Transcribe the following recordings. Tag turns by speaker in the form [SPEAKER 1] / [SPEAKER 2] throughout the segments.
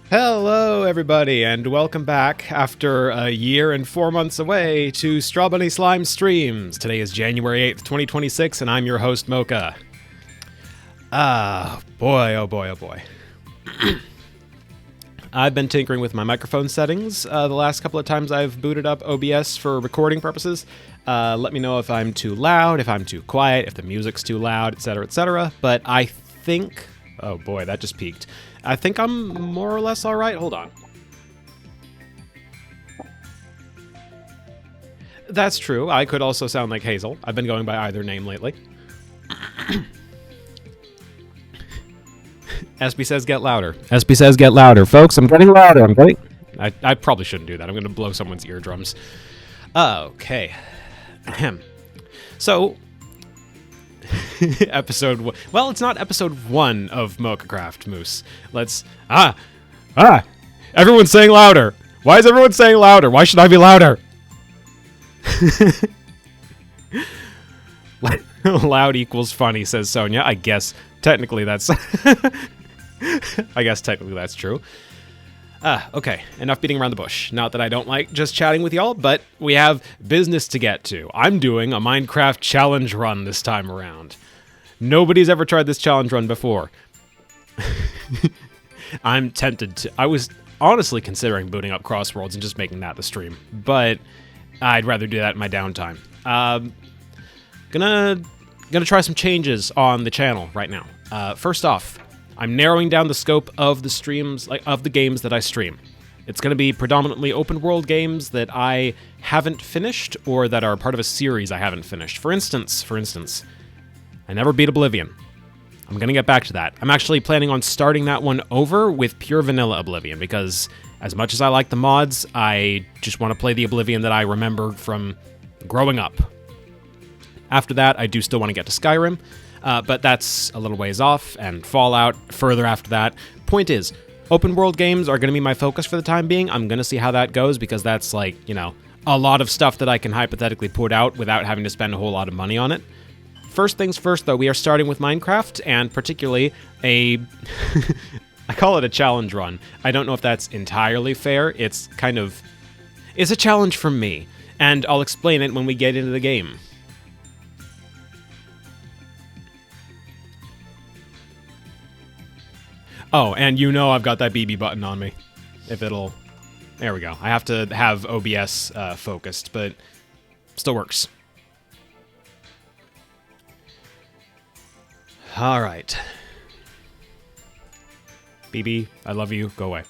[SPEAKER 1] Hello, everybody, and welcome back after a year and 4 months away to Strawbunny Slime Streams. Today is January 8th, 2026, and I'm your host, Mocha. Boy, oh boy, oh boy. I've been tinkering with my microphone settings the last couple of times I've booted up OBS for recording purposes. Let me know if I'm too loud, if I'm too quiet, if the music's too loud, etc., etc. But I think... Oh boy, that just peaked. I think I'm more or less alright. Hold on. That's true. I could also sound like Hazel. I've been going by either name lately. SB says get louder. SB says get louder. Folks, I'm getting louder. I'm getting... I probably shouldn't do that. I'm going to blow someone's eardrums. Okay. Ahem. So... episode 1. Well, it's not episode 1 of Mochacraft, Moose. Let's... Everyone's saying louder! Why is everyone saying louder? Why should I be louder? Loud equals funny, says Sonia. I guess technically that's... I guess technically that's true. Okay, enough beating around the bush. Not that I don't like just chatting with y'all, but we have business to get to. I'm doing a Minecraft challenge run this time around. Nobody's ever tried this challenge run before. I'm tempted to... I was honestly considering booting up Crossworlds and just making that the stream, but I'd rather do that in my downtime. Gonna try some changes on the channel right now. First off, I'm narrowing down the scope of the streams, of the games that I stream. It's going to be predominantly open world games that I haven't finished or that are part of a series I haven't finished. For instance, I never beat Oblivion. I'm going to get back to that. I'm actually planning on starting that one over with pure vanilla Oblivion because as much as I like the mods, I just want to play the Oblivion that I remember from growing up. After that, I do still want to get to Skyrim. But that's a little ways off, and Fallout further after that. Point is, open world games are going to be my focus for the time being. I'm going to see how that goes, because that's like, you know, a lot of stuff that I can hypothetically put out without having to spend a whole lot of money on it. First things first, though, we are starting with Minecraft, and particularly a... I call it a challenge run. I don't know if that's entirely fair. It's kind of... It's a challenge for me, and I'll explain it when we get into the game. Oh, and you know I've got that BB button on me. If it'll... There we go. I have to have OBS focused, but still works. All right. BB, I love you. Go away.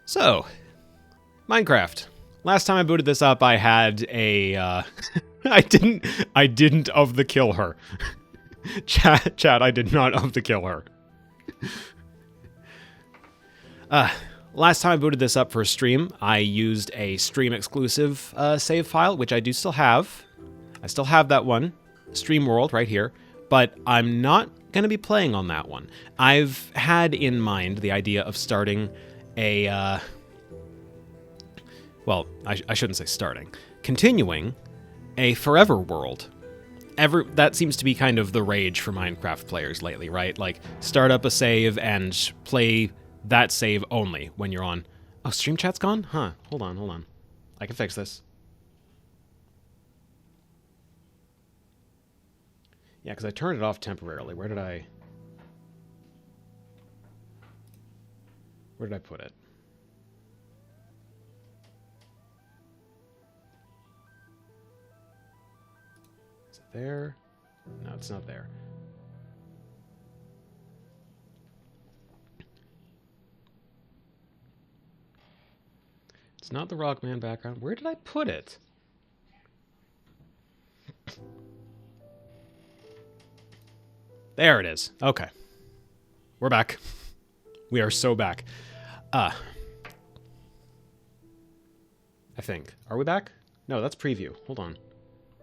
[SPEAKER 1] So, Minecraft. Last time I booted this up, I had a... I didn't of the kill her. Chat, I did not of the kill her. Last time I booted this up for a stream, I used a stream exclusive save file, which I do still have. I still have that one, Stream World, right here, but I'm not going to be playing on that one. I've had in mind the idea of starting a... well, I shouldn't say starting. Continuing a forever world. That seems to be kind of the rage for Minecraft players lately, right? Like, start up a save and play that save only when you're on... Oh, stream chat's gone? Huh. Hold on. I can fix this. Yeah, because I turned it off temporarily. Where did I put it? There? No, it's not there. It's not the Rockman background. Where did I put it? There it is. Okay. We're back. We are so back. I think. Are we back? No, that's preview. Hold on.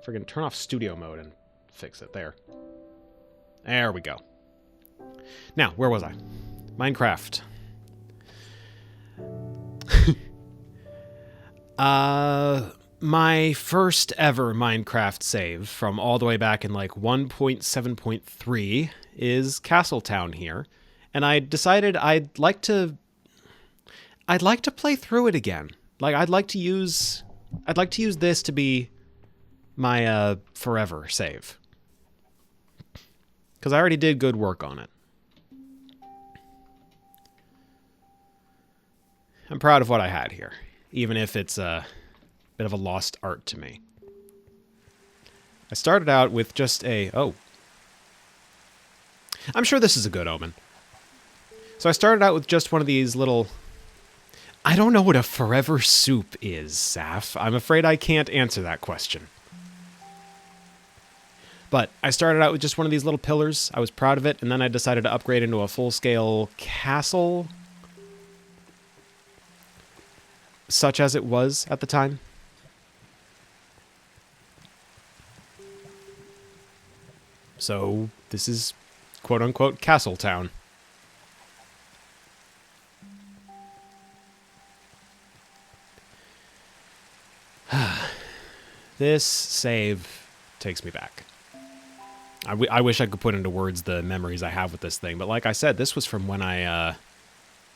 [SPEAKER 1] Friggin' turn off studio mode and fix it. There. There we go. Now, where was I? Minecraft. my first ever Minecraft save from all the way back in like 1.7.3 is Castletown here, and I decided I'd like to play through it again. Like I'd like to use this to be my forever save, because I already did good work on it. I'm proud of what I had here, even if it's a bit of a lost art to me. I started out with just oh. I'm sure this is a good omen. So I started out with just one of these little... I don't know what a forever soup is, Saf. I'm afraid I can't answer that question. But I started out with just one of these little pillars. I was proud of it, and then I decided to upgrade into a full-scale castle, such as it was at the time. So this is quote-unquote Castletown. This save takes me back. I wish I could put into words the memories I have with this thing, but like I said, this was from when I...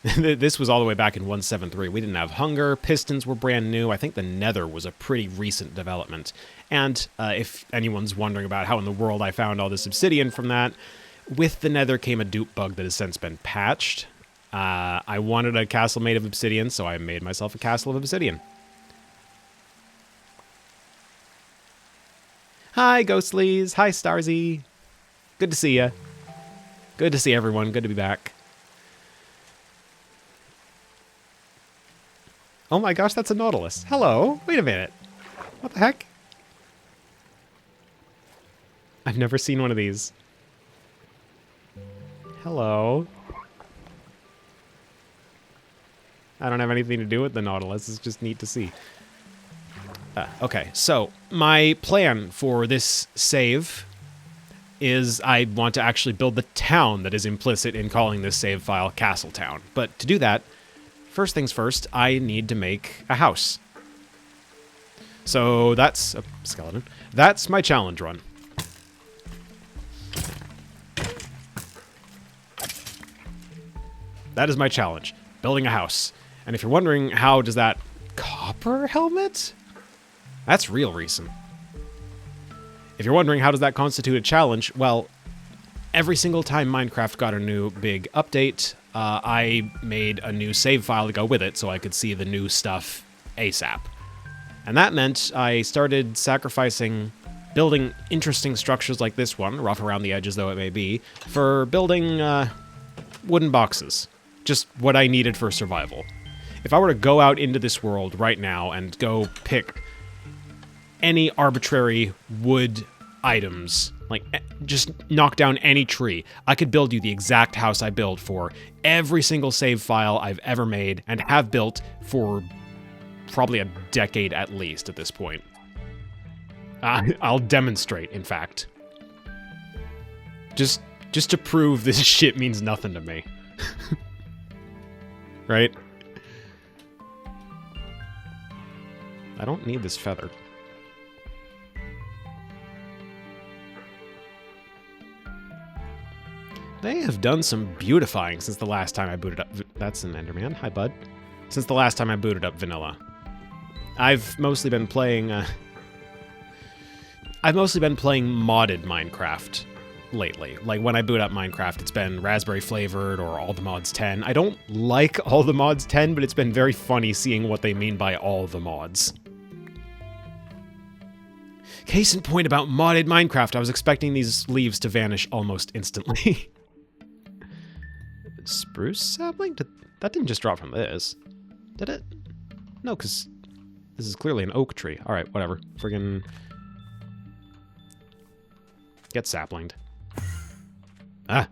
[SPEAKER 1] this was all the way back in 1.7.3. We didn't have hunger. Pistons were brand new. I think the Nether was a pretty recent development. And if anyone's wondering about how in the world I found all this obsidian from that, with the Nether came a dupe bug that has since been patched. I wanted a castle made of obsidian, so I made myself a castle of obsidian. Hi, Ghostlies. Hi, Starzy. Good to see ya. Good to see everyone. Good to be back. Oh my gosh, that's a Nautilus. Hello. Wait a minute. What the heck? I've never seen one of these. Hello. I don't have anything to do with the Nautilus. It's just neat to see. Okay, so my plan for this save is I want to actually build the town that is implicit in calling this save file Castletown. But to do that, first things first, I need to make a house. So that's a skeleton. That's my challenge run. That is my challenge, building a house. And if you're wondering how does that copper helmet? That's real recent. If you're wondering how does that constitute a challenge, well, every single time Minecraft got a new big update, I made a new save file to go with it so I could see the new stuff ASAP. And that meant I started sacrificing building interesting structures like this one, rough around the edges though it may be, for building wooden boxes. Just what I needed for survival. If I were to go out into this world right now and go pick any arbitrary wood items, like just knock down any tree, I could build you the exact house I built for every single save file I've ever made and have built for probably a decade at least at this point. I'll demonstrate, in fact. Just to prove this shit means nothing to me. Right? I don't need this feather. They have done some beautifying since the last time I booted up... That's an Enderman. Hi, bud. Since the last time I booted up vanilla. I've mostly been playing modded Minecraft lately. Like, when I boot up Minecraft, it's been raspberry flavored or all the mods 10. I don't like all the mods 10, but it's been very funny seeing what they mean by all the mods. Case in point about modded Minecraft, I was expecting these leaves to vanish almost instantly. Spruce sapling? That didn't just drop from this. Did it? No, because this is clearly an oak tree. Alright, whatever. Friggin' get saplinged. Ah!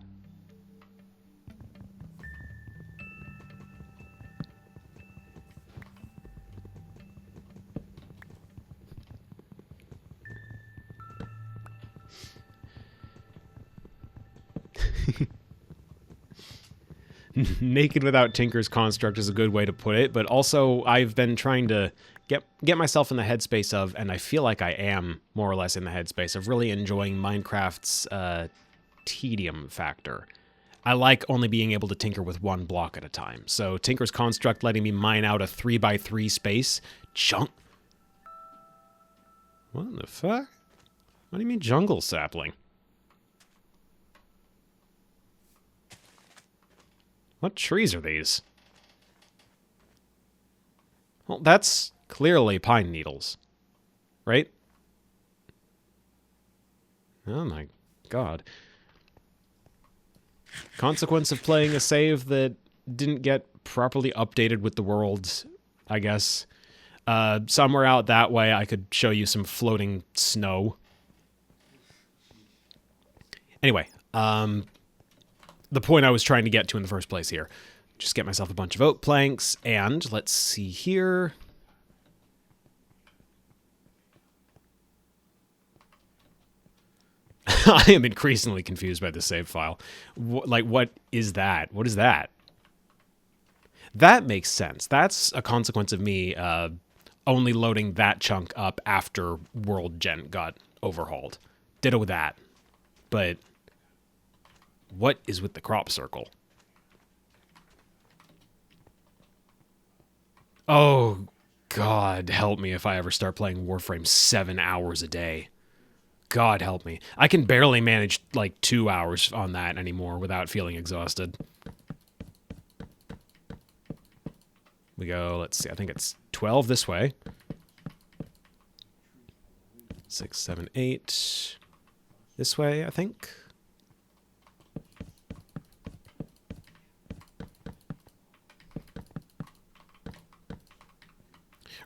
[SPEAKER 1] Naked without Tinker's construct is a good way to put it, but also I've been trying to get myself in the headspace of, and I feel like I am more or less in the headspace of really enjoying Minecraft's tedium factor. I like only being able to tinker with one block at a time. So Tinker's Construct letting me mine out a 3x3 space. Chunk. What the fuck? What do you mean jungle sapling? What trees are these? Well, that's clearly pine needles, right? Oh my god. Consequence of playing a save that didn't get properly updated with the world, I guess. Somewhere out that way, I could show you some floating snow. Anyway, the point I was trying to get to in the first place here. Just get myself a bunch of oak planks, and let's see here. I am increasingly confused by the save file. What is that? What is that? That makes sense. That's a consequence of me only loading that chunk up after World Gen got overhauled. Ditto with that. But what is with the crop circle? Oh, God help me if I ever start playing Warframe 7 hours a day. God help me. I can barely manage like 2 hours on that anymore without feeling exhausted. We go, let's see, I think it's 12 this way. 6, 7, 8 this way, I think.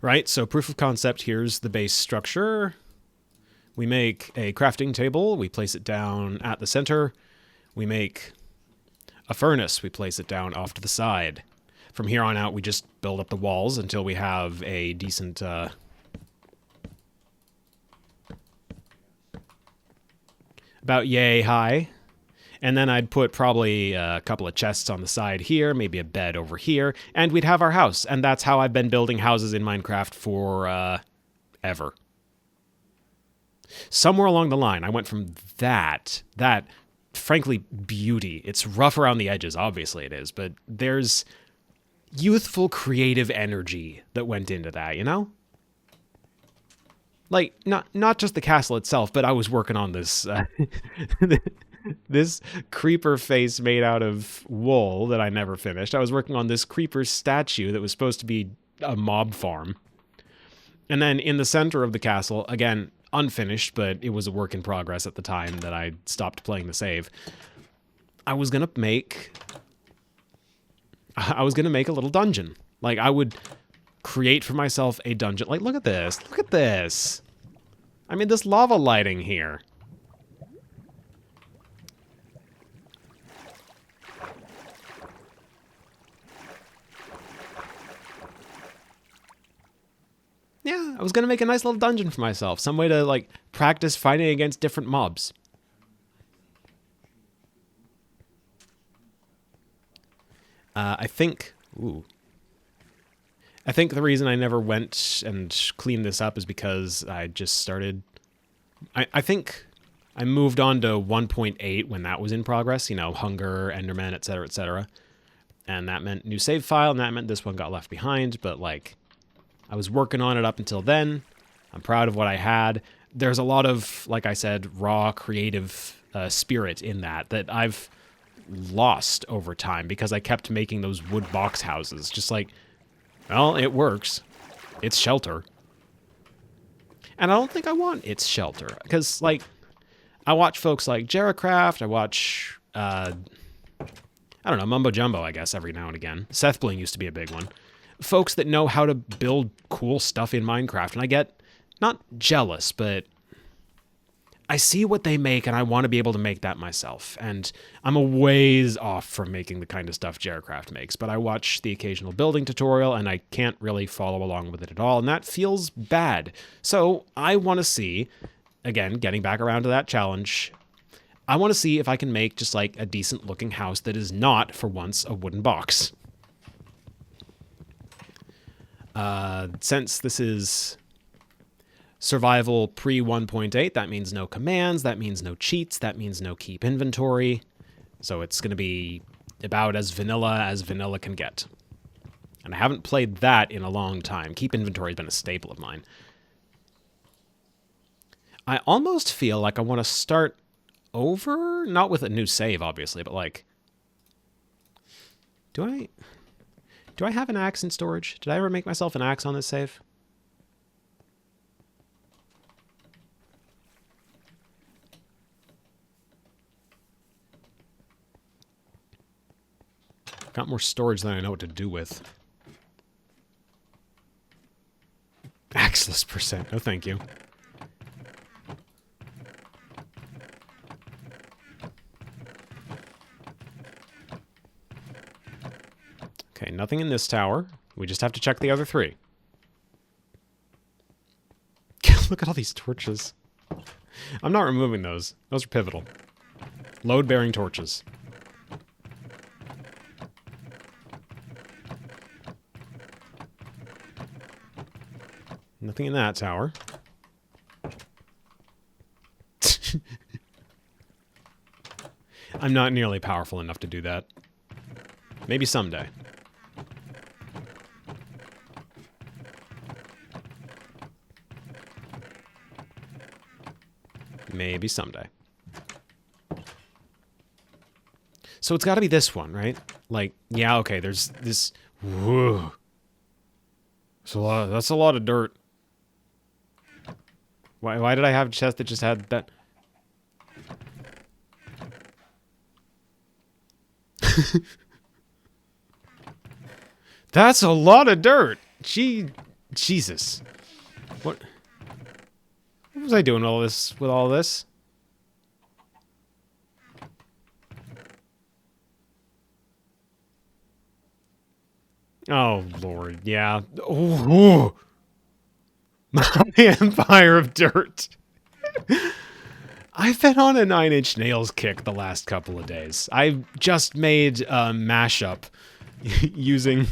[SPEAKER 1] Right, so proof of concept, here's the base structure. We make a crafting table, we place it down at the center. We make a furnace, we place it down off to the side. From here on out, we just build up the walls until we have a decent... about yay high. And then I'd put probably a couple of chests on the side here, maybe a bed over here, and we'd have our house. And that's how I've been building houses in Minecraft for, ever. Somewhere along the line, I went from that, frankly, beauty. It's rough around the edges, obviously it is, but there's youthful creative energy that went into that, you know? Like, not just the castle itself, but I was working on this, this creeper face made out of wool that I never finished. I was working on this creeper statue that was supposed to be a mob farm. And then in the center of the castle, again, unfinished, but it was a work in progress at the time that I stopped playing the save. I was gonna make a little dungeon. Like, I would create for myself a dungeon. Like, look at this. Look at this. I mean, this lava lighting here. Yeah, I was gonna make a nice little dungeon for myself. Some way to, like, practice fighting against different mobs. I think the reason I never went and cleaned this up is because I just started... I think I moved on to 1.8 when that was in progress. You know, Hunger, Enderman, etc., etc. And that meant new save file, and that meant this one got left behind. But, like, I was working on it up until then. I'm proud of what I had. There's a lot of, like I said, raw, creative spirit in that I've lost over time because I kept making those wood box houses. Just like, well, it works. It's shelter. And I don't think I want its shelter. Because, like, I watch folks like Jeracraft, I watch, I don't know, Mumbo Jumbo, I guess, every now and again. Seth Bling used to be a big one. Folks that know how to build cool stuff in Minecraft, and I get, not jealous, but I see what they make, and I want to be able to make that myself. And I'm a ways off from making the kind of stuff Jeracraft makes, but I watch the occasional building tutorial, and I can't really follow along with it at all, and that feels bad. So I want to see, again, getting back around to that challenge, I want to see if I can make just like a decent looking house that is not, for once, a wooden box. Since this is survival pre 1.8, that means no commands, that means no cheats, that means no keep inventory. So it's going to be about as vanilla can get. And I haven't played that in a long time. Keep inventory has been a staple of mine. I almost feel like I want to start over, not with a new save, obviously, but like, do I have an axe in storage? Did I ever make myself an axe on this save? Got more storage than I know what to do with. Axeless percent. No, thank you. Okay, nothing in this tower. We just have to check the other three. Look at all these torches. I'm not removing those. Those are pivotal. Load-bearing torches. Nothing in that tower. I'm not nearly powerful enough to do that. Maybe someday. Maybe someday. So it's got to be this one, right? Like, yeah, okay, there's this... Whoa. That's a lot of dirt. Why did I have a chest that just had that? That's a lot of dirt. Jesus. What was I doing with all this? Oh, Lord, yeah. Oh. My empire of dirt. I've been on a 9 Inch Nails kick the last couple of days. I just made a mashup using...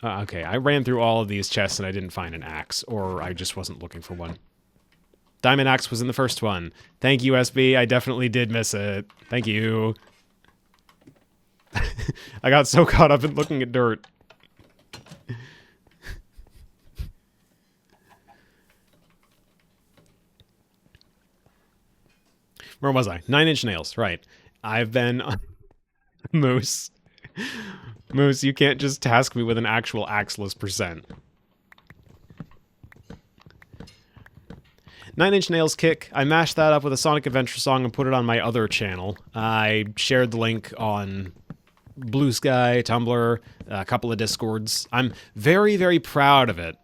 [SPEAKER 1] okay, I ran through all of these chests and I didn't find an axe, or I just wasn't looking for one. Diamond axe was in the first one. Thank you, SB. I definitely did miss it. Thank you. I got so caught up in looking at dirt. Where was I? 9 Inch Nails, right. I've been... Moose. Moose, you can't just task me with an actual axeless percent. 9 Inch Nails kick. I mashed that up with a Sonic Adventure song and put it on my other channel. I shared the link on Blue Sky, Tumblr, a couple of Discords. I'm very, very proud of it.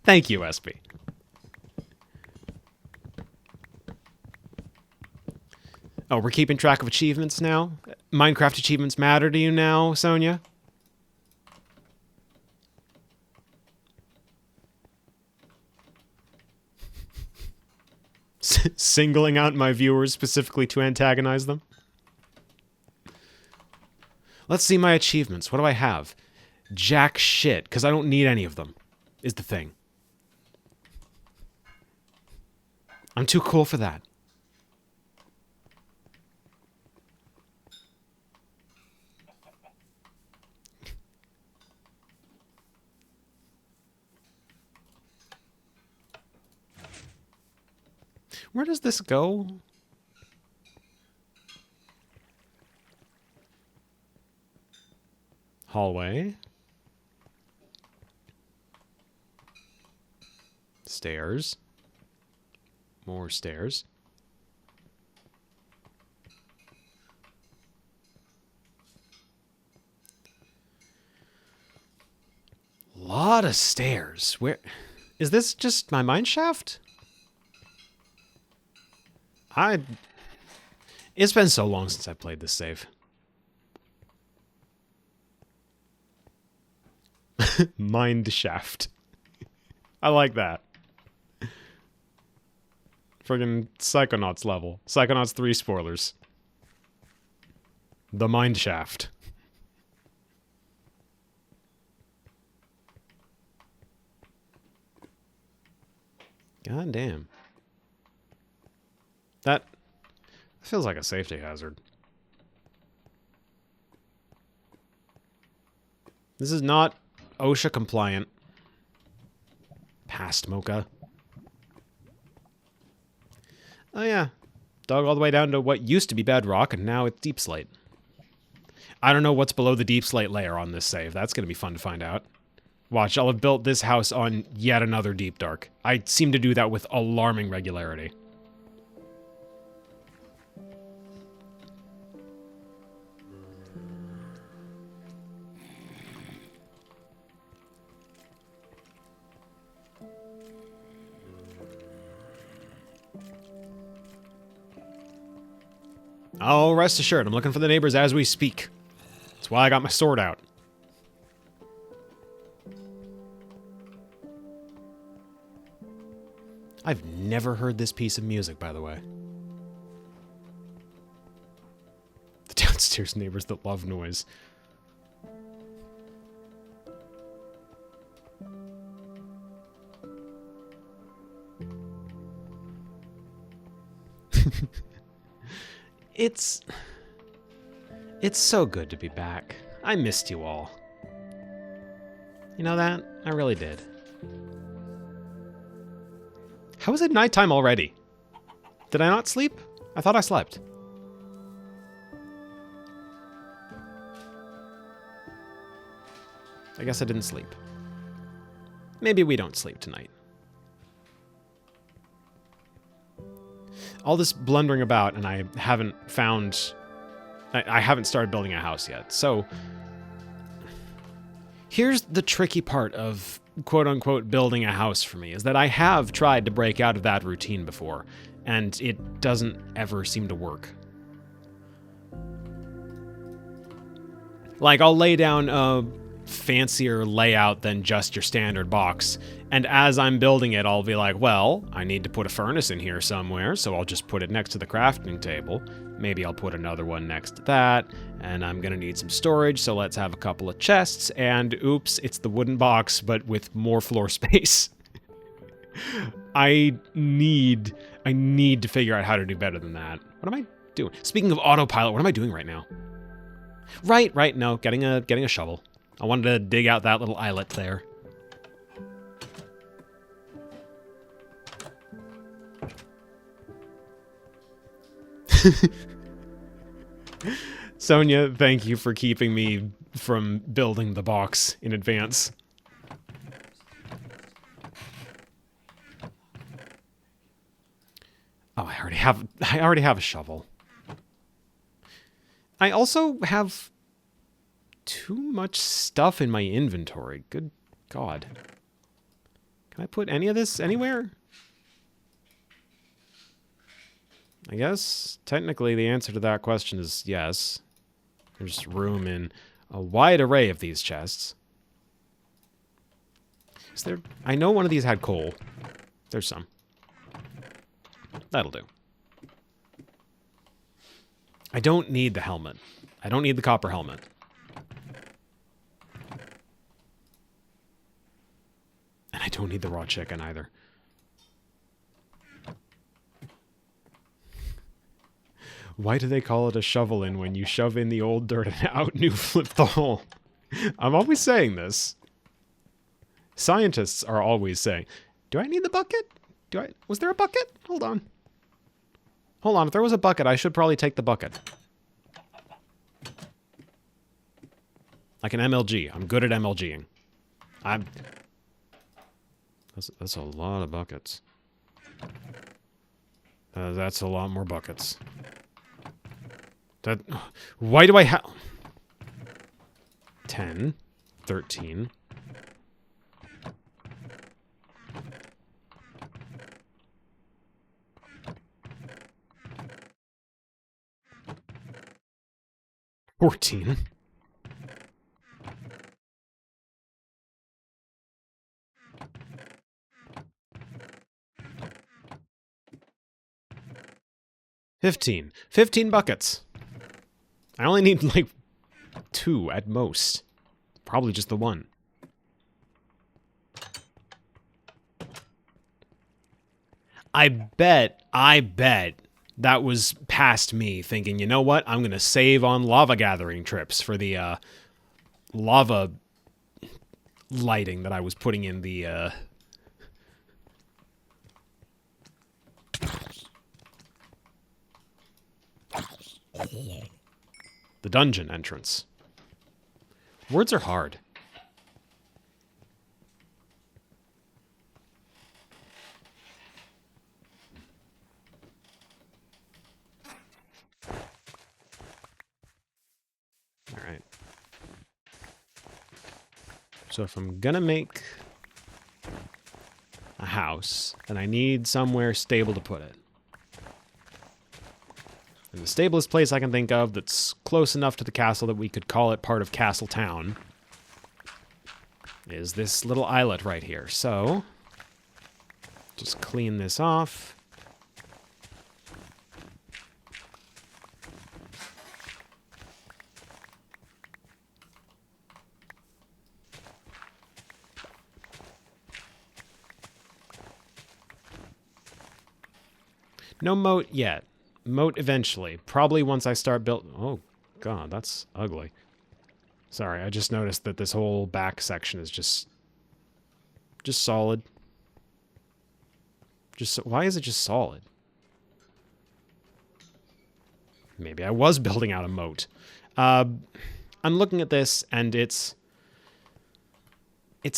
[SPEAKER 1] Thank you, SB. Oh, we're keeping track of achievements now? Minecraft achievements matter to you now, Sonia? Singling out my viewers specifically to antagonize them? Let's see my achievements. What do I have? Jack shit, because I don't need any of them, is the thing. I'm too cool for that. Where does this go? Hallway. Stairs. More stairs. Lot of stairs. Where is this? Just my mine shaft? It's been so long since I played this save. Mind shaft. I like that. Friggin' Psychonauts level. Psychonauts 3 spoilers. The mind shaft. God damn. That feels like a safety hazard. This is not OSHA compliant. Past Mocha. Oh yeah. Dug all the way down to what used to be bedrock, and now it's deep slate. I don't know what's below the deep slate layer on this save. That's going to be fun to find out. Watch, I'll have built this house on yet another deep dark. I seem to do that with alarming regularity. Oh, rest assured, I'm looking for the neighbors as we speak. That's why I got my sword out. I've never heard this piece of music, by the way. The downstairs neighbors that love noise. It's so good to be back. I missed you all. You know that? I really did. How is it nighttime already? Did I not sleep? I thought I slept. I guess I didn't sleep. Maybe we don't sleep tonight. All this blundering about, and I haven't found... I haven't started building a house yet, so... Here's the tricky part of quote-unquote building a house for me, is that I have tried to break out of that routine before, and it doesn't ever seem to work. Like, I'll lay down a fancier layout than just your standard box, and as I'm building it, I'll be like, well, I need to put a furnace in here somewhere, so I'll just put it next to the crafting table. Maybe I'll put another one next to that, and I'm gonna need some storage, so let's have a couple of chests, and oops, it's the wooden box, but with more floor space. I need to figure out how to do better than that. What am I doing? Speaking of autopilot, what am I doing right now? Right, no, getting a shovel. I wanted to dig out that little islet there. Sonia, thank you for keeping me from building the box in advance. Oh, I already have a shovel. I also have too much stuff in my inventory. Good God. Can I put any of this anywhere? I guess, technically, the answer to that question is yes. There's room in a wide array of these chests. Is there... I know one of these had coal. There's some. That'll do. I don't need the helmet. I don't need the copper helmet. And I don't need the raw chicken either. Why do they call it a shovel-in when you shove in the old dirt and out new flip the hole? I'm always saying this. Scientists are always saying, do I need the bucket? Was there a bucket? Hold on. Hold on, if there was a bucket, I should probably take the bucket. Like an MLG. I'm good at MLGing. That's a lot of buckets. That's a lot more buckets. Why do I have... 10, 13... 14. 15. 15 buckets. I only need, like, 2 at most. Probably just the one. I bet that was past me thinking, you know what? I'm going to save on lava gathering trips for the lava lighting that I was putting in the dungeon entrance. Words are hard. All right. So if I'm gonna make a house, then I need somewhere stable to put it. And the stablest place I can think of that's close enough to the castle that we could call it part of Castle Town is this little islet right here. So, just clean this off. No moat yet. Moat eventually. Probably once I start build. Oh, God, that's ugly. Sorry, I just noticed that this whole back section is just solid. Why is it just solid? Maybe I was building out a moat. I'm looking at this, and it's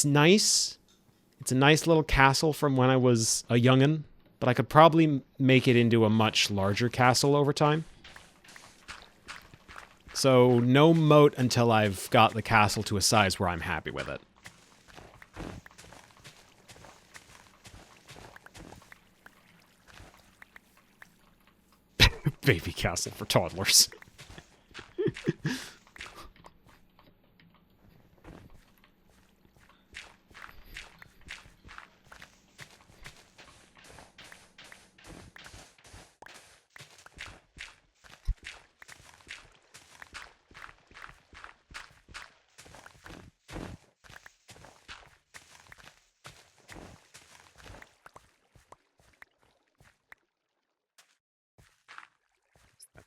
[SPEAKER 1] nice. It's a nice little castle from when I was a youngin'. But I could probably make it into a much larger castle over time. So no moat until I've got the castle to a size where I'm happy with it. Baby castle for toddlers.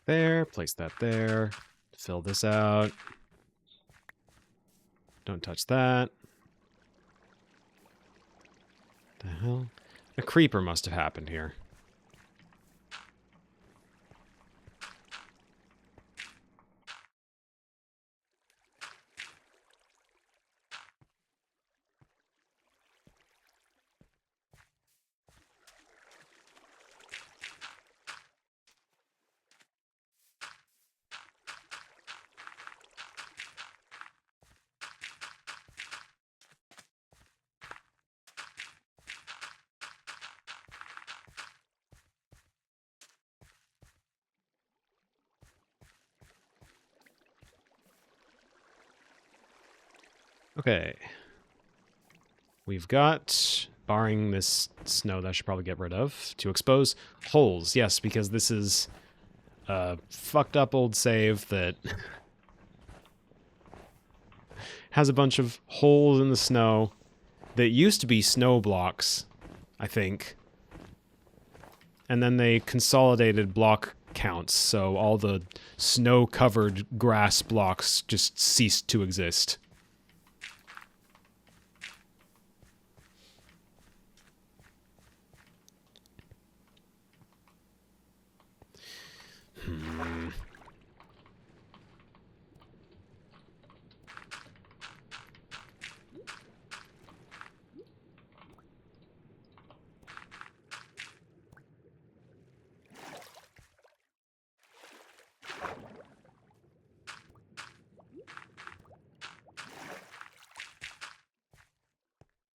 [SPEAKER 1] There, place that there, fill this out. Don't touch that. The hell? A creeper must have happened here. Okay. We've got, barring this snow that I should probably get rid of, to expose holes. Yes, because this is a fucked up old save that has a bunch of holes in the snow that used to be snow blocks, I think. And then they consolidated block counts, so all the snow-covered grass blocks just ceased to exist.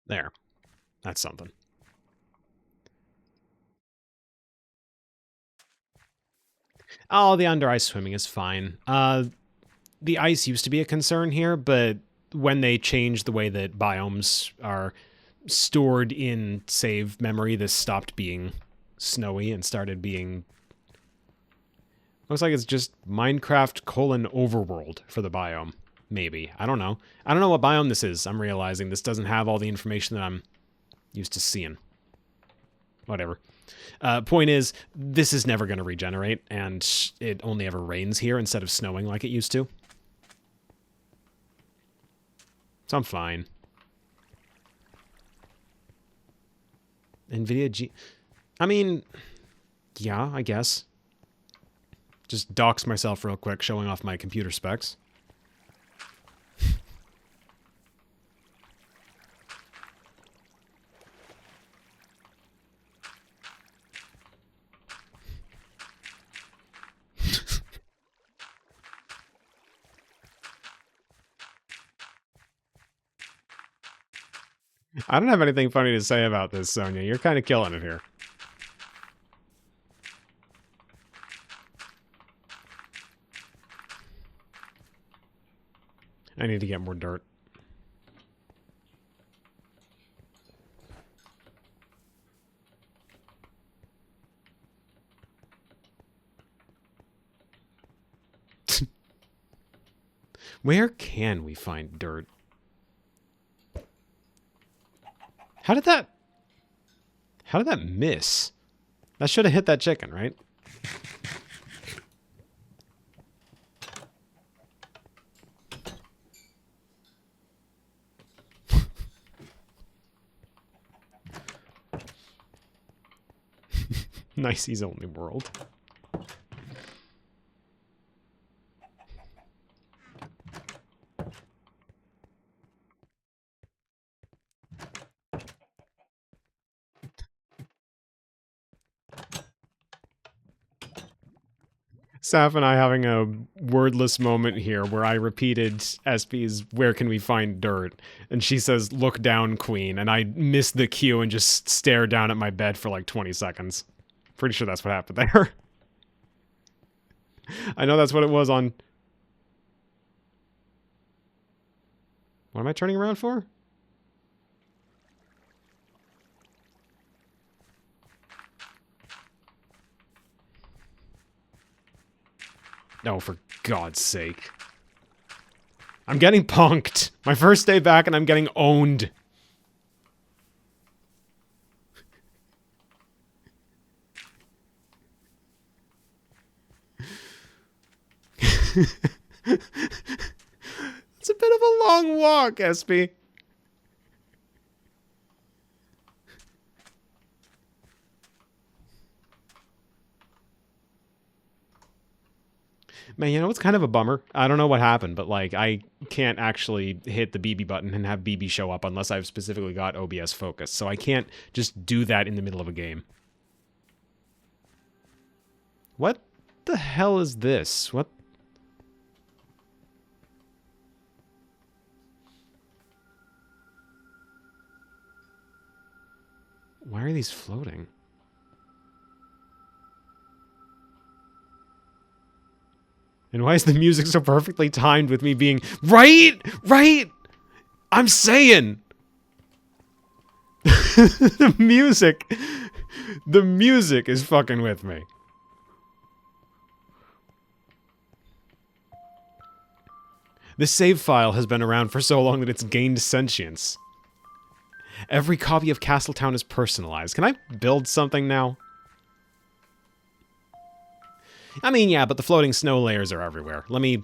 [SPEAKER 1] There. That's something. Oh, the under-ice swimming is fine. The ice used to be a concern here, but when they changed the way that biomes are stored in save memory, this stopped being snowy and started being... Looks like it's just Minecraft : Overworld for the biome. Maybe. I don't know. I don't know what biome this is. I'm realizing this doesn't have all the information that I'm used to seeing. Whatever. Point is, this is never going to regenerate, and it only ever rains here instead of snowing like it used to. So I'm fine. NVIDIA G... I mean, yeah, I guess. Just dox myself real quick, showing off my computer specs. I don't have anything funny to say about this, Sonia. You're kind of killing it here. I need to get more dirt. Where can we find dirt? How did that miss? That should have hit that chicken, right? Nicey's only world. Saf and I having a wordless moment here where I repeated SP's "Where can we find dirt?" and she says, "Look down, queen," and I missed the cue and just stare down at my bed for like 20 seconds. Pretty sure that's what happened there. I know that's what it was on... What am I turning around for? No, for God's sake. I'm getting punked. My first day back and I'm getting owned. It's a bit of a long walk, SP. Man, you know, it's kind of a bummer. I don't know what happened, but, like, I can't actually hit the BB button and have BB show up unless I've specifically got OBS focused. So I can't just do that in the middle of a game. What the hell is this? What? Why are these floating? And why is the music so perfectly timed with me being right? I'm saying the music is fucking with me. This save file has been around for so long that it's gained sentience. Every copy of Castletown is personalized. Can I build something now? I mean, yeah, but the floating snow layers are everywhere. Let me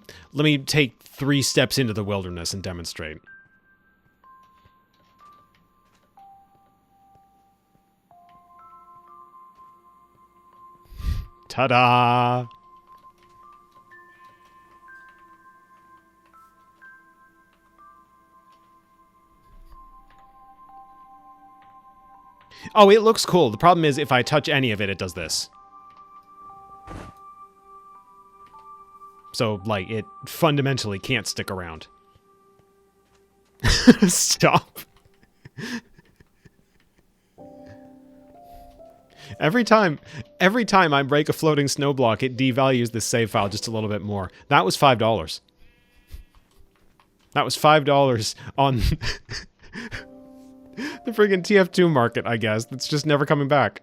[SPEAKER 1] take 3 steps into the wilderness and demonstrate. Ta-da! Oh, it looks cool. The problem is if I touch any of it, it does this. So, like, it fundamentally can't stick around. Stop. Every time I break a floating snow block, it devalues this save file just a little bit more. That was $5. That was $5 on the friggin' TF2 market, I guess. That's just never coming back.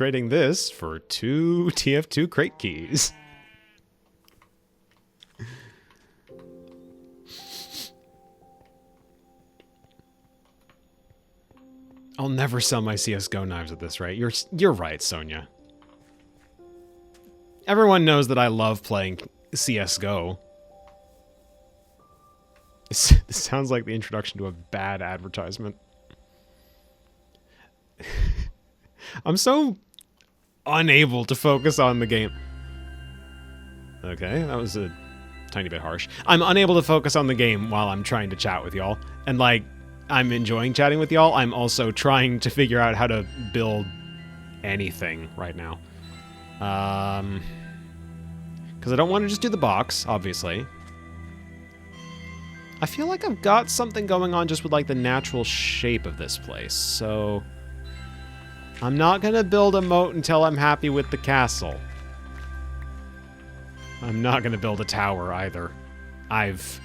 [SPEAKER 1] trading this for 2 TF2 crate keys. I'll never sell my CSGO knives at this rate. You're right, Sonia. Everyone knows that I love playing CSGO. This sounds like the introduction to a bad advertisement. I'm so unable to focus on the game. Okay, that was a tiny bit harsh. I'm unable to focus on the game while I'm trying to chat with y'all. And, like, I'm enjoying chatting with y'all. I'm also trying to figure out how to build anything right now. Because I don't want to just do the box, obviously. I feel like I've got something going on just with, like, the natural shape of this place, so I'm not going to build a moat until I'm happy with the castle. I'm not going to build a tower either. I've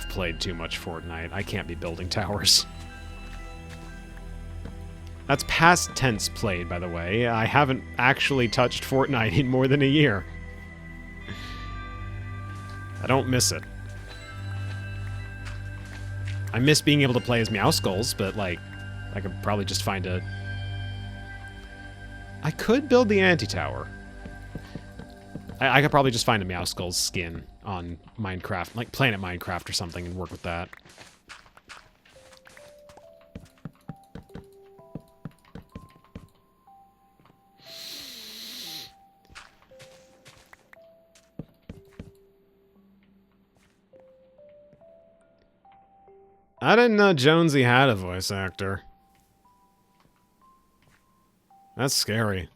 [SPEAKER 1] played too much Fortnite. I can't be building towers. That's past tense played, by the way. I haven't actually touched Fortnite in more than a year. I don't miss it. I miss being able to play as Meowskulls, but, like, I could probably just find a... I could build the anti-tower. I could probably just find a Meowskulls skin on Minecraft, like Planet Minecraft or something, and work with that. I didn't know Jonesy had a voice actor. That's scary.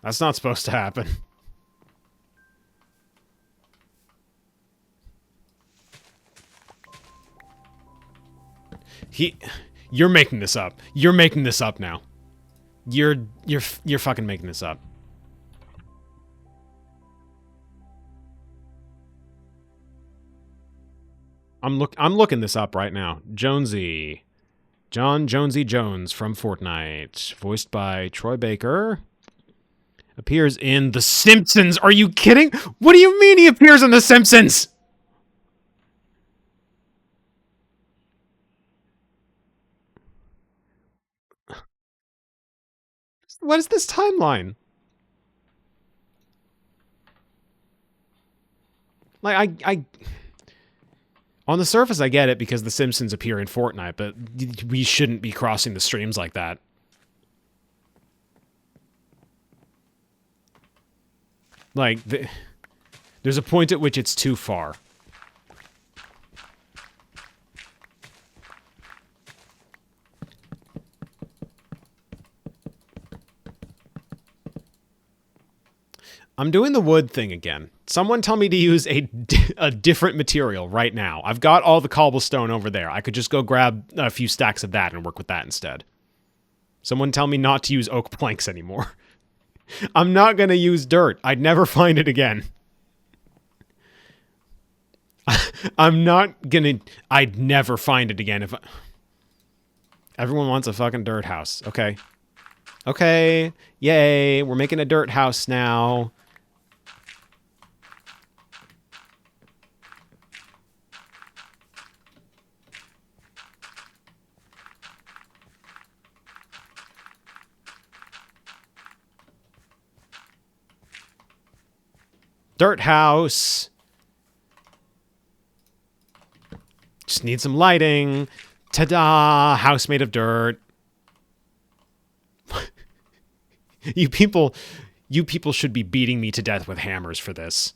[SPEAKER 1] That's not supposed to happen. You're making this up. You're making this up now. You're fucking making this up. I'm looking this up right now. Jonesy. John Jonesy Jones from Fortnite. Voiced by Troy Baker. Appears in The Simpsons. Are you kidding? What do you mean he appears in The Simpsons? What is this timeline? Like, I on the surface, I get it because The Simpsons appear in Fortnite, but we shouldn't be crossing the streams like that. Like, there's a point at which it's too far. I'm doing the wood thing again. Someone tell me to use a different material right now. I've got all the cobblestone over there. I could just go grab a few stacks of that and work with that instead. Someone tell me not to use oak planks anymore. I'm not going to use dirt. I'd never find it again. I'm not going to... I'd never find it again if... Everyone wants a fucking dirt house. Okay. Okay. Yay. We're making a dirt house now. Dirt house. Just need some lighting. Ta-da! House made of dirt. You people should be beating me to death with hammers for this.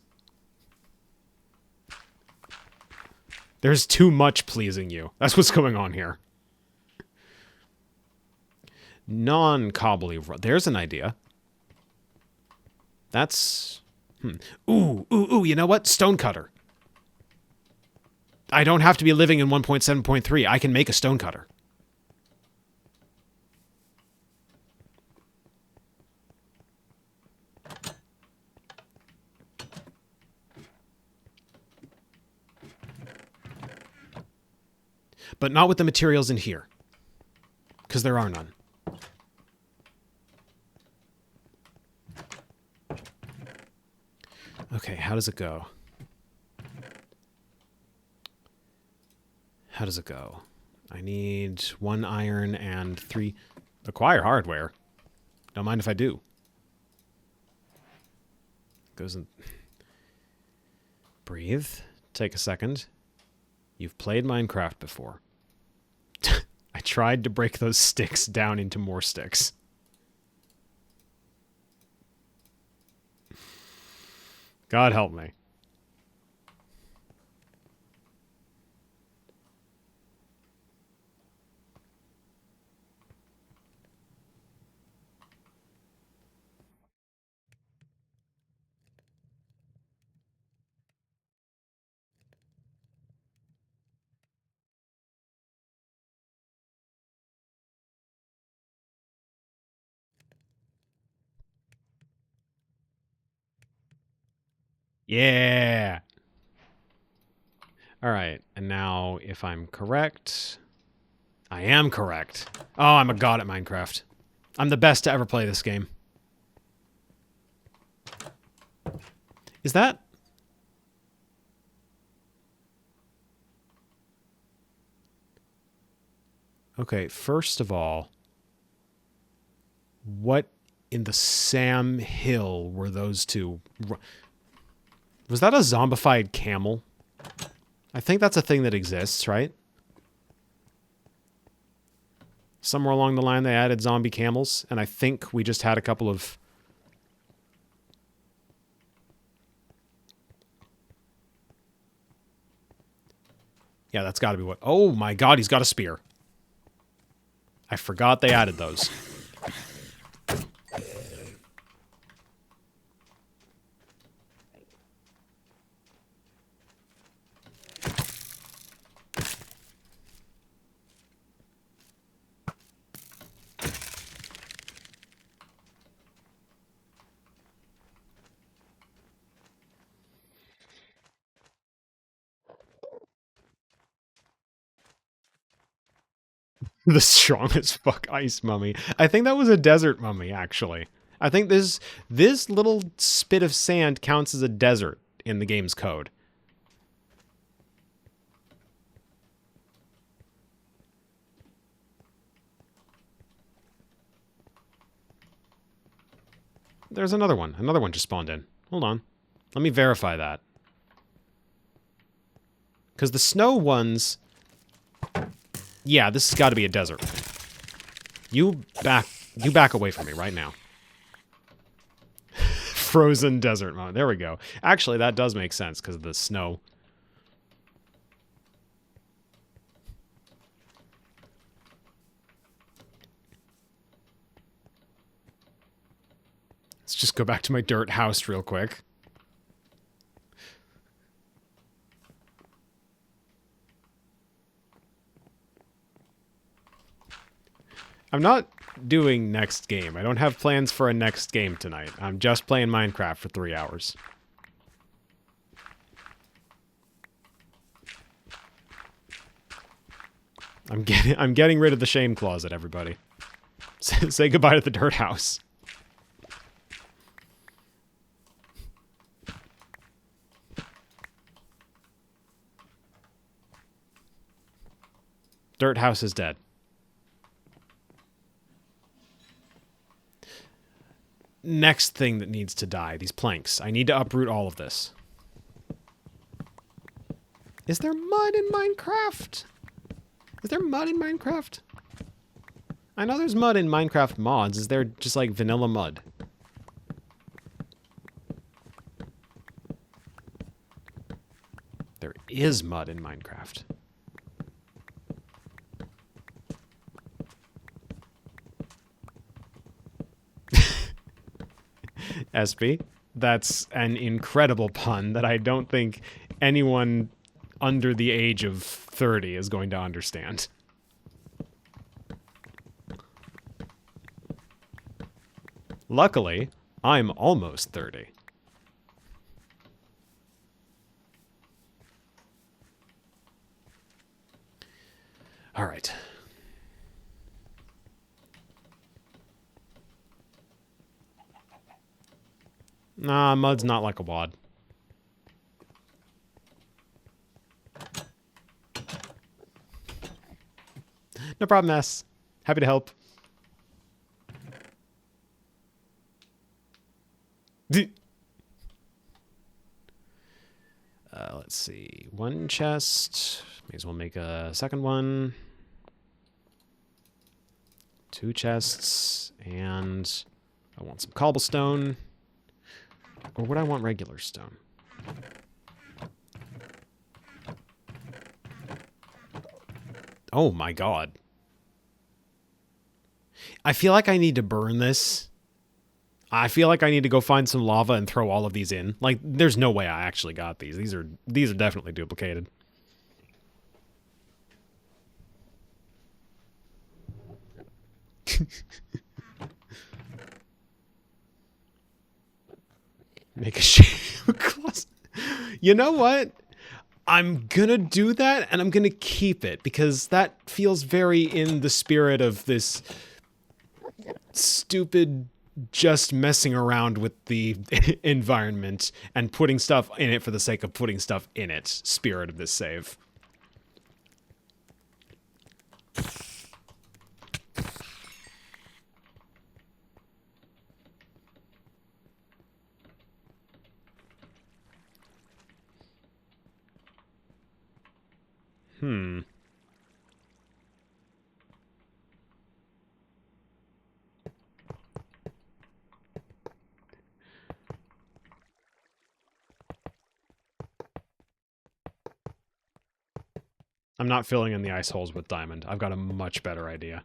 [SPEAKER 1] There's too much pleasing you. That's what's going on here. Non-cobbly. There's an idea. That's... Ooh, you know what? Stonecutter. I don't have to be living in 1.7.3. I can make a stonecutter. But not with the materials in here. Because there are none. Okay, how does it go? How does it go? I need 1 iron and 3... Acquire hardware. Don't mind if I do. Goes in... Breathe. Take a second. You've played Minecraft before. I tried to break those sticks down into more sticks. God help me. Yeah! Alright, and now if I'm correct... I am correct. Oh, I'm a god at Minecraft. I'm the best to ever play this game. Is that... Okay, first of all... What in the Sam Hill were those two? Was that a zombified camel? I think that's a thing that exists, right? Somewhere along the line they added zombie camels, and I think we just had a couple of... Yeah, that's gotta be what... Oh my god, he's got a spear. I forgot they added those. The strongest fuck ice mummy. I think that was a desert mummy, actually. I think this little spit of sand counts as a desert in the game's code. There's another one. Another one just spawned in. Hold on. Let me verify that. Because the snow ones... Yeah, this has got to be a desert. You back away from me right now. Frozen desert mode. There we go. Actually, that does make sense because of the snow. Let's just go back to my dirt house real quick. I'm not doing next game. I don't have plans for a next game tonight. I'm just playing Minecraft for 3 hours. I'm getting rid of the shame closet, everybody. Say goodbye to the dirt house. Dirt house is dead. Next thing that needs to die, these planks. I need to uproot all of this. Is there mud in Minecraft? Is there mud in Minecraft? I know there's mud in Minecraft mods. Is there just like vanilla mud? There is mud in Minecraft. SB, that's an incredible pun that I don't think anyone under the age of 30 is going to understand. Luckily, I'm almost 30. All right. Nah, mud's not like a wad. No problem, S. Happy to help. Let's see. One chest. May as well make a second one. 2 chests. And I want some cobblestone. Or would I want regular stone? Oh my god. I feel like I need to burn this. I feel like I need to go find some lava and throw all of these in. Like, there's no way I actually got these. These are definitely duplicated. Make a shape closet. You know what? I'm gonna do that, and I'm gonna keep it, because that feels very in the spirit of this stupid just messing around with the environment and putting stuff in it for the sake of putting stuff in it spirit of this save. I'm not filling in the ice holes with diamond. I've got a much better idea.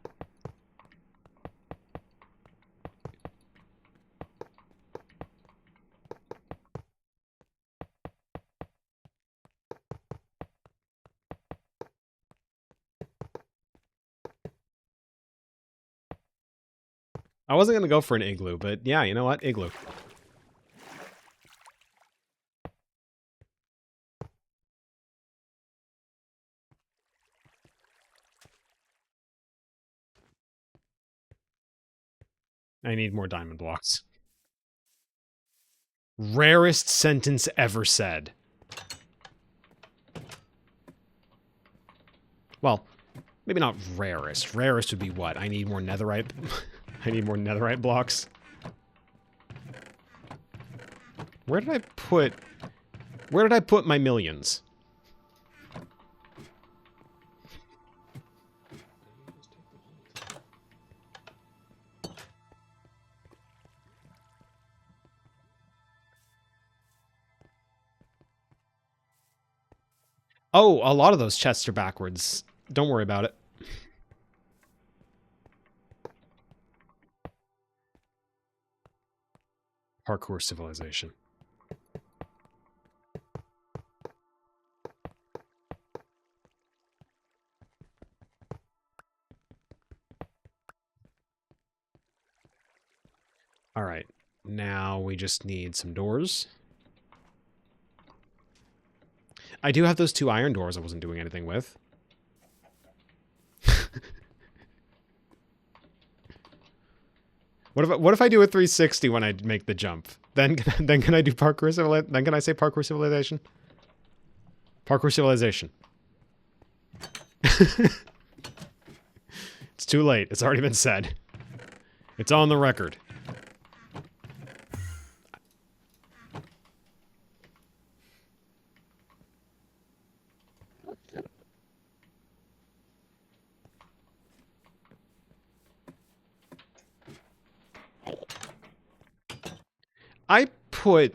[SPEAKER 1] I wasn't going to go for an igloo, but yeah, you know what? Igloo. I need more diamond blocks. Rarest sentence ever said. Well, maybe not rarest. Rarest would be what? I need more netherite. I need more netherite blocks. Where did I put my millions? Oh, a lot of those chests are backwards. Don't worry about it. Parkour civilization. All right. Now we just need some doors. I do have those 2 iron doors I wasn't doing anything with. What if I do a 360 when I make the jump? Then can I do parkour civilization? Then can I say parkour civilization? Parkour civilization. It's too late. It's already been said. It's on the record. I put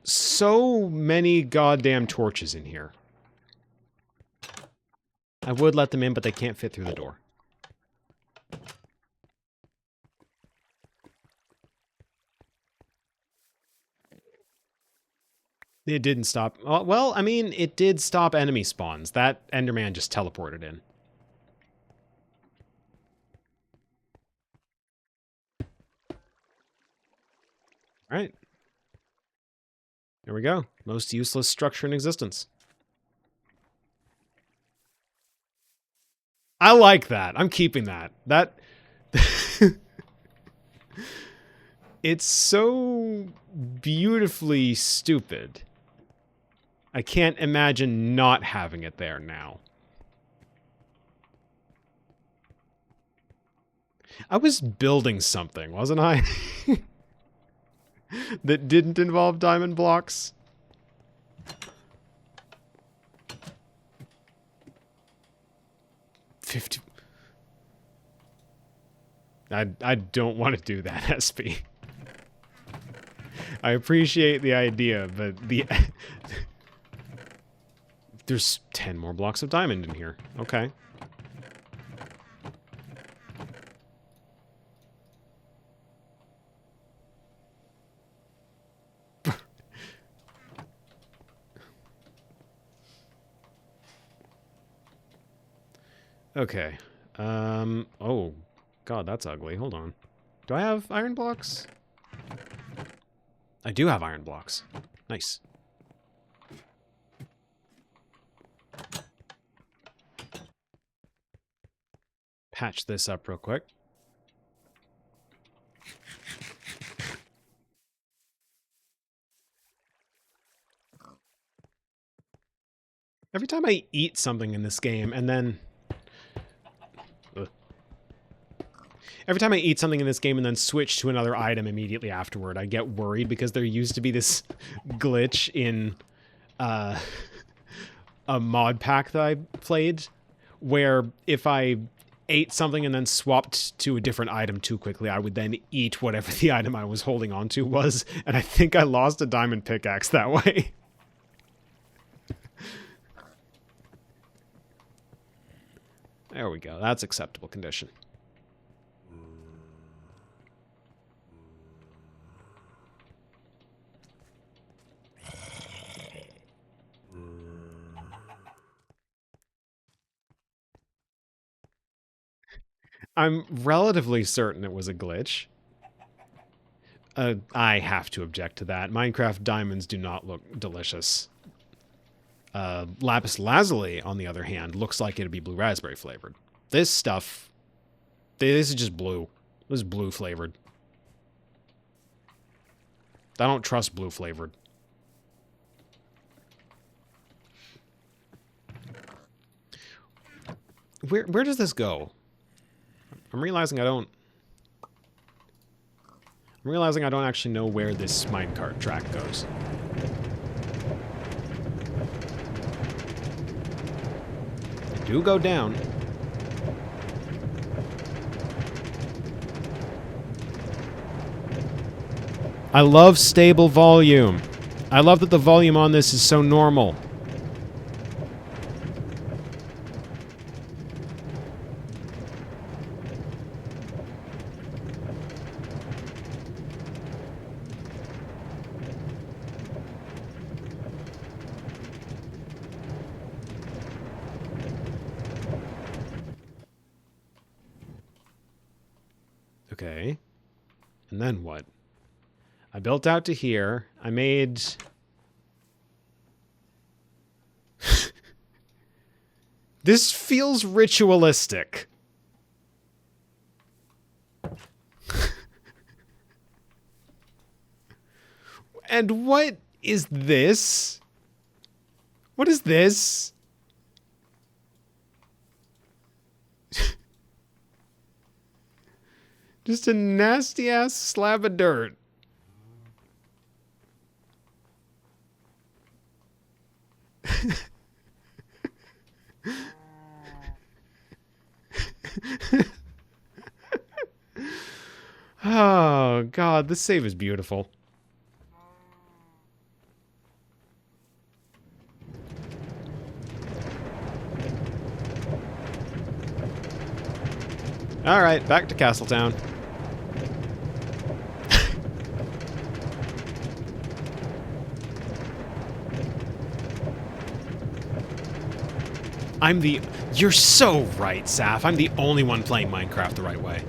[SPEAKER 1] so many goddamn torches in here. I would let them in, but they can't fit through the door. It didn't stop. Well, I mean, it did stop enemy spawns. That Enderman just teleported in. All right. There we go. Most useless structure in existence. I like that. I'm keeping that. That... It's so beautifully stupid. I can't imagine not having it there now. I was building something, wasn't I? That didn't involve diamond blocks. I don't want to do that, SP. I appreciate the idea, but the... There's 10 more blocks of diamond in here. Okay. Okay. Oh, God, that's ugly. Hold on. Do I have iron blocks? I do have iron blocks. Nice. Patch this up real quick. Every time I eat something in this game, and then... Every time I eat something in this game and then switch to another item immediately afterward, I get worried because there used to be this glitch in a mod pack that I played where if I ate something and then swapped to a different item too quickly, I would then eat whatever the item I was holding on to was, and I think I lost a diamond pickaxe that way. There we go. That's acceptable condition. I'm relatively certain it was a glitch. I have to object to that. Minecraft diamonds do not look delicious. Lapis lazuli, on the other hand, looks like it'd be blue raspberry flavored. This stuff, this is just blue. This is blue flavored. I don't trust blue flavored. Where does this go? I'm realizing I don't actually know where this minecart track goes. They do go down. I love stable volume. I love that the volume on this is so normal. Okay. And then what? I built out to here. I made... This feels ritualistic. And what is this? What is this? Just a nasty-ass slab of dirt. Oh, God, this save is beautiful. All right, back to Castletown. You're so right, Saf. I'm the only one playing Minecraft the right way.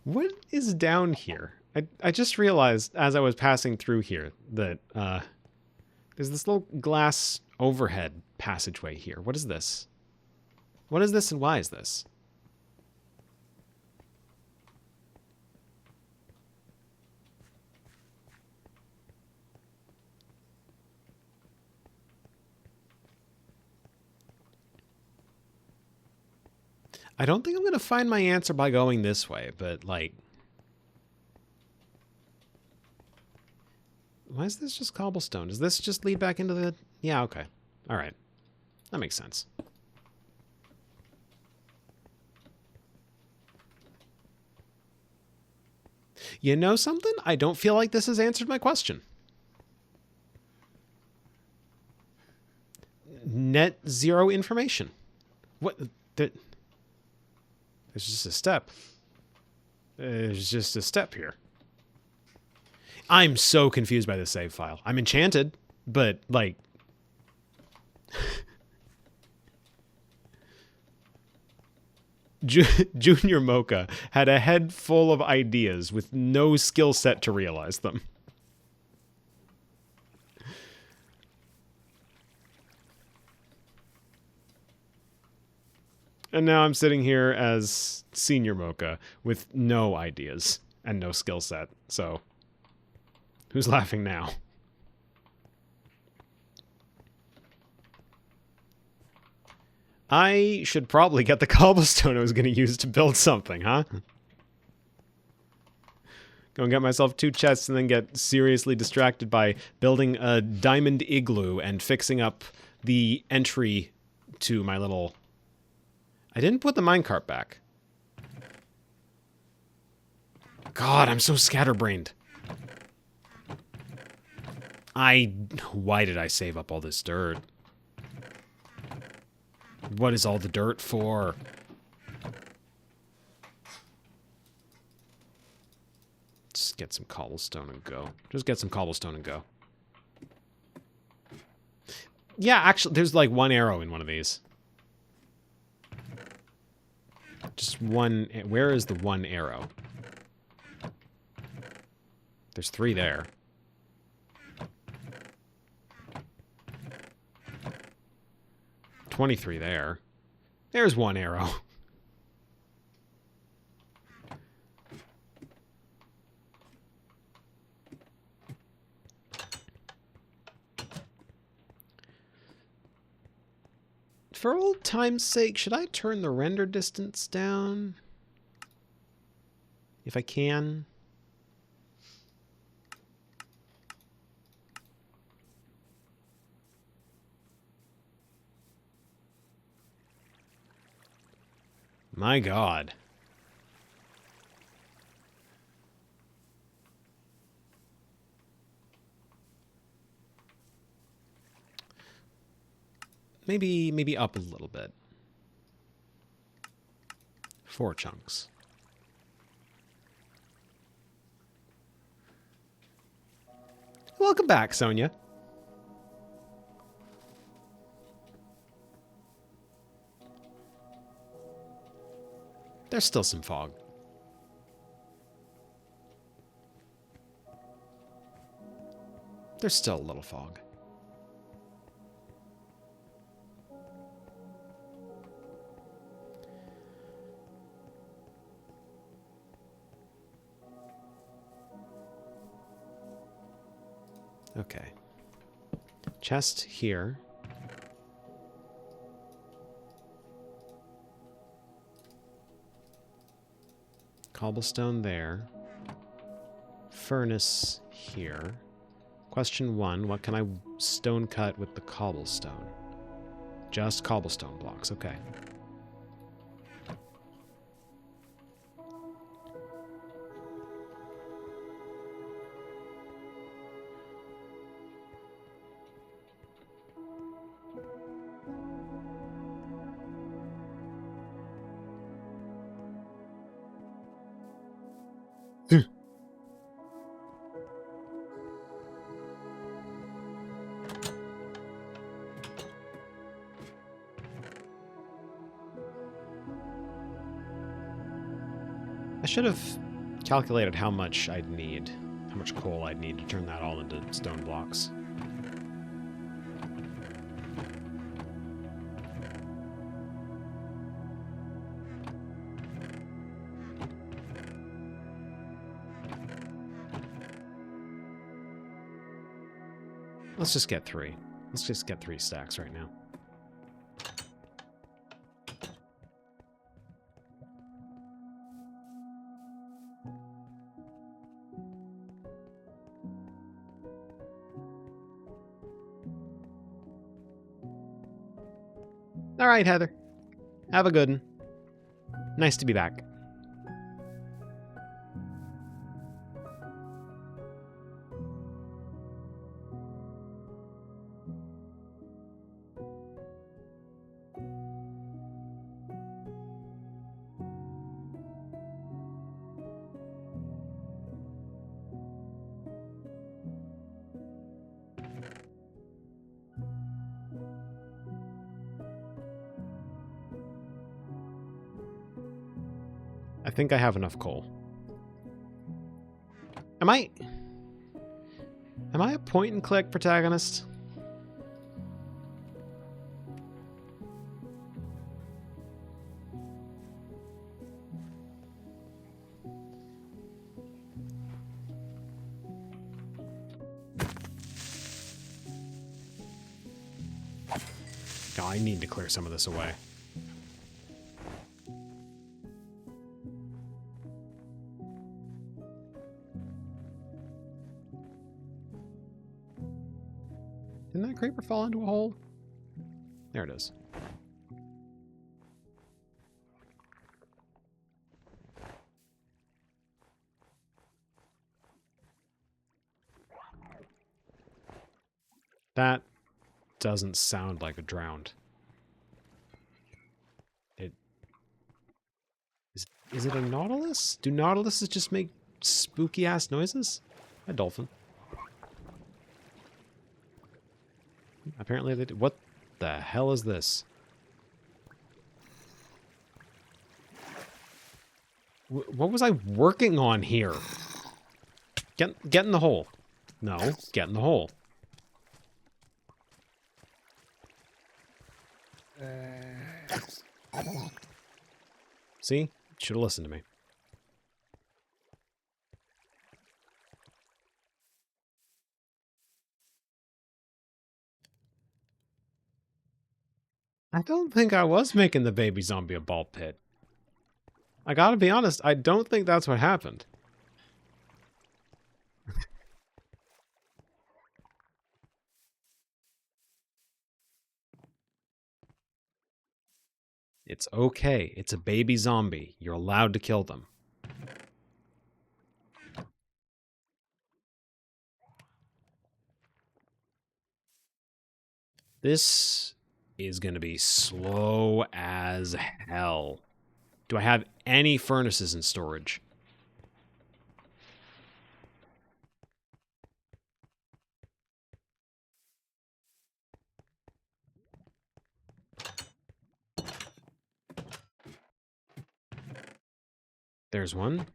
[SPEAKER 1] What is down here? I just realized as I was passing through here that there's this little glass overhead passageway here. What is this? What is this and why is this? I don't think I'm going to find my answer by going this way, but like... Why is this just cobblestone? Does this just lead back into the... Yeah, okay. All right. That makes sense. You know something? I don't feel like this has answered my question. Net zero information. What? There's just a step. There's just a step here. I'm so confused by this save file. I'm enchanted, but like... Junior Mocha had a head full of ideas with no skill set to realize them. And now I'm sitting here as Senior Mocha with no ideas and no skill set. So, who's laughing now? I should probably get the cobblestone I was going to use to build something, huh? Go and get myself 2 chests and then get seriously distracted by building a diamond igloo and fixing up the entry to my little... I didn't put the minecart back. God, I'm so scatterbrained. Why did I save up all this dirt? What is all the dirt for? Just get some cobblestone and go. Just get some cobblestone and go. Yeah, actually, there's like 1 arrow in one of these. Just 1. Where is the 1 arrow? There's 3 there. $23 there. There's 1 arrow. For old time's sake, should I turn the render distance down? If I can. My God. Maybe up a little bit. 4 chunks. Welcome back, Sonia. There's still some fog. There's still a little fog. Okay. Chest here. Cobblestone there. Furnace here. Question 1, what can I stone cut with the cobblestone? Just cobblestone blocks, okay. I should have calculated how much I'd need, how much coal I'd need to turn that all into stone blocks. Let's just get 3. Let's just get 3 stacks right now. All right, Heather. Have a good one. Nice to be back. I think I have enough coal. Am I a point-and-click protagonist? No, I need to clear some of this away. Didn't that creeper fall into a hole? There it is. That doesn't sound like a drowned. Is it a nautilus? Do nautiluses just make spooky ass noises? A dolphin. Apparently they do. What the hell is this? What was I working on here? Get in the hole. No, get in the hole. See? Should have listened to me. I don't think I was making the baby zombie a ball pit. I gotta be honest, I don't think that's what happened. It's okay. It's a baby zombie. You're allowed to kill them. This is going to be slow as hell. Do I have any furnaces in storage? There's one.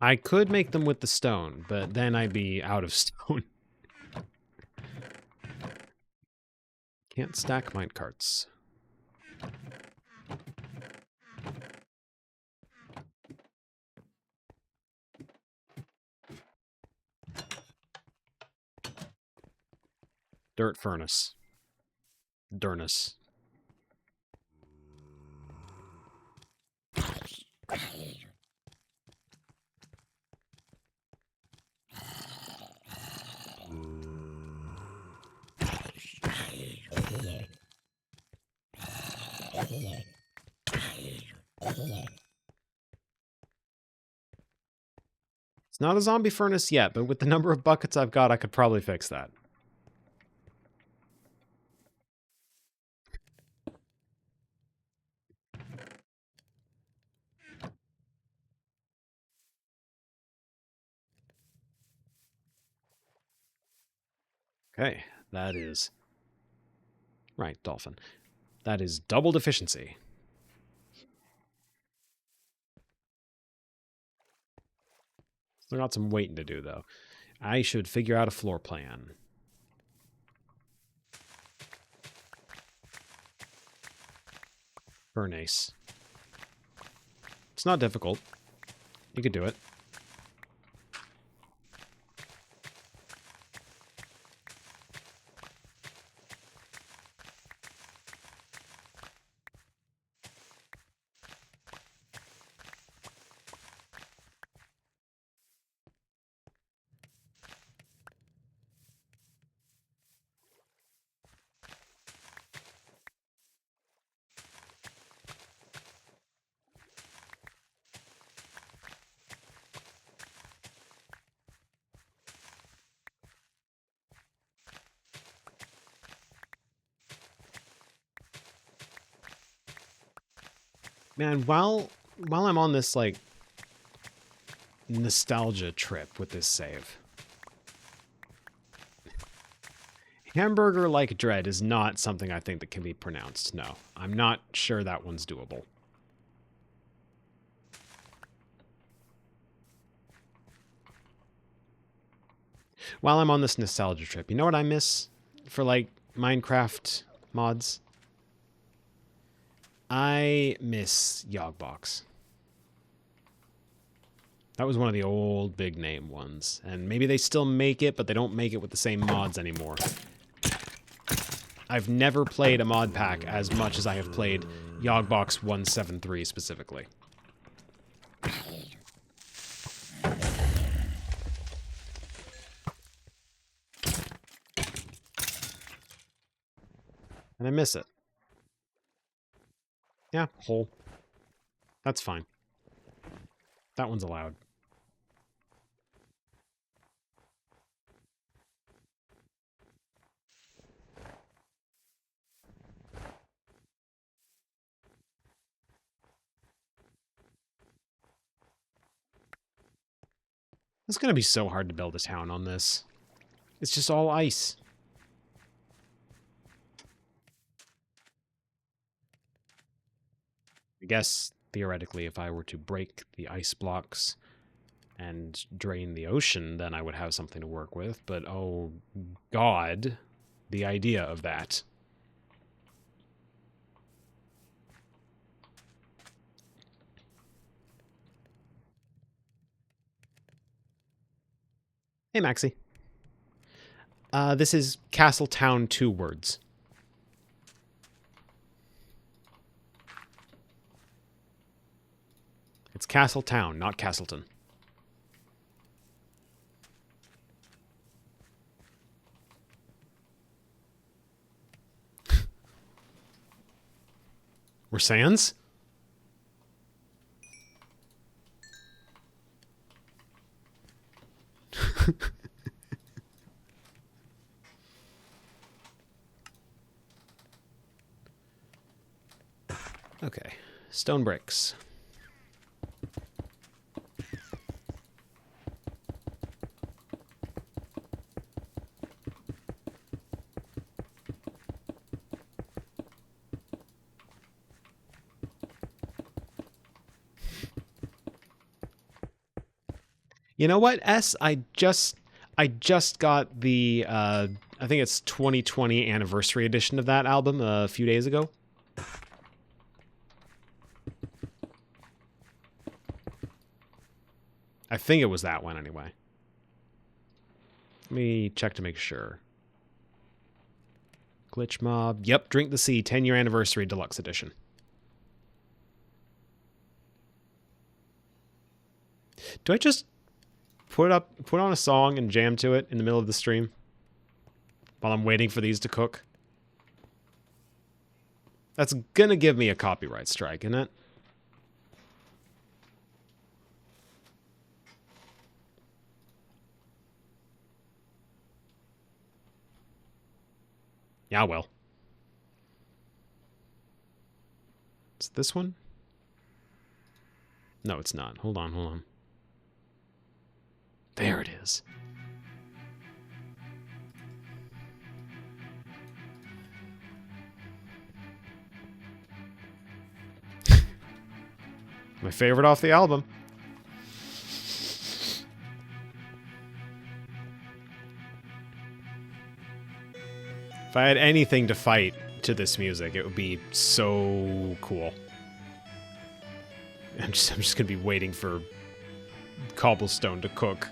[SPEAKER 1] I could make them with the stone, but then I'd be out of stone. Can't stack minecarts. Dirt furnace. Durnus. It's not a zombie furnace yet, but with the number of buckets I've got, I could probably fix that. Okay, that is... Right, dolphin. That is double deficiency. Still got some waiting to do, though. I should figure out a floor plan. Bernace. It's not difficult. You could do it. Man, while I'm on this, like, nostalgia trip with this save, hamburger-like dread is not something I think that can be pronounced. No, I'm not sure that one's doable. While I'm on this nostalgia trip, you know what I miss for, like, Minecraft mods? I miss Yogbox. That was one of the old big name ones. And maybe they still make it, but they don't make it with the same mods anymore. I've never played a mod pack as much as I have played Yogbox 173 specifically. And I miss it. Yeah, hole. That's fine. That one's allowed. It's gonna be so hard to build a town on this. It's just all ice. I guess, theoretically, if I were to break the ice blocks and drain the ocean, then I would have something to work with. But, oh God, the idea of that. Hey, Maxie. This is Castletown 2 words. It's Castletown, not Castleton. We're Sans? Okay. Stone bricks. You know what, S? I just got the I think it's 2020 anniversary edition of that album a few days ago. I think it was that one anyway. Let me check to make sure. Glitch Mob. Yep, Drink the Sea 10-year anniversary deluxe edition. Do I just put on a song and jam to it in the middle of the stream while I'm waiting for these to cook? That's gonna give me a copyright strike, isn't it? Yeah, well. It's this one? No, it's not. Hold on, hold on. There it is. My favorite off the album. If I had anything to fight to this music, it would be so cool. I'm just gonna be waiting for cobblestone to cook.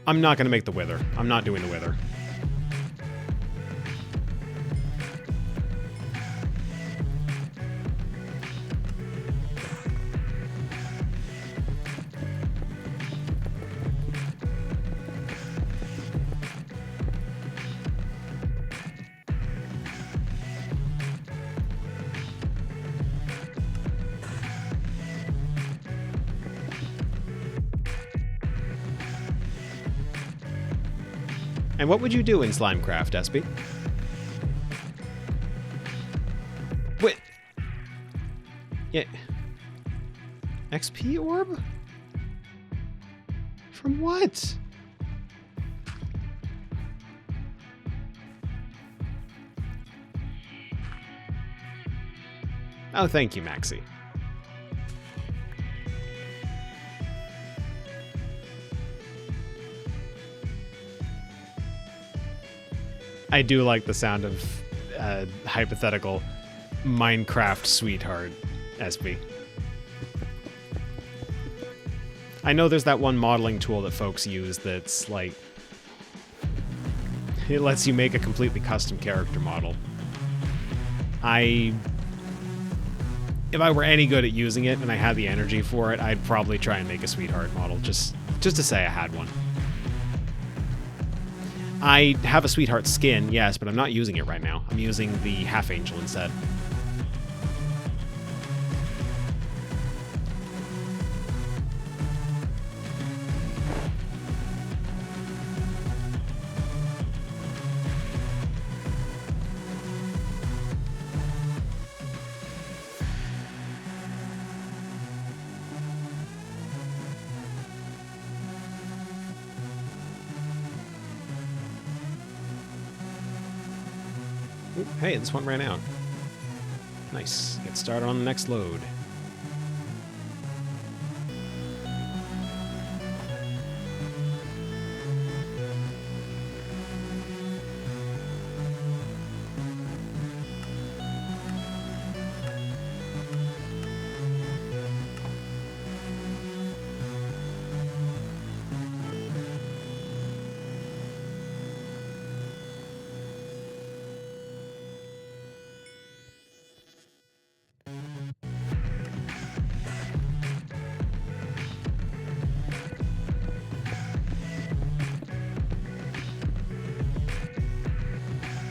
[SPEAKER 1] I'm not gonna make the Wither. I'm not doing the Wither. And what would you do in Slimecraft, Espy? Wait. Yeah. XP orb? From what? Oh, thank you, Maxie. I do like the sound of hypothetical Minecraft sweetheart, SB. I know there's that one modeling tool that folks use that's like... it lets you make a completely custom character model. If I were any good at using it and I had the energy for it, I'd probably try and make a sweetheart model, just to say I had one. I have a sweetheart skin, yes, but I'm not using it right now. I'm using the half angel instead. Hey, this one ran out. Nice. Get started on the next load.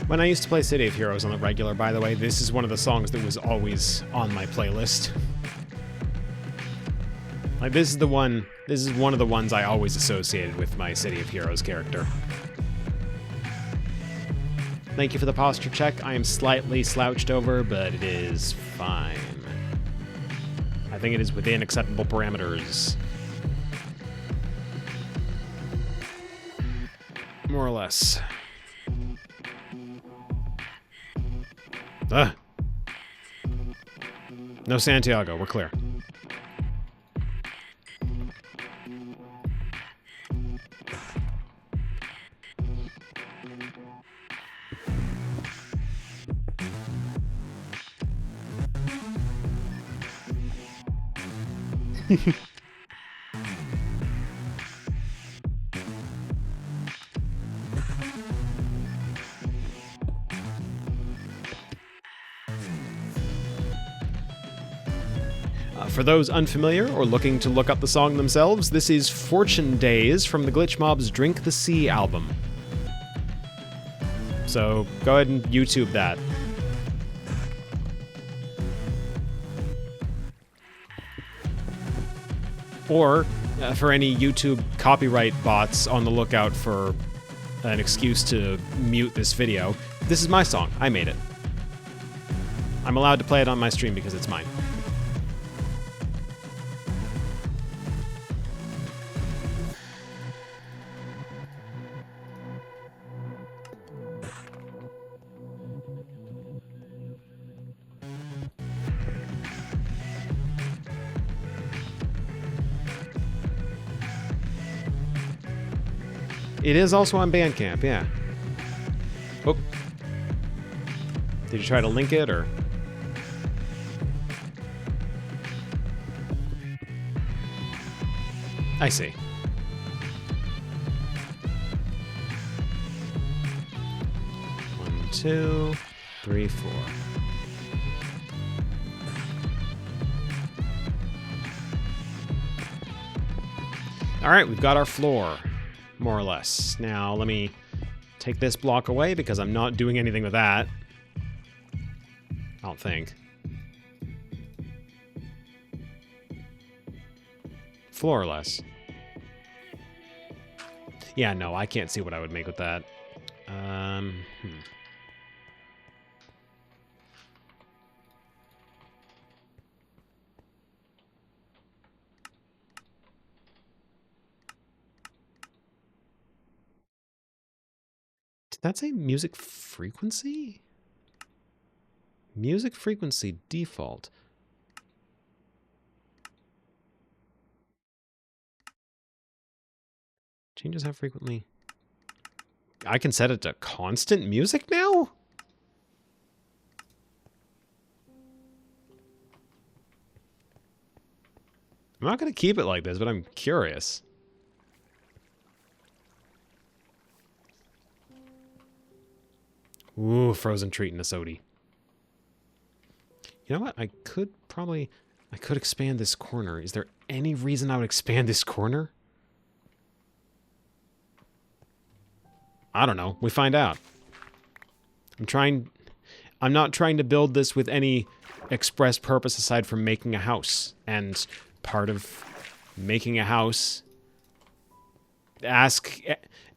[SPEAKER 1] When I used to play City of Heroes on the regular, by the way, this is one of the songs that was always on my playlist. Like, this is one of the ones I always associated with my City of Heroes character. Thank you for the posture check. I am slightly slouched over, but it is fine. I think it is within acceptable parameters. More or less. No Santiago, we're clear. For those unfamiliar or looking to look up the song themselves, this is Fortune Days from the Glitch Mob's Drink the Sea album. So go ahead and YouTube that. Or, for any YouTube copyright bots on the lookout for an excuse to mute this video, this is my song. I made it. I'm allowed to play it on my stream because it's mine. It is also on Bandcamp, yeah. Oh. Did you try to link it, or? I see. One, two, three, four. All right, we've got our floor, more or less. Now, let me take this block away because I'm not doing anything with that. I don't think. Floorless. Yeah, no, I can't see what I would make with that. Did that say music frequency? Music frequency default. Changes how frequently. I can set it to constant music now? I'm not going to keep it like this, but I'm curious. Ooh, frozen treat and a sody. You know what? I could expand this corner. Is there any reason I would expand this corner? I don't know. We find out. I'm not trying to build this with any express purpose aside from making a house. And part of making a house, ask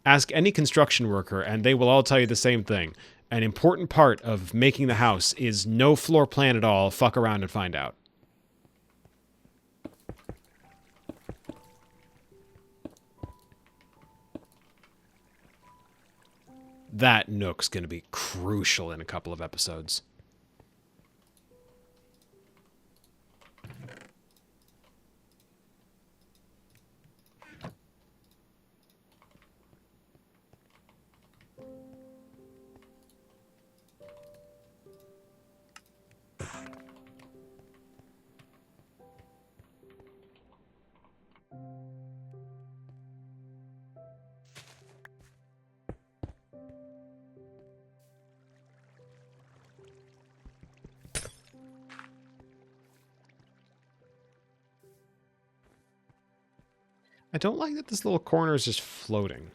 [SPEAKER 1] any construction worker and they will all tell you the same thing. An important part of making the house is no floor plan at all. Fuck around and find out. That nook's going to be crucial in a couple of episodes. I don't like that this little corner is just floating.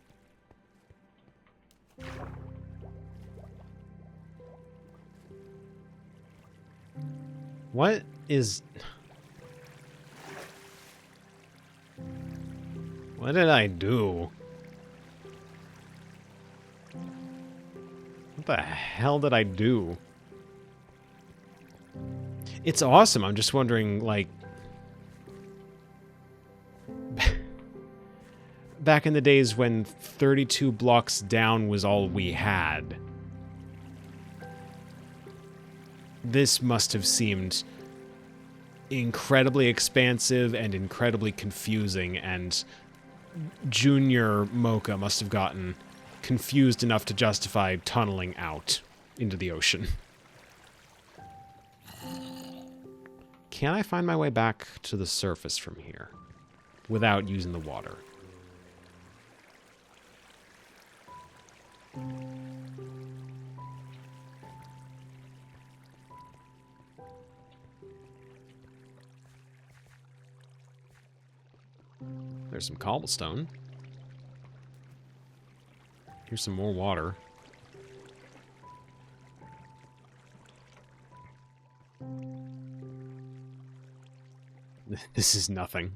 [SPEAKER 1] What is... What did I do? What the hell did I do? It's awesome. I'm just wondering, like... Back in the days when 32 blocks down was all we had, this must have seemed incredibly expansive and incredibly confusing, and Junior Mocha must have gotten confused enough to justify tunneling out into the ocean. Can I find my way back to the surface from here without using the water? There's some cobblestone. Here's some more water. This is nothing.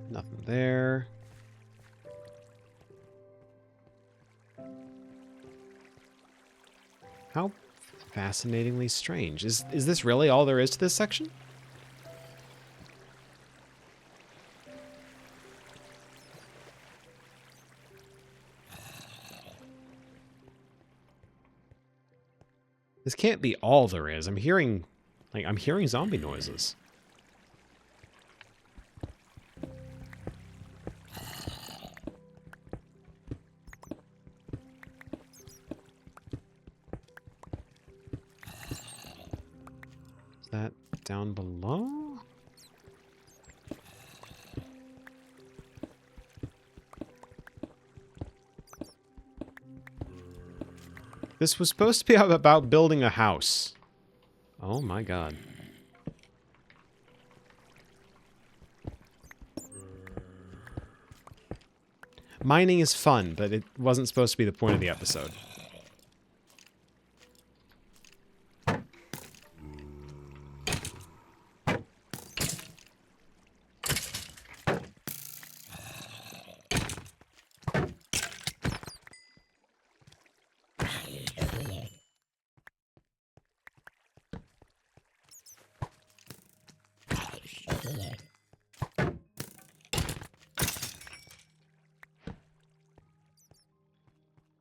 [SPEAKER 1] Nothing there. How fascinatingly strange. Is this really all there is to this section? can't be all there is. I'm hearing zombie noises. Is that down below? This was supposed to be about building a house. Oh my god. Mining is fun, but it wasn't supposed to be the point of the episode.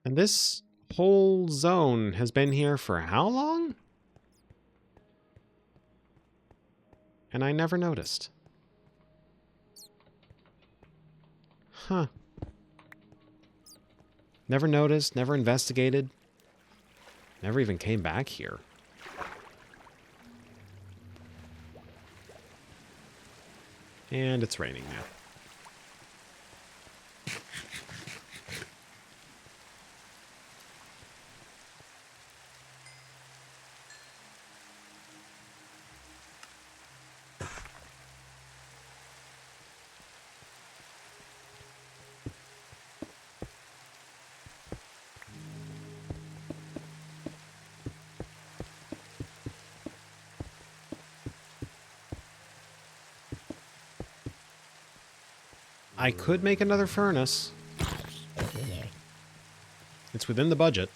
[SPEAKER 1] And this whole zone has been here for how long? And I never noticed. Huh. Never noticed, never investigated. Never even came back here. And it's raining now. I could make another furnace. It's within the budget.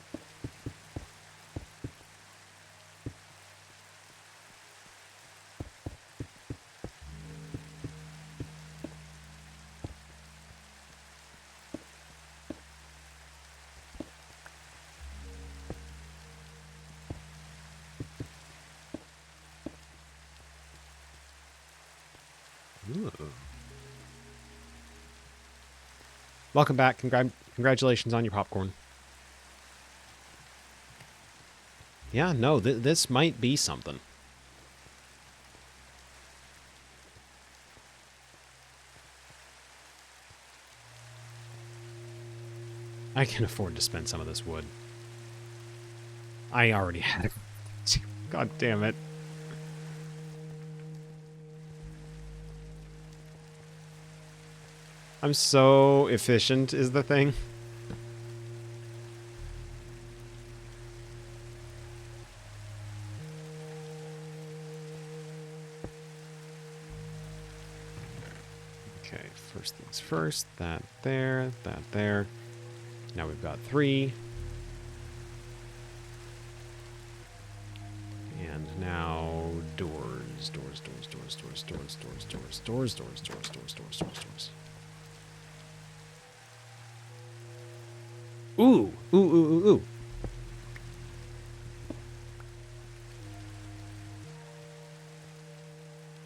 [SPEAKER 1] Ooh. Welcome back. Congratulations on your popcorn. Yeah, no, this might be something. I can afford to spend some of this wood. I already had it. God damn it. I'm so efficient is the thing. Okay, first things first. That there, that there. Now we've got 3. And now doors. Doors. Ooh.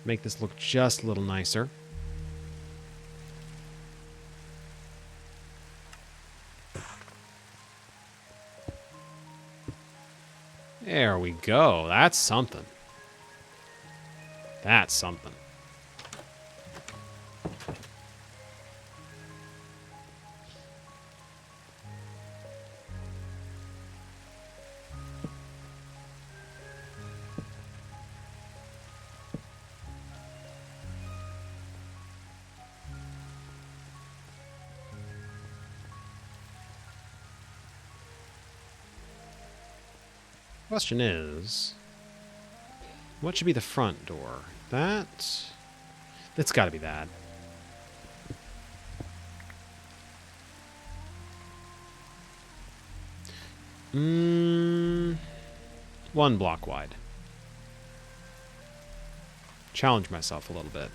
[SPEAKER 1] Make this look just a little nicer. There we go. That's something. That's something. Question is, what should be the front door? That's got to be that. One block wide. Challenge myself a little bit.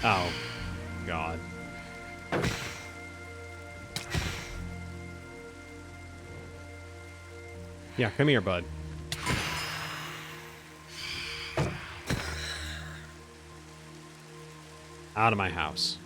[SPEAKER 1] Oh, God. Yeah, come here, bud. Out of my house.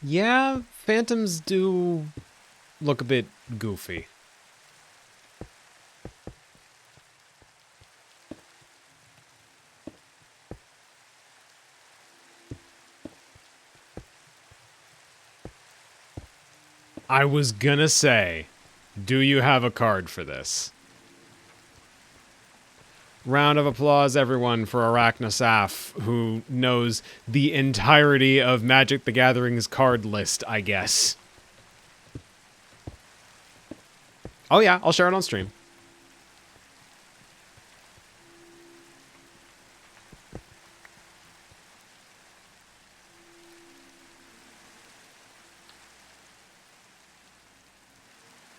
[SPEAKER 1] Yeah, phantoms do look a bit goofy. I was gonna say, do you have a card for this? Round of applause, everyone, for Arachnosaph, who knows the entirety of Magic the Gathering's card list, I guess. Oh yeah, I'll share it on stream.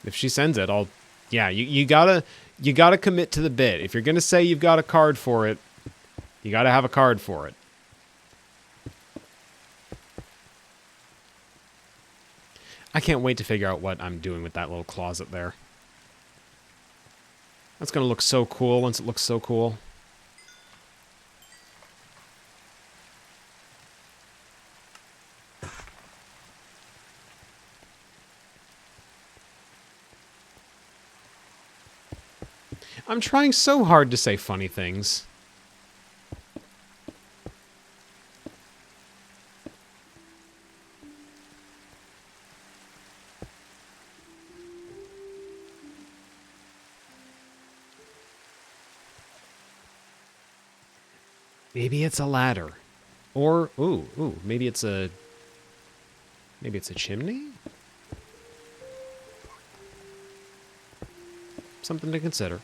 [SPEAKER 1] If she sends it, I'll... Yeah, you gotta commit to the bit. If you're gonna say you've got a card for it, you gotta have a card for it. I can't wait to figure out what I'm doing with that little closet there. That's gonna look so cool once it looks so cool. I'm trying so hard to say funny things. Maybe it's a ladder. Or, maybe it's a chimney? Something to consider.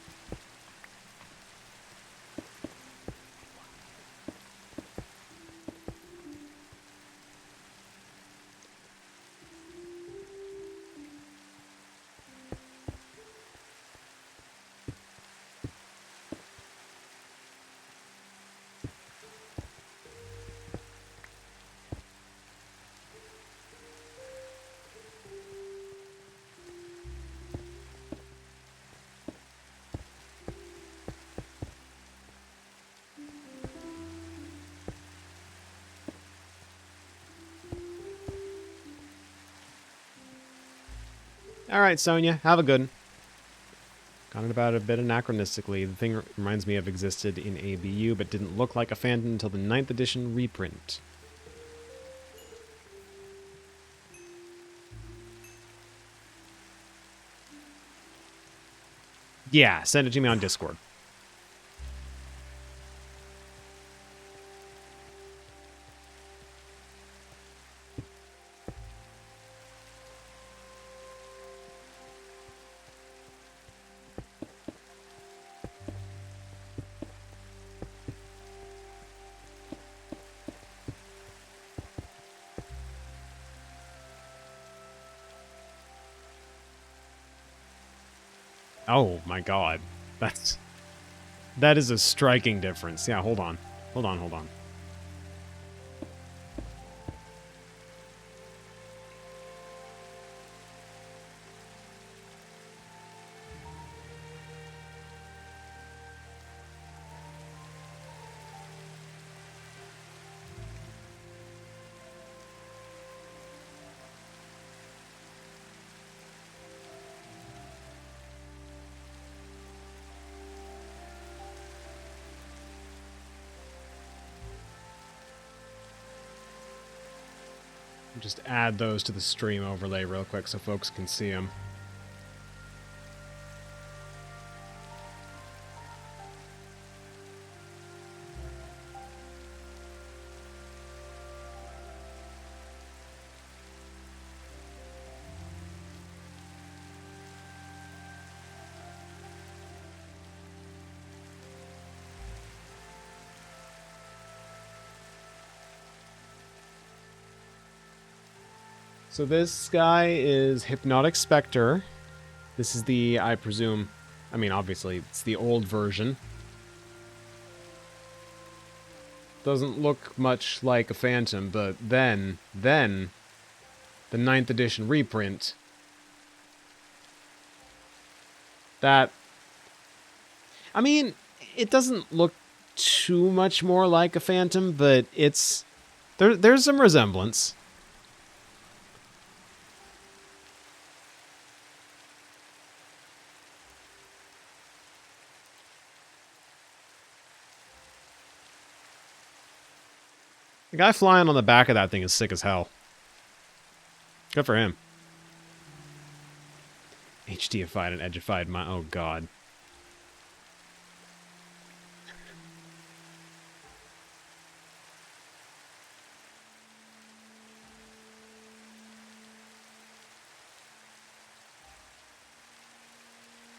[SPEAKER 1] All right, Sonia, have a good one. Got it about a bit anachronistically. The thing reminds me of existed in ABU, but didn't look like a phantom until the 9th edition reprint. Yeah, send it to me on Discord. Oh my god. That is a striking difference. Yeah, hold on. Hold on. Just add those to the stream overlay real quick so folks can see them. So this guy is Hypnotic Spectre. This is the, I presume, I mean, obviously, it's the old version. Doesn't look much like a Phantom, but then, the 9th edition reprint, that, I mean, it doesn't look too much more like a Phantom, but it's, there's some resemblance. The guy flying on the back of that thing is sick as hell. Good for him. HDified and edgified my... Oh, God.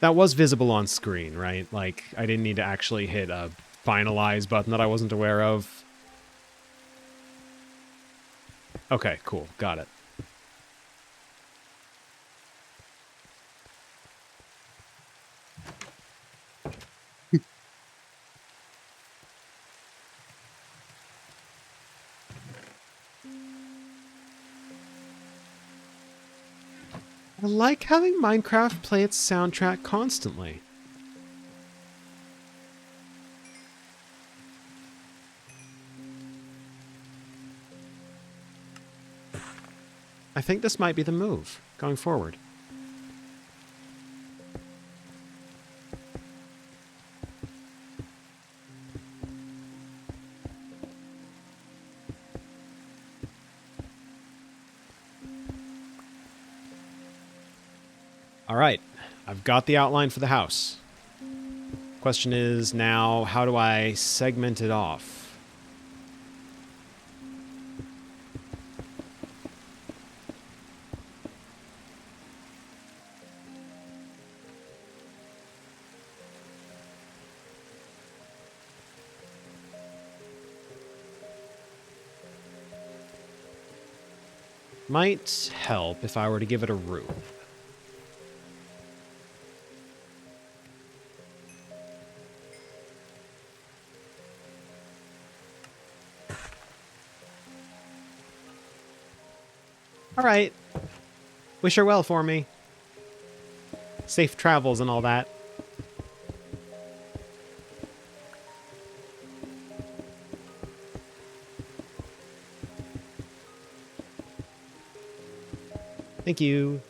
[SPEAKER 1] That was visible on screen, right? Like, I didn't need to actually hit a finalize button that I wasn't aware of. Okay, cool. Got it. I like having Minecraft play its soundtrack constantly. I think this might be the move going forward. All right, I've got the outline for the house. Question is now, how do I segment it off? Might help if I were to give it a roof. All right. Wish her well for me. Safe travels and all that. Thank you.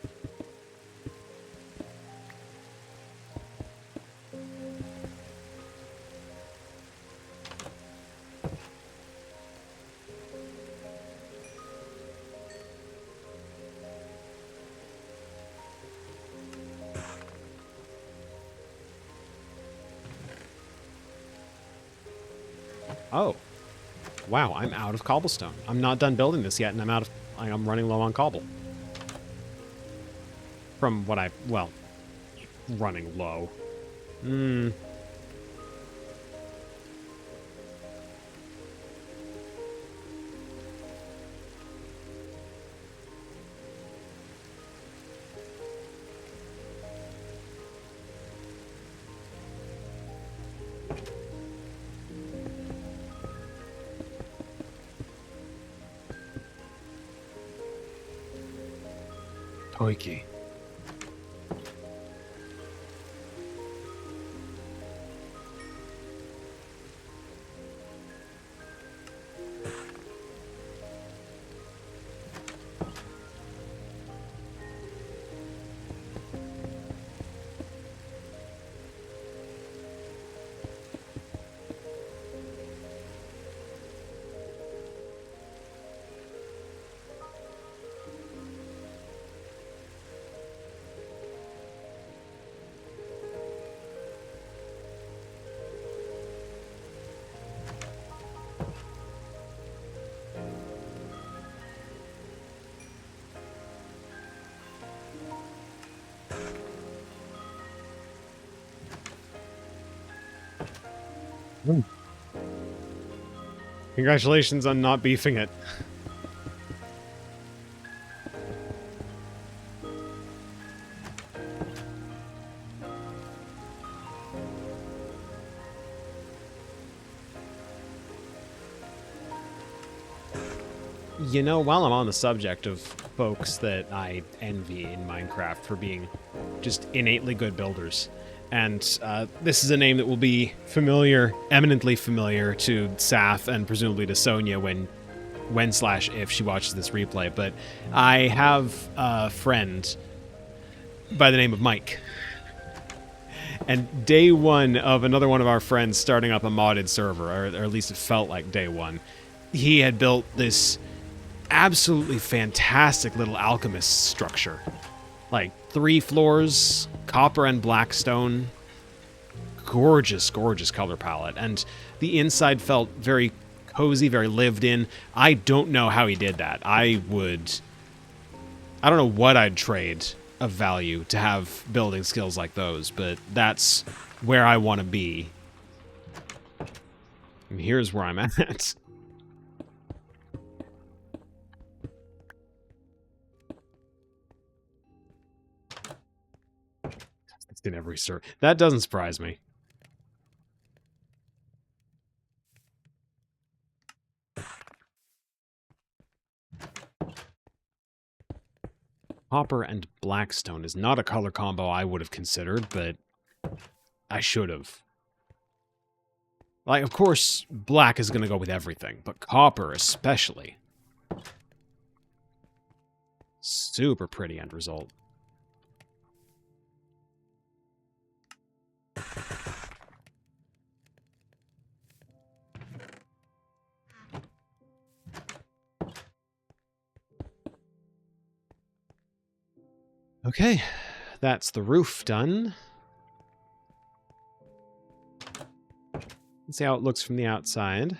[SPEAKER 1] Oh. Wow, I'm out of cobblestone. I'm not done building this yet, and I'm running low on cobble. From what well, running low. Toiki. Congratulations on not beefing it. You know, while I'm on the subject of folks that I envy in Minecraft for being just innately good builders, and this is a name that will be familiar, eminently familiar to Saf and presumably to Sonia when/if she watches this replay, but I have a friend by the name of Mike. And day one of another one of our friends starting up a modded server, or at least it felt like day one, he had built this absolutely fantastic little alchemist structure. Like 3 floors, copper and black stone. Gorgeous, gorgeous color palette. And the inside felt very cozy, very lived in. I don't know how he did that. I don't know what I'd trade of value to have building skills like those, but that's where I want to be. And here's where I'm at. In every server. That doesn't surprise me. Copper and blackstone is not a color combo I would have considered, but I should have. Like, of course, black is going to go with everything, but copper especially. Super pretty end result. Okay, that's the roof done. Let's see how it looks from the outside.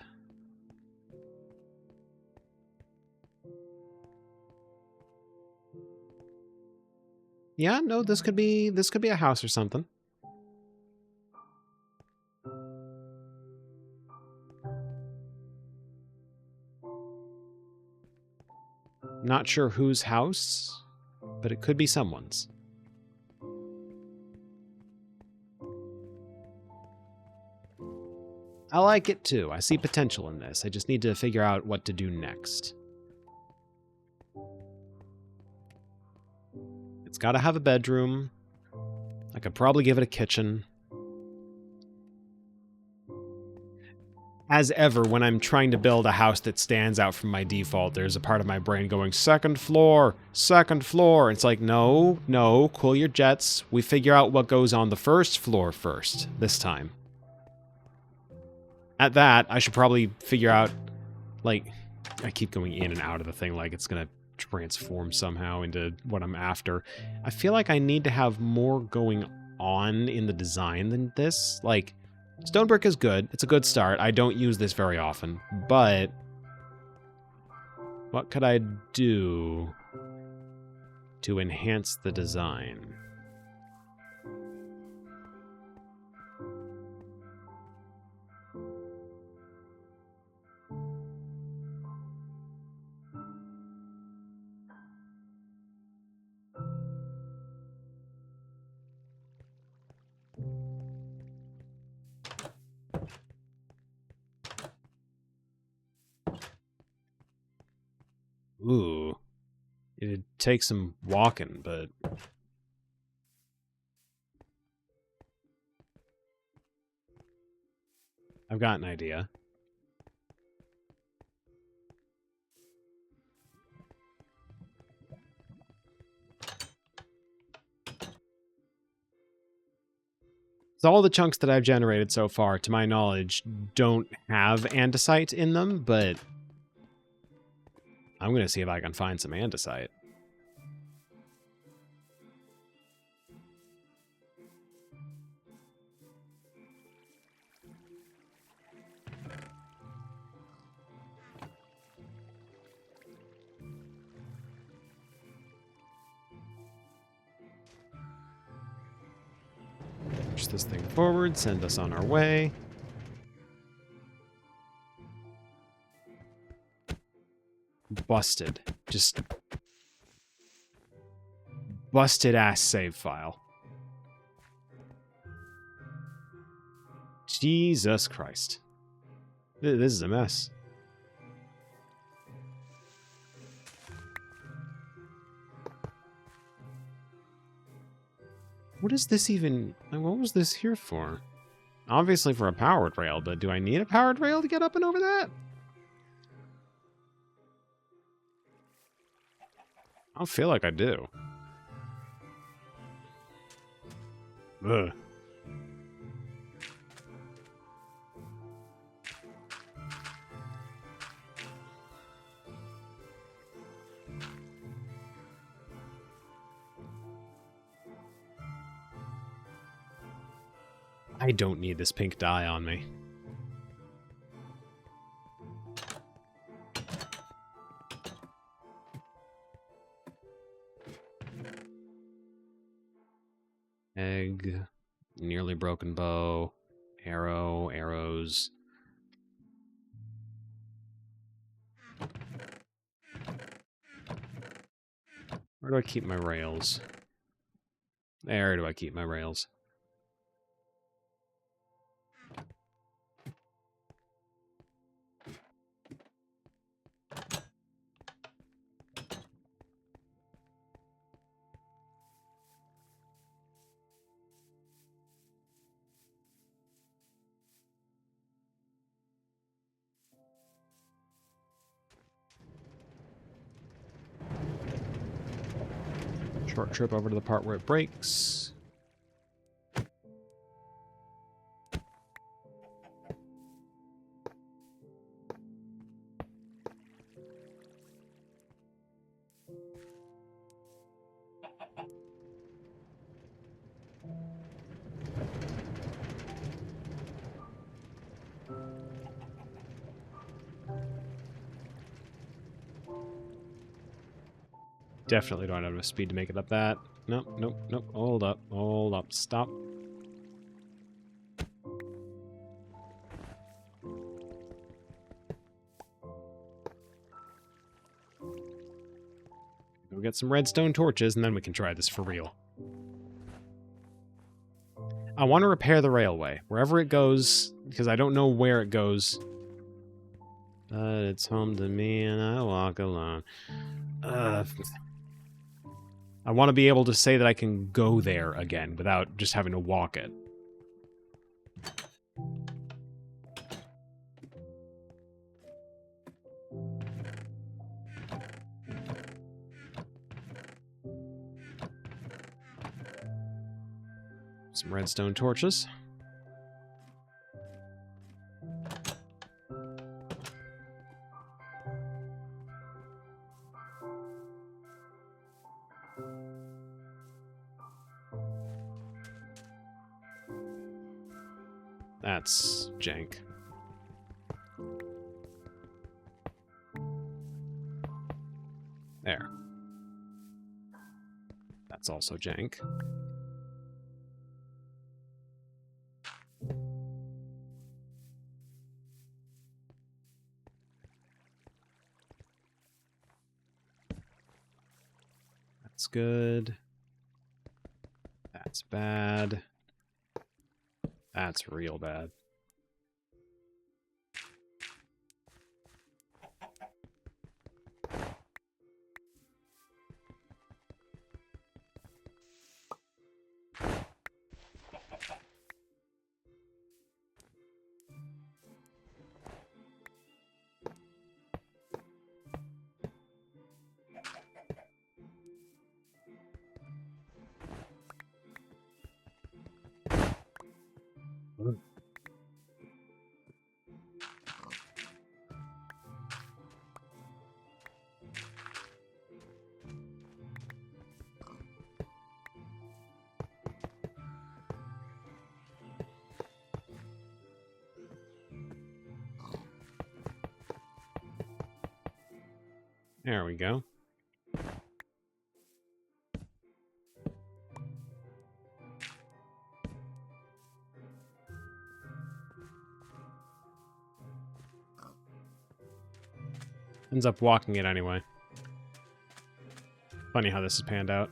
[SPEAKER 1] Yeah, no, this could be a house or something. Not sure whose house, but it could be someone's. I like it too. I see potential in this. I just need to figure out what to do next. It's got to have a bedroom. I could probably give it a kitchen. As ever, when I'm trying to build a house that stands out from my default, there's a part of my brain going, second floor, second floor. It's like, no, cool your jets. We figure out what goes on the first floor first, this time. At that, I should probably figure out, like, I keep going in and out of the thing like it's going to transform somehow into what I'm after. I feel like I need to have more going on in the design than this. Like, stone brick is good. It's a good start. I don't use this very often, but what could I do to enhance the design? Ooh. It'd take some walking, but... I've got an idea. So all the chunks that I've generated so far, to my knowledge, don't have andesite in them, but I'm going to see if I can find some andesite. Push this thing forward, send us on our way. busted. Just busted ass save file. Jesus Christ. This is a mess. What is this even? What was this here for? Obviously for a powered rail, but do I need a powered rail to get up and over that? I don't feel like I do. Ugh. I don't need this pink dye on me. Egg, nearly broken bow, arrow, arrows. Where do I keep my rails? There do I keep my rails. Short trip over to the part where it breaks. Definitely don't have enough speed to make it up that. Nope, nope, nope. Hold up, stop. Go get some redstone torches, and then we can try this for real. I want to repair the railway, wherever it goes, because I don't know where it goes. But it's home to me, and I walk alone. I want to be able to say that I can go there again without just having to walk it. Some redstone torches. That's jank. There. That's also jank. That's good. That's bad. That's real bad. There we go. Ends up walking it anyway. Funny how this has panned out.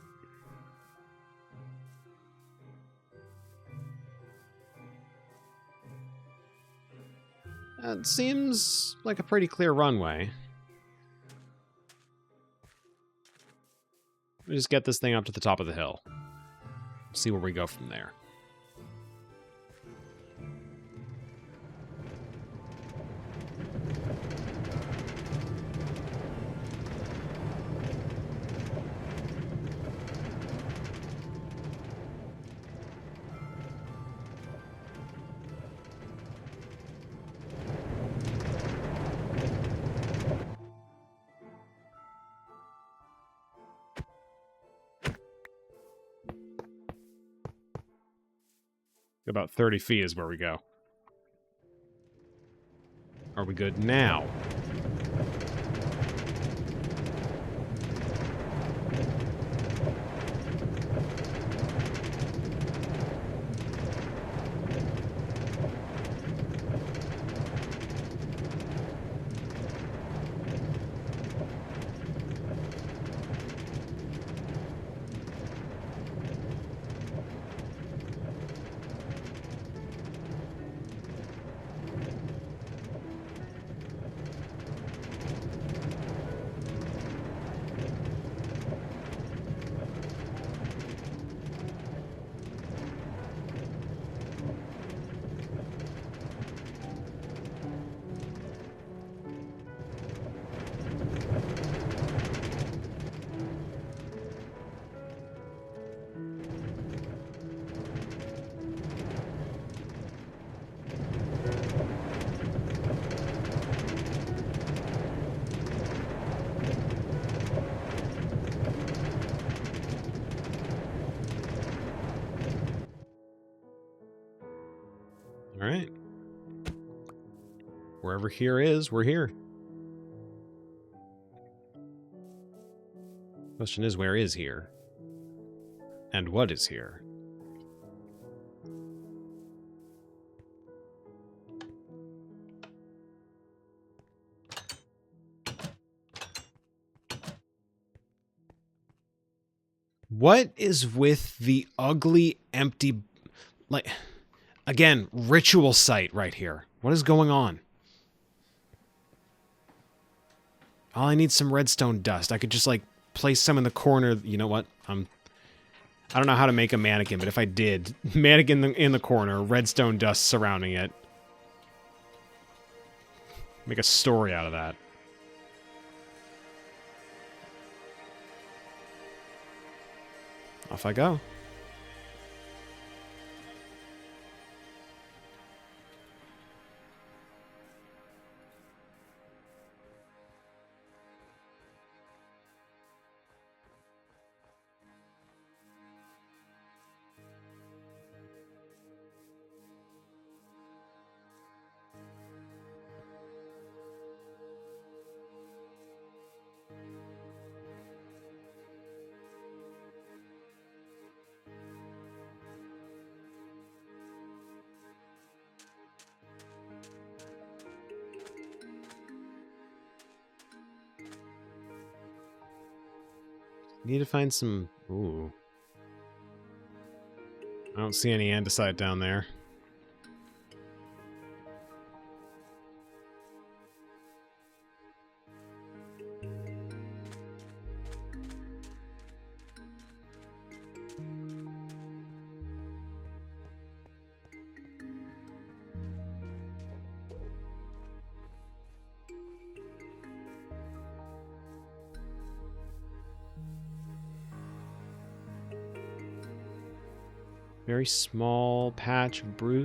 [SPEAKER 1] It seems like a pretty clear runway. We just get this thing up to the top of the hill. See where we go from there. About 30 feet is where we go. Are we good now? All right. Wherever here is, we're here. Question is, where is here? And what is here? What is with the ugly, empty, like, again, ritual site right here? What is going on? Oh, I need some redstone dust. I could just, like, place some in the corner. You know what? I don't know how to make a mannequin, but if I did, mannequin in the corner, redstone dust surrounding it. Make a story out of that. Off I go. Need to find some... Ooh. I don't see any andesite down there. Very small patch of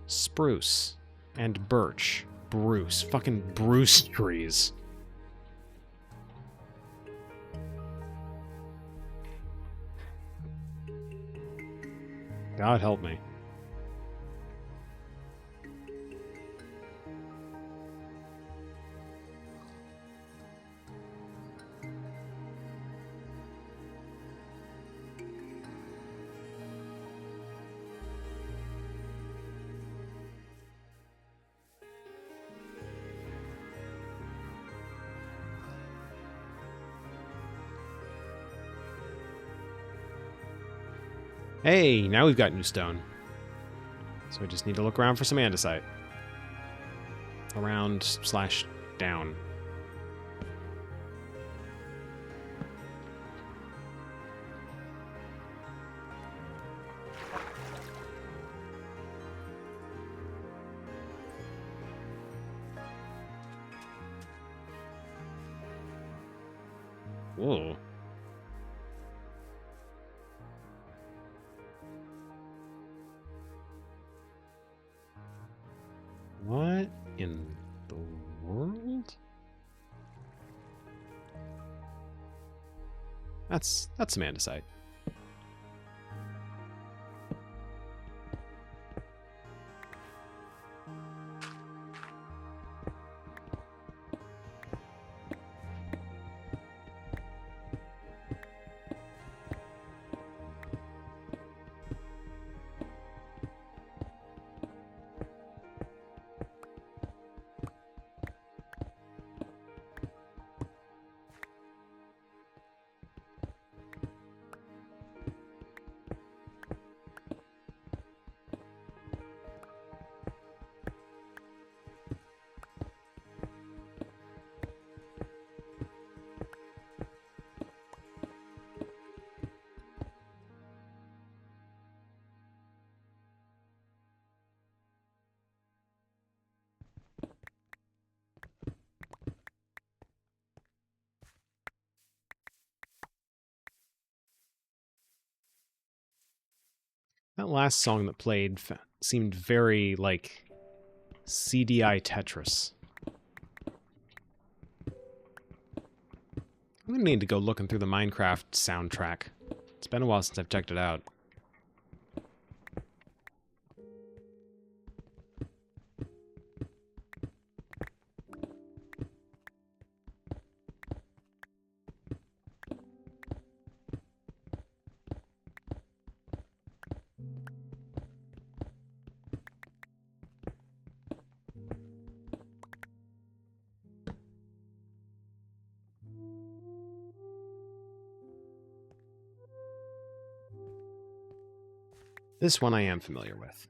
[SPEAKER 1] spruce and birch. Bruce. Fucking Bruce trees. God help me. Hey, now we've got new stone. So I just need to look around for some andesite. Around/down. Whoa. What in the world? That's some andesite. That last song that played seemed very, like, CDI Tetris. I'm gonna need to go looking through the Minecraft soundtrack. It's been a while since I've checked it out. This one I am familiar with.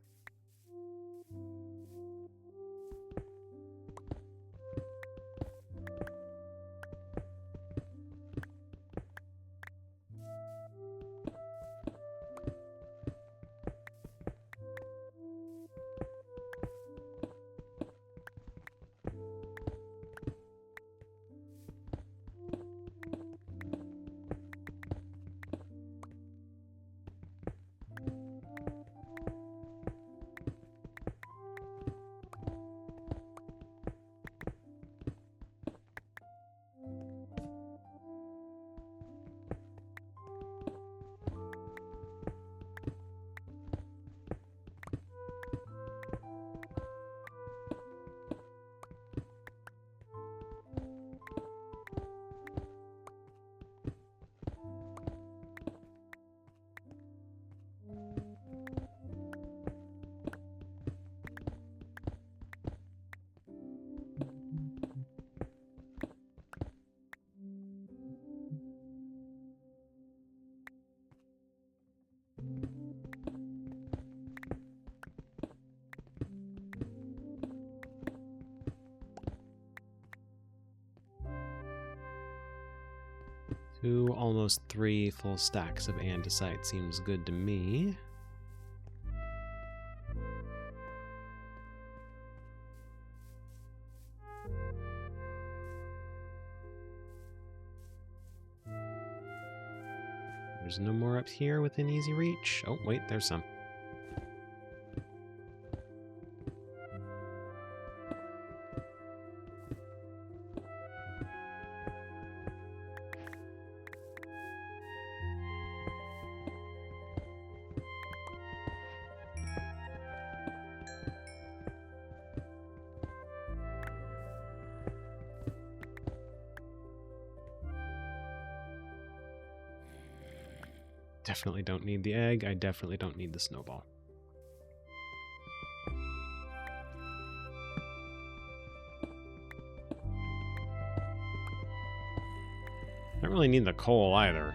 [SPEAKER 1] Two, almost 3 full stacks of andesite seems good to me. There's no more up here within easy reach. Oh, wait, there's some. Definitely don't need the egg. I definitely don't need the snowball. I don't really need the coal either.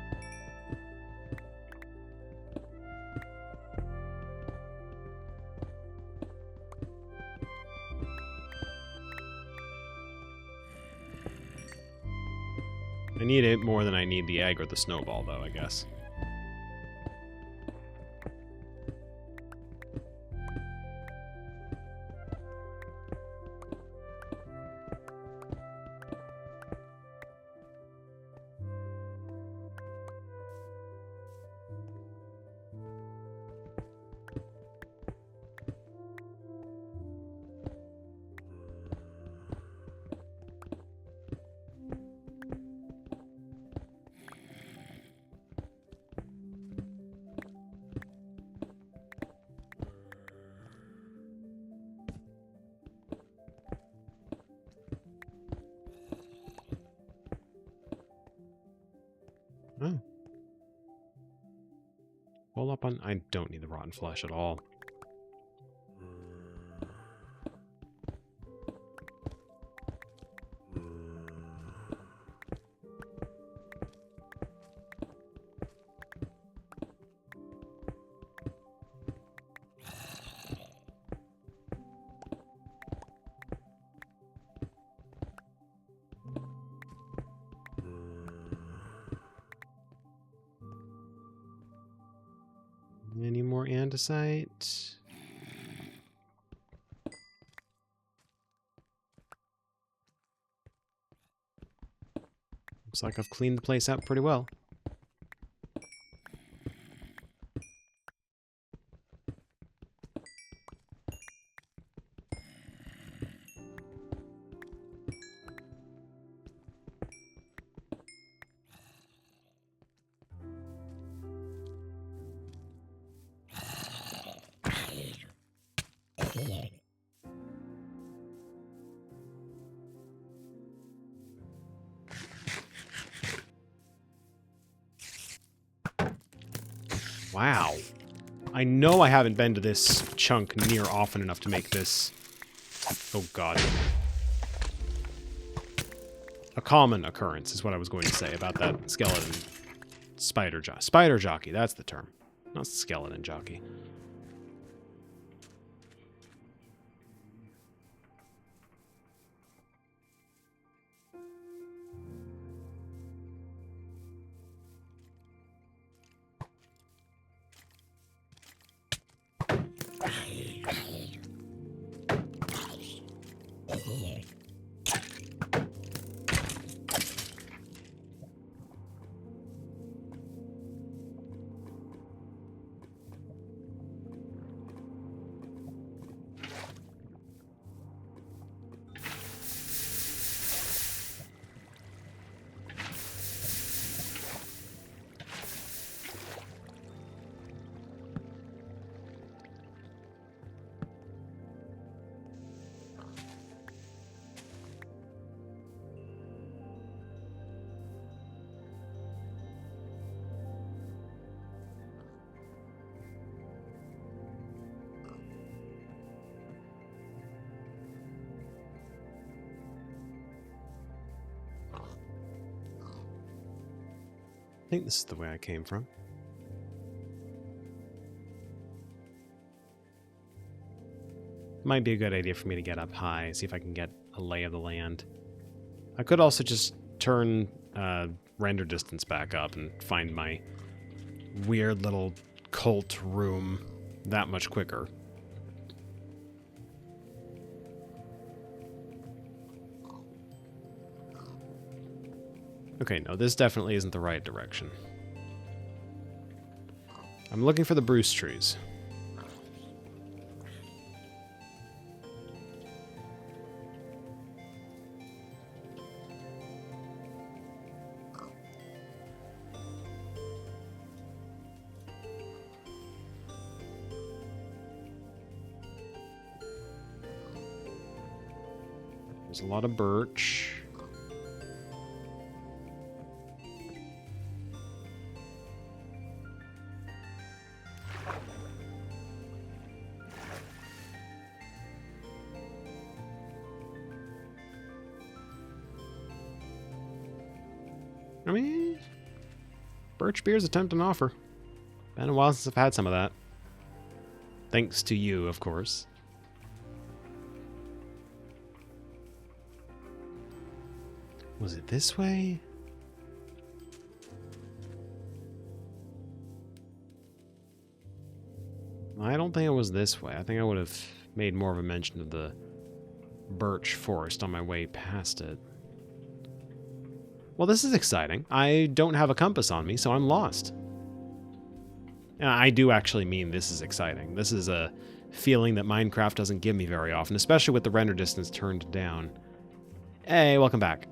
[SPEAKER 1] I need it more than I need the egg or the snowball, though, I guess. Oh. Roll up on... I don't need the rotten flesh at all. Any more andesite? Looks like I've cleaned the place out pretty well. Wow. I know I haven't been to this chunk near often enough to make this... Oh, God. A common occurrence is what I was going to say about that skeleton spider jockey. Spider jockey, that's the term. Not skeleton jockey. I think this is the way I came from. Might be a good idea for me to get up high, see if I can get a lay of the land. I could also just turn render distance back up and find my weird little cult room that much quicker. Okay, no, this definitely isn't the right direction. I'm looking for the Bruce trees. There's a lot of birch. I mean, birch beer's a tempting offer. Been a while since I've had some of that. Thanks to you, of course. Was it this way? I don't think it was this way. I think I would have made more of a mention of the birch forest on my way past it. Well, this is exciting. I don't have a compass on me, so I'm lost. And I do actually mean this is exciting. This is a feeling that Minecraft doesn't give me very often, especially with the render distance turned down. Hey, welcome back.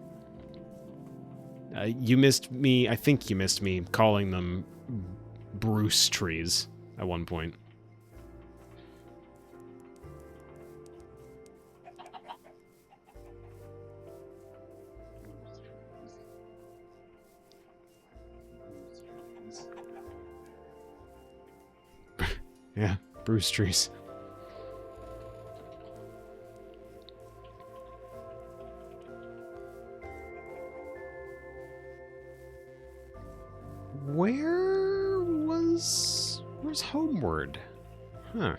[SPEAKER 1] You missed me, I think you missed me calling them Bruce trees at one point. Yeah, Bruce trees. Where's Homeward? Huh.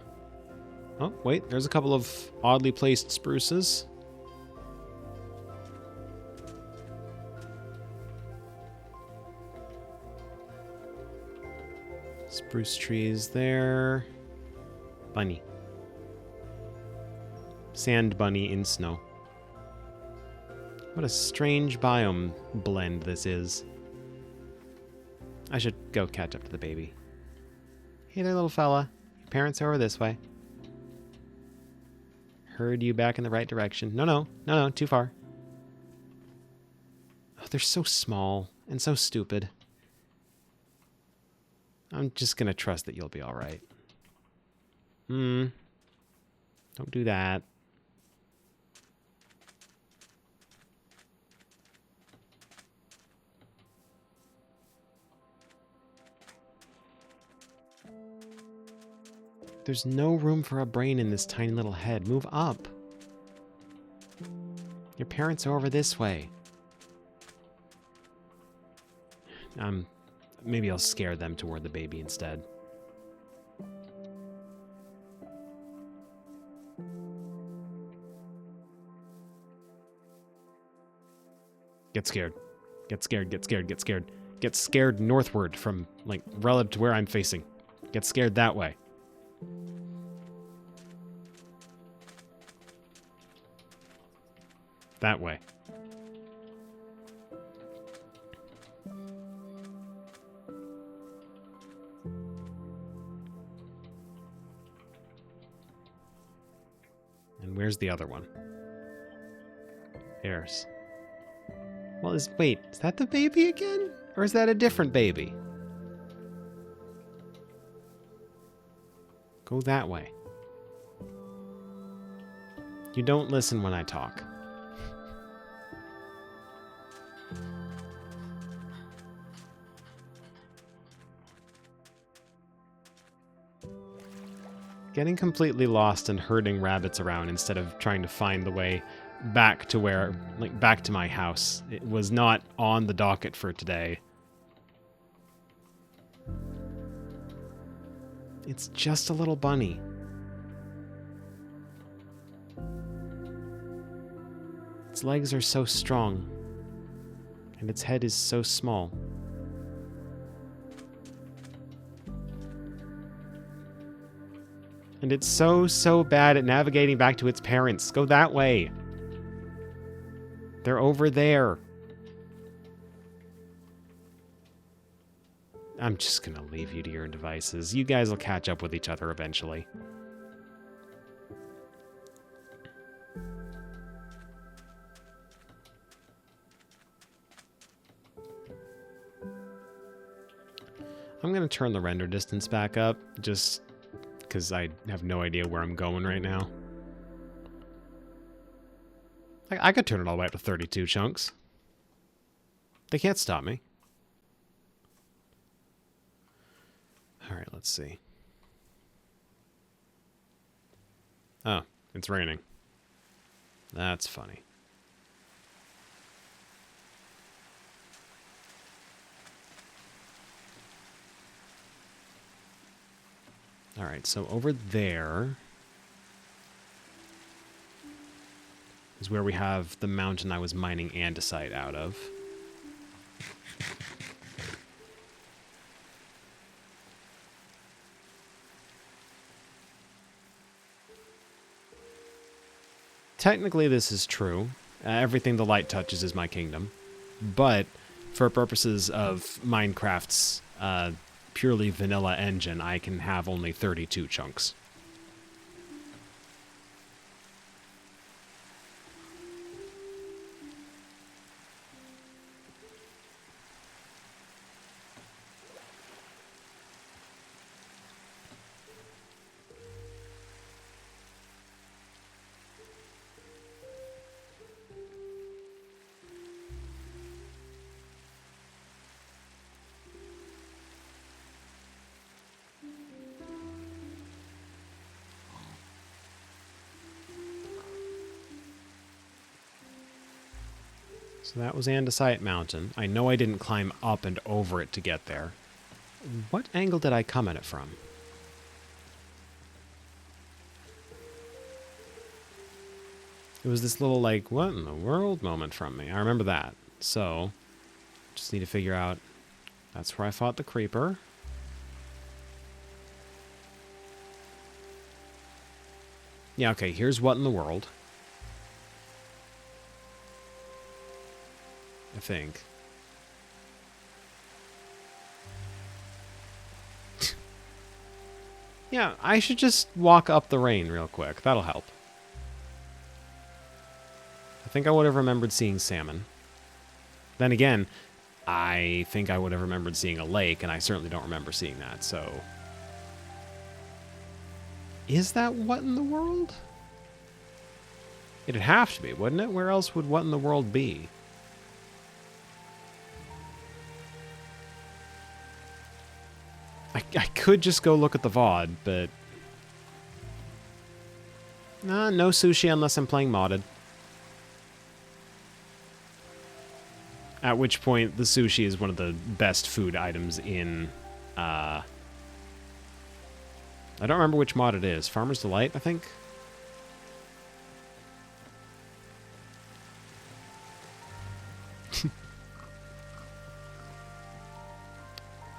[SPEAKER 1] Oh, wait, there's a couple of oddly placed spruces. Spruce trees there. Bunny. Sand bunny in snow. What a strange biome blend this is. I should go catch up to the baby. Hey there, little fella. Your parents are over this way. Heard you back in the right direction. No, too far. Oh, they're so small and so stupid. I'm just gonna trust that you'll be alright. Don't do that. There's no room for a brain in this tiny little head. Move up. Your parents are over this way. Maybe I'll scare them toward the baby instead. Get scared. Get scared, get scared, get scared. Get scared northward from, like, relative to where I'm facing. Get scared that way. That way. And where's the other one? There's. Well, wait, is that the baby again? Or is that a different baby? Go that way. You don't listen when I talk. Getting completely lost and herding rabbits around instead of trying to find the way back to back to my house. It was not on the docket for today. It's just a little bunny. Its legs are so strong, and its head is so small. And it's so bad at navigating back to its parents. Go that way. They're over there. I'm just gonna leave you to your devices. You guys will catch up with each other eventually. I'm gonna turn the render distance back up, just because I have no idea where I'm going right now. I could turn it all the way up to 32 chunks. They can't stop me. Alright, let's see. Oh, it's raining. That's funny. Alright, so over there is where we have the mountain I was mining andesite out of. technically this is true. Everything the light touches is my kingdom. But for purposes of Minecraft's purely vanilla engine, I can have only 32 chunks. So that was Andesite Mountain. I know I didn't climb up and over it to get there. What angle did I come at it from? It was this little, like, what in the world moment from me. I remember that. So, just need to figure out... That's where I fought the creeper. Yeah, okay, here's what in the world. I think. Yeah, I should just walk up the rain real quick. That'll help. I think I would have remembered seeing salmon. Then again, I think I would have remembered seeing a lake, and I certainly don't remember seeing that, so... Is that what in the world? It'd have to be, wouldn't it? Where else would what in the world be? I could just go look at the VOD, but... Nah, no sushi unless I'm playing modded. At which point, the sushi is one of the best food items in... I don't remember which mod it is. Farmer's Delight, I think?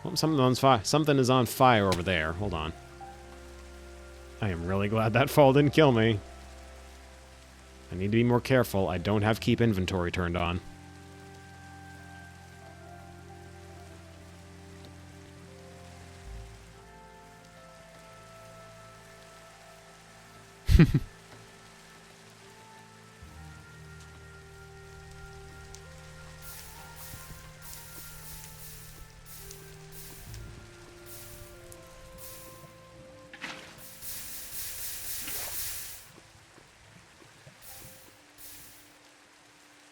[SPEAKER 1] Oh, something is on fire over there. Hold on. I am really glad that fall didn't kill me. I need to be more careful. I don't have keep inventory turned on.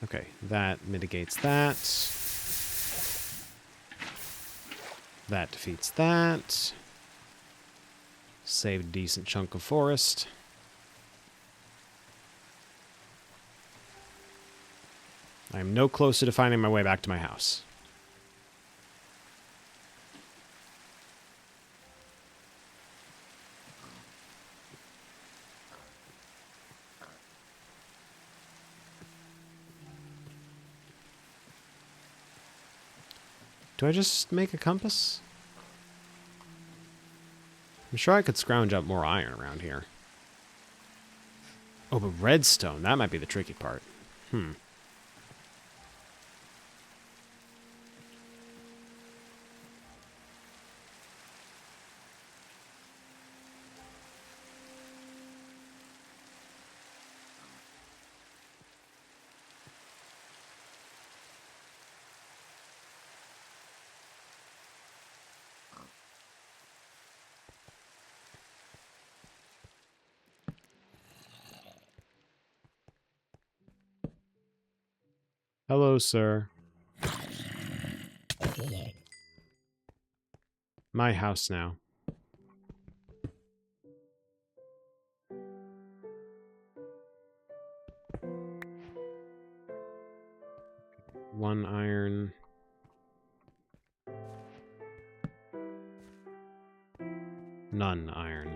[SPEAKER 1] Okay, that mitigates that. That defeats that. Saved a decent chunk of forest. I am no closer to finding my way back to my house. Do I just make a compass? I'm sure I could scrounge up more iron around here. Oh, but redstone, that might be the tricky part. Hello, sir. My house now. One iron. None iron.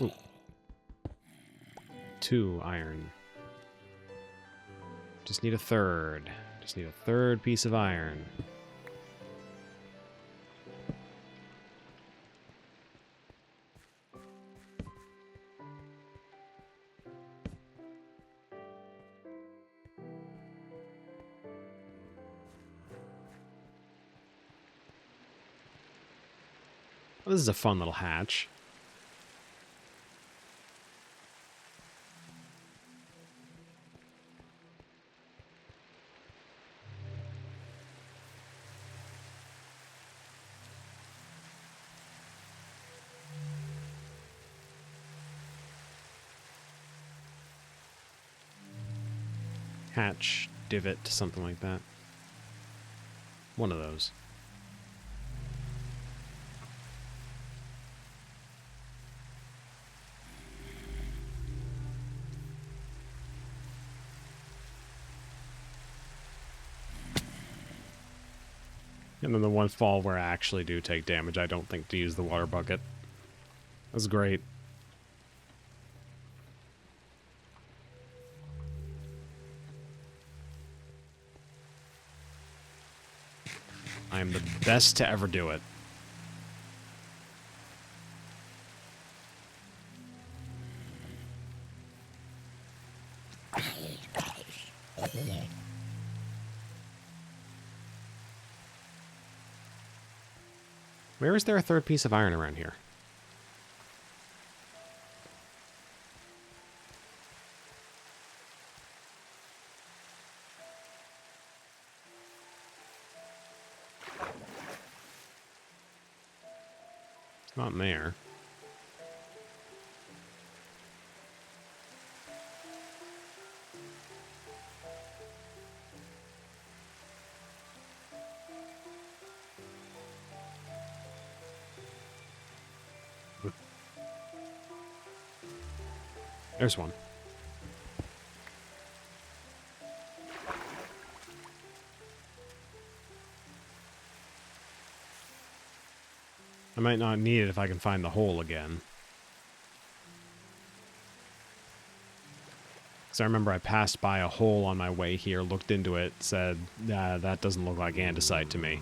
[SPEAKER 1] Ooh. 2 iron. Just need a third. Just need a third piece of iron. Well, this is a fun little hatch. Hatch, divot, something like that. One of those. And then the one fall where I actually do take damage, I don't think to use the water bucket. That's great. I am the best to ever do it. Where is there a third piece of iron around here? It's not there. There's one. I might not need it if I can find the hole again. Because I remember I passed by a hole on my way here, looked into it, said, that doesn't look like andesite to me.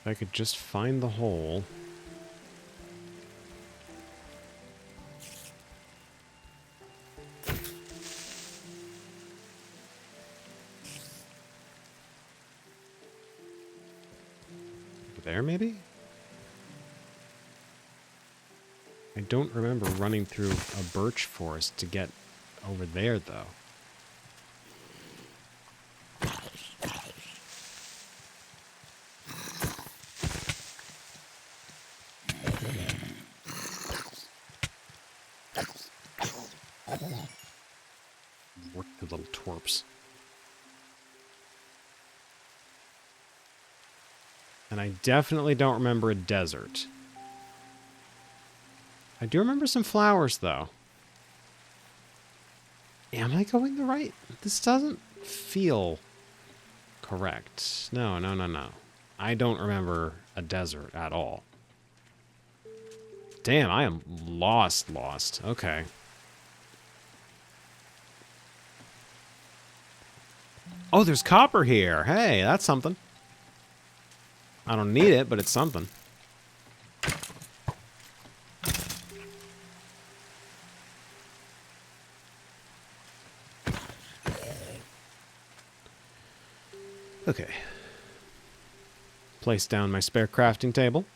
[SPEAKER 1] If I could just find the hole. There, maybe? I don't remember running through a birch forest to get over there, though. Work the little twerps. And I definitely don't remember a desert. I do remember some flowers, though. Am I going the right? This doesn't feel correct. No, no, no, no. I don't remember a desert at all. Damn, I am lost. Okay. Oh, there's copper here. Hey, that's something. I don't need it, but it's something. Okay. Place down my spare crafting table.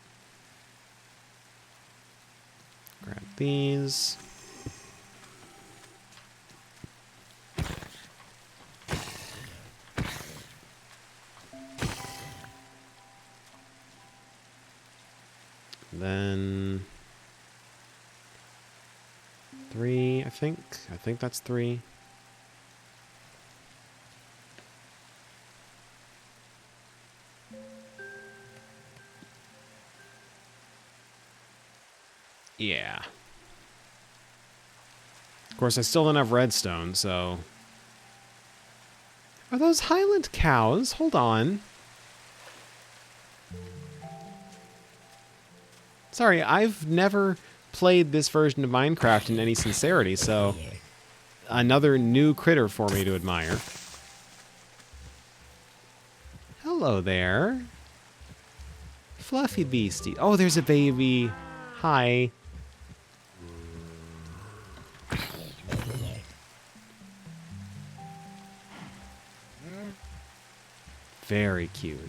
[SPEAKER 1] Grab these. Then 3, I think. I think that's 3. Yeah. Of course, I still don't have redstone, so... Are those Highland cows? Hold on. Sorry, I've never played this version of Minecraft in any sincerity, so... Another new critter for me to admire. Hello there. Fluffy beastie. Oh, there's a baby. Hi. Very cute.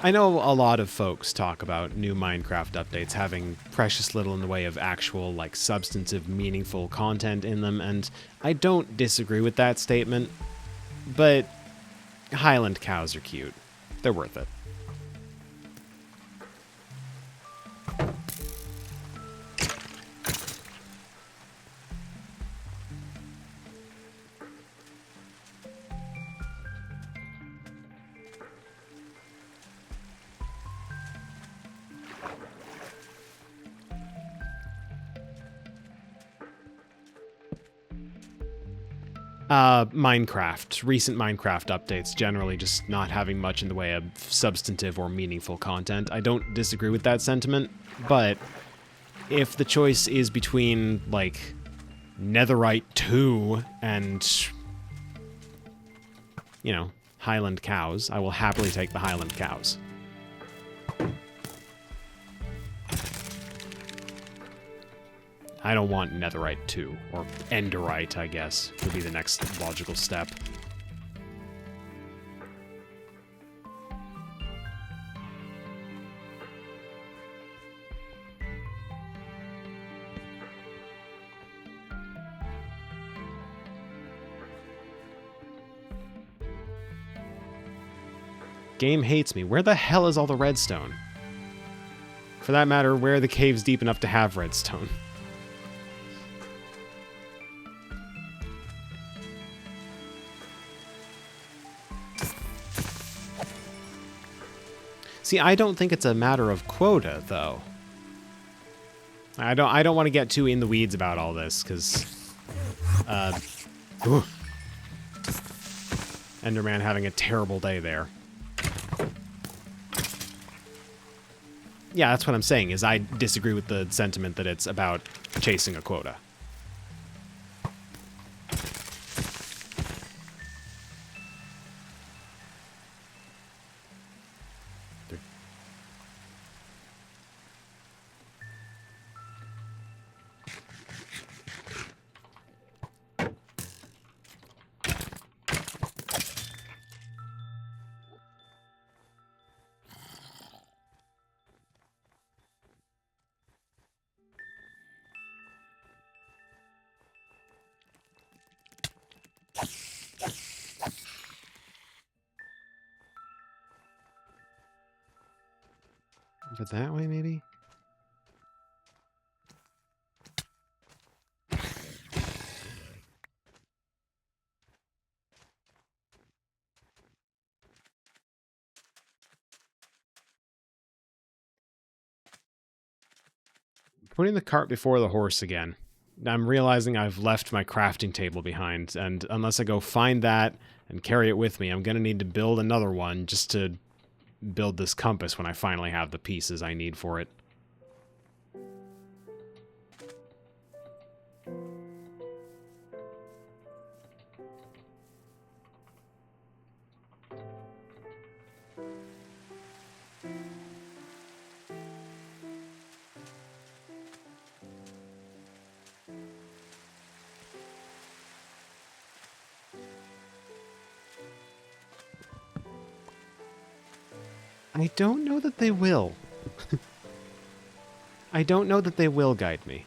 [SPEAKER 1] I know a lot of folks talk about new Minecraft updates having precious little in the way of actual, like, substantive, meaningful content in them, and I don't disagree with that statement, but Highland cows are cute. They're worth it. Minecraft. Recent Minecraft updates generally just not having much in the way of substantive or meaningful content. I don't disagree with that sentiment, but if the choice is between, like, Netherite 2 and, you know, Highland cows, I will happily take the Highland cows. I don't want Netherite 2, or Enderite, I guess, would be the next logical step. Game hates me. Where the hell is all the redstone? For that matter, where are the caves deep enough to have redstone? See, I don't think it's a matter of quota, though. I don't want to get too in the weeds about all this, because... Enderman having a terrible day there. Yeah, that's what I'm saying, is I disagree with the sentiment that it's about chasing a quota. Over that way, maybe? Putting the cart before the horse again. I'm realizing I've left my crafting table behind, and unless I go find that and carry it with me, I'm going to need to build another one just to build this compass when I finally have the pieces I need for it. I don't know that they will. I don't know that they will guide me.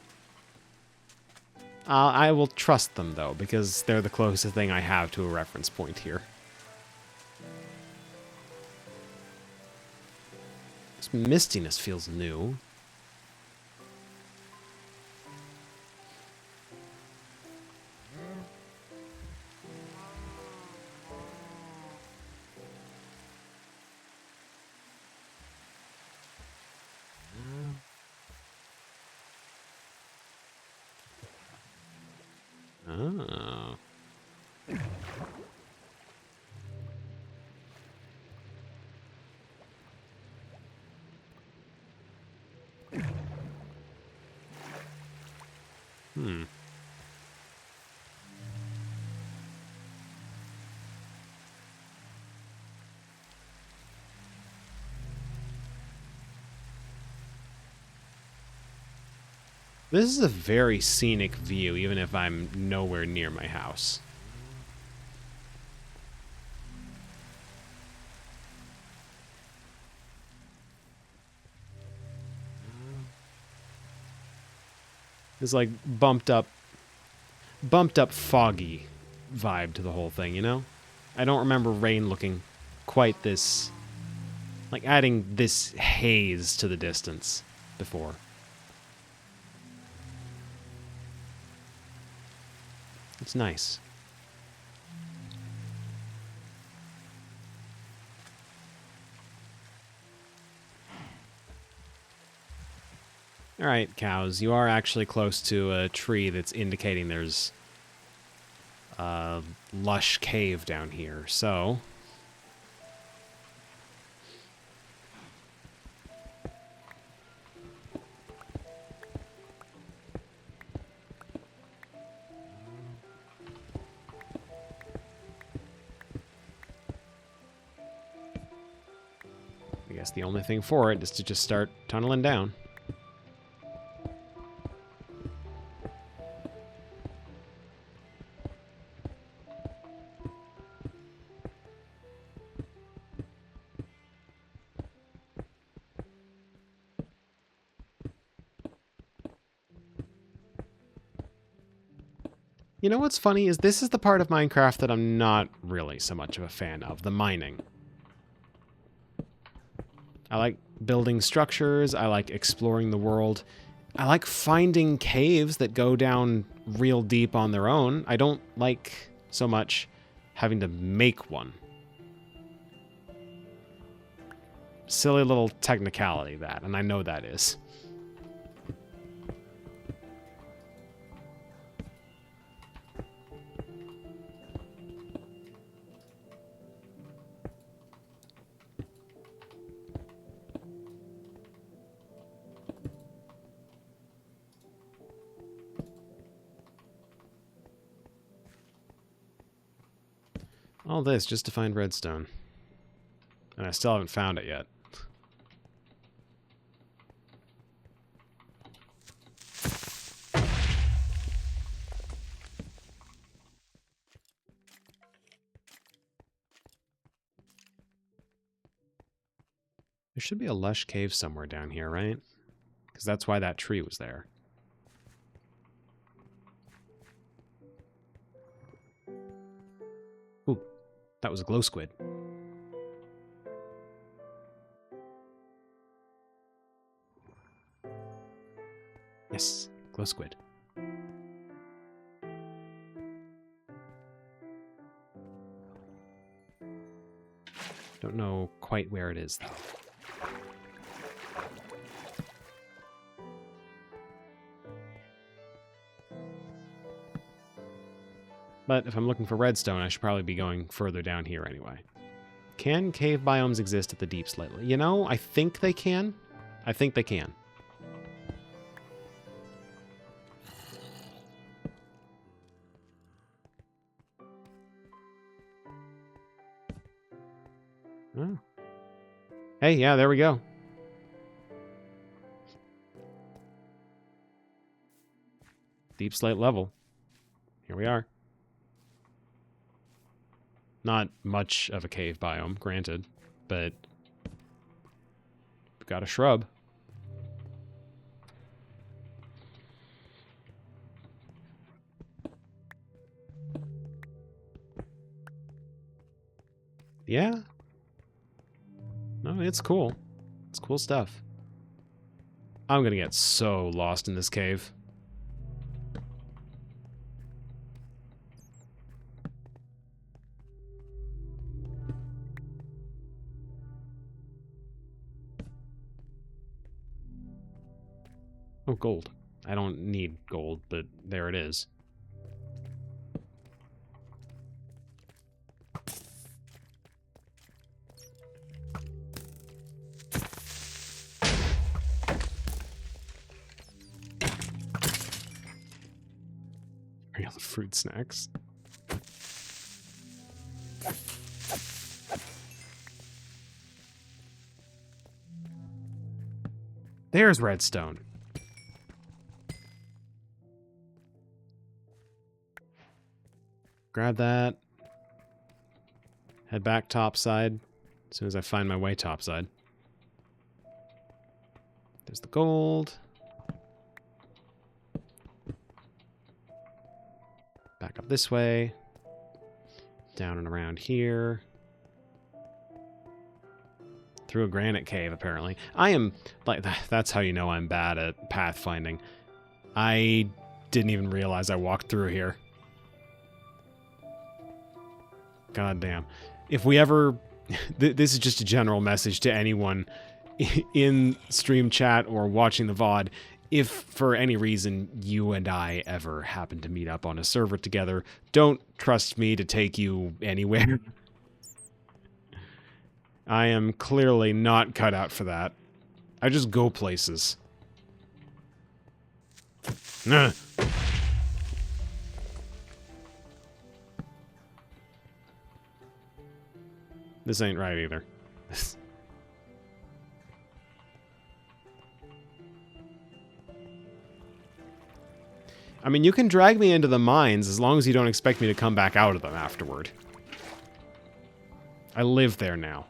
[SPEAKER 1] I will trust them, though, because they're the closest thing I have to a reference point here. This mistiness feels new. Oh. Hmm. This is a very scenic view, even if I'm nowhere near my house. It's like bumped up foggy vibe to the whole thing, you know? I don't remember rain looking quite this, like adding this haze to the distance before. It's nice. Alright, cows, you are actually close to a tree that's indicating there's a lush cave down here, so... I guess the only thing for it is to just start tunneling down. You know what's funny is this is the part of Minecraft that I'm not really so much of a fan of, the mining. I like building structures, I like exploring the world, I like finding caves that go down real deep on their own. I don't like so much having to make one. Silly little technicality, that, and I know that is. All this just to find redstone. And I still haven't found it yet. There should be a lush cave somewhere down here, right? Because that's why that tree was there. Ooh, that was a glow squid. Yes, glow squid. Don't know quite where it is, though. But if I'm looking for redstone, I should probably be going further down here anyway. Can cave biomes exist at the deep slightly? You know, I think they can. I think they can. Oh. Hey, yeah, there we go. Deep slate level. Here we are. Not much of a cave biome, granted, but we've got a shrub. Yeah. No, it's cool. It's cool stuff. I'm gonna get so lost in this cave. Oh, gold. I don't need gold, but there it is. Fruit snacks. There's redstone. Grab that. Head back topside as soon as I find my way topside. There's the gold. Back up this way. Down and around here. Through a granite cave, apparently. I am, like, that's how you know I'm bad at pathfinding. I didn't even realize I walked through here. God damn. If we ever... this is just a general message to anyone in stream chat or watching the VOD. If, for any reason, you and I ever happen to meet up on a server together, don't trust me to take you anywhere. I am clearly not cut out for that. I just go places. This ain't right either. I mean, you can drag me into the mines as long as you don't expect me to come back out of them afterward. I live there now.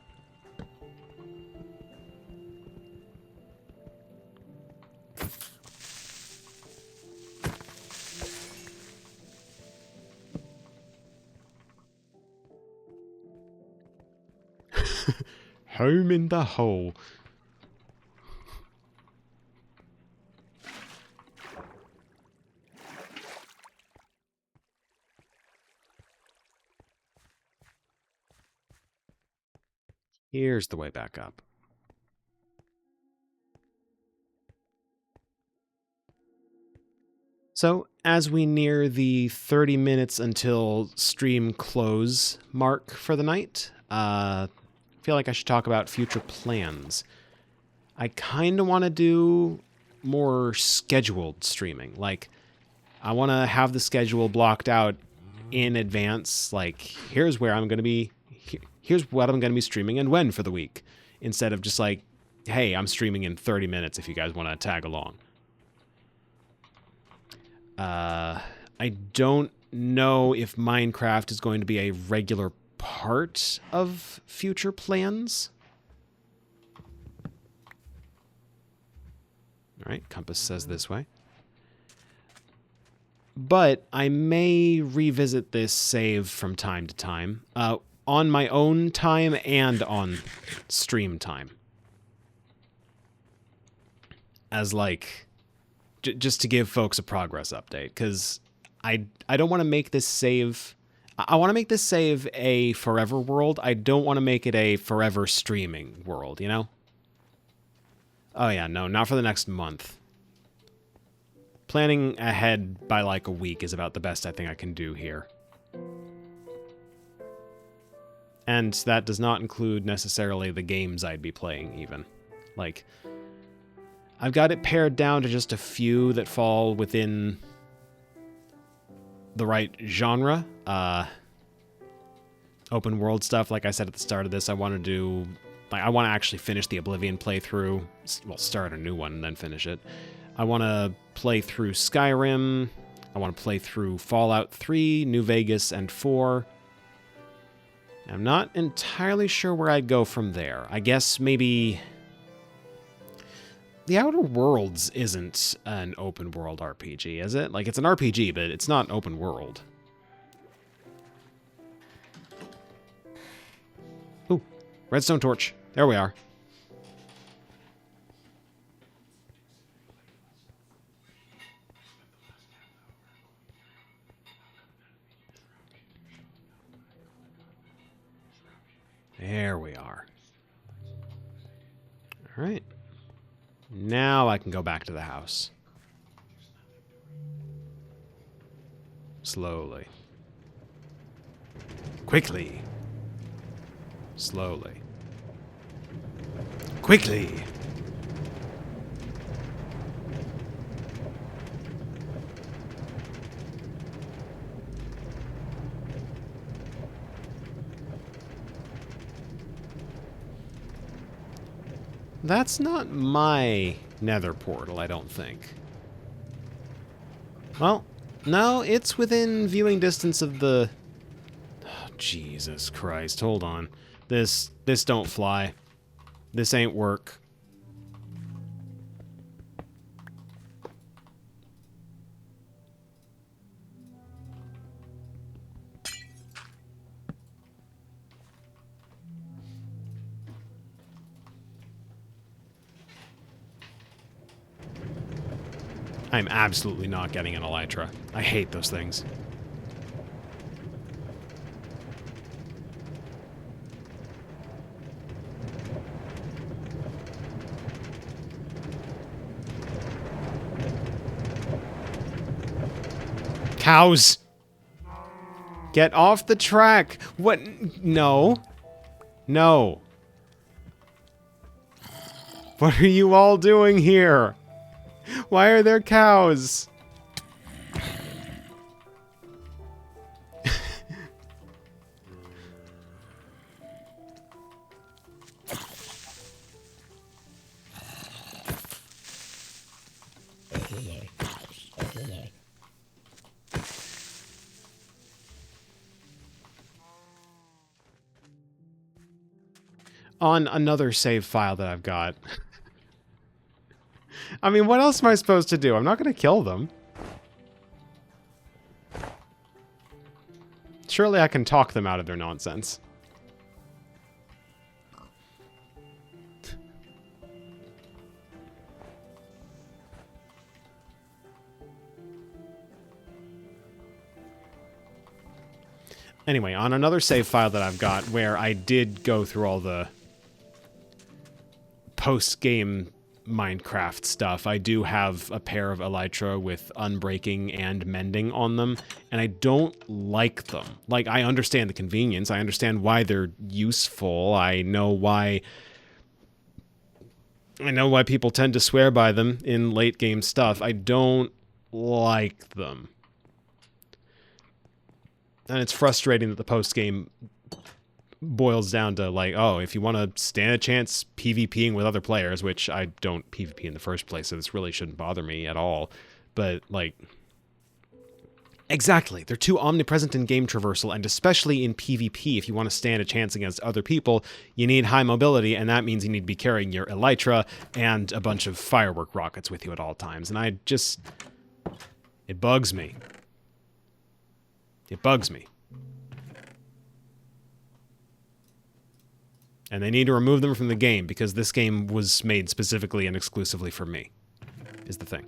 [SPEAKER 1] Home in the hole. Here's the way back up. So, as we near the 30 minutes until stream close mark for the night, I feel like I should talk about future plans. I kind of want to do more scheduled streaming. Like, I want to have the schedule blocked out in advance. Like, here's where I'm going to be. Here's what I'm going to be streaming and when for the week. Instead of just like, hey, I'm streaming in 30 minutes if you guys want to tag along. I don't know if Minecraft is going to be a regular part of future plans. All right, compass says this way. But I may revisit this save from time to time. On my own time and on stream time. As like, just to give folks a progress update, because I don't want to make this save... I want to make this save a forever world. I don't want to make it a forever streaming world, you know? Oh yeah, no, not for the next month. Planning ahead by like a week is about the best I think I can do here. And that does not include necessarily the games I'd be playing, even. Like, I've got it pared down to just a few that fall within the right genre. Open world stuff, like I said at the start of this, I want to do... Like, I want to actually finish the Oblivion playthrough. Well, start a new one and then finish it. I want to play through Skyrim. I want to play through Fallout 3, New Vegas, and 4. I'm not entirely sure where I'd go from there. I guess maybe... The Outer Worlds isn't an open world RPG, is it? Like, it's an RPG, but it's not an open world. Ooh, redstone torch. There we are. There we are. All right. Now I can go back to the house. Slowly. Quickly. Slowly. Quickly. That's not my nether portal, I don't think. Well, no, it's within viewing distance of the... Oh, Jesus Christ, hold on. This don't fly. This ain't work. I'm absolutely not getting an elytra. I hate those things. Cows! Get off the track! What? No. No. What are you all doing here? Why are there cows? On another save file that I've got. I mean, what else am I supposed to do? I'm not going to kill them. Surely I can talk them out of their nonsense. Anyway, on another save file that I've got where I did go through all the post-game Minecraft stuff, I do have a pair of elytra with unbreaking and mending on them, and I don't like them. Like, I understand the convenience, I understand why they're useful, I know why people tend to swear by them in late game stuff. I don't like them. And it's frustrating that the post-game boils down to, like, oh, if you want to stand a chance PvPing with other players, which I don't PvP in the first place, so this really shouldn't bother me at all. But, like, exactly. They're too omnipresent in game traversal, and especially in PvP, if you want to stand a chance against other people, you need high mobility, and that means you need to be carrying your elytra and a bunch of firework rockets with you at all times. And I just... it bugs me. It bugs me. And they need to remove them from the game, because this game was made specifically and exclusively for me, is the thing.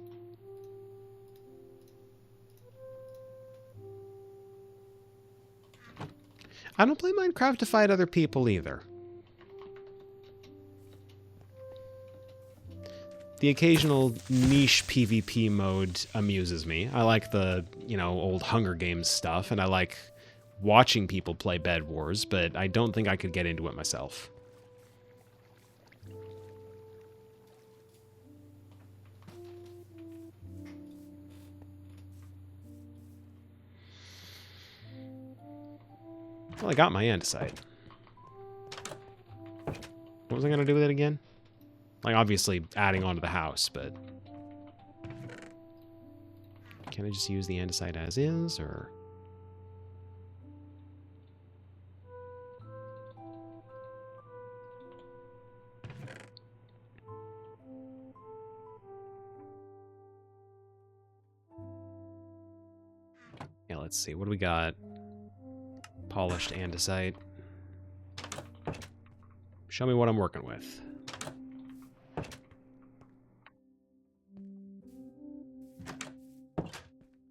[SPEAKER 1] I don't play Minecraft to fight other people either. The occasional niche PvP mode amuses me. I like the, you know, old Hunger Games stuff, and I like watching people play Bed Wars, but I don't think I could get into it myself. Well, I got my andesite. What was I going to do with it again? Like, obviously, adding on to the house, but... can I just use the andesite as is, or... yeah, let's see. What do we got? Polished andesite. Show me what I'm working with.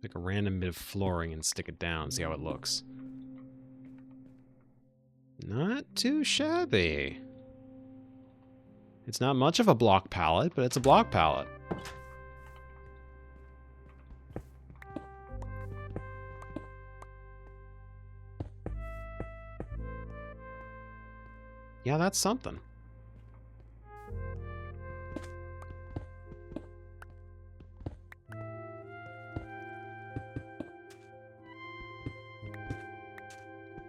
[SPEAKER 1] Pick a random bit of flooring and stick it down, see how it looks. Not too shabby. It's not much of a block palette, but it's a block palette. Yeah, that's something.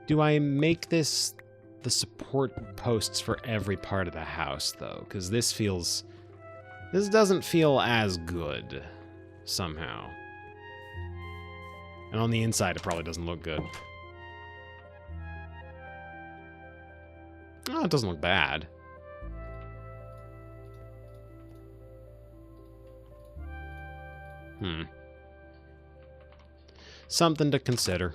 [SPEAKER 1] Do I make this the support posts for every part of the house, though, because this doesn't feel as good, somehow. And on the inside, it probably doesn't look good. Oh, it doesn't look bad. Something to consider.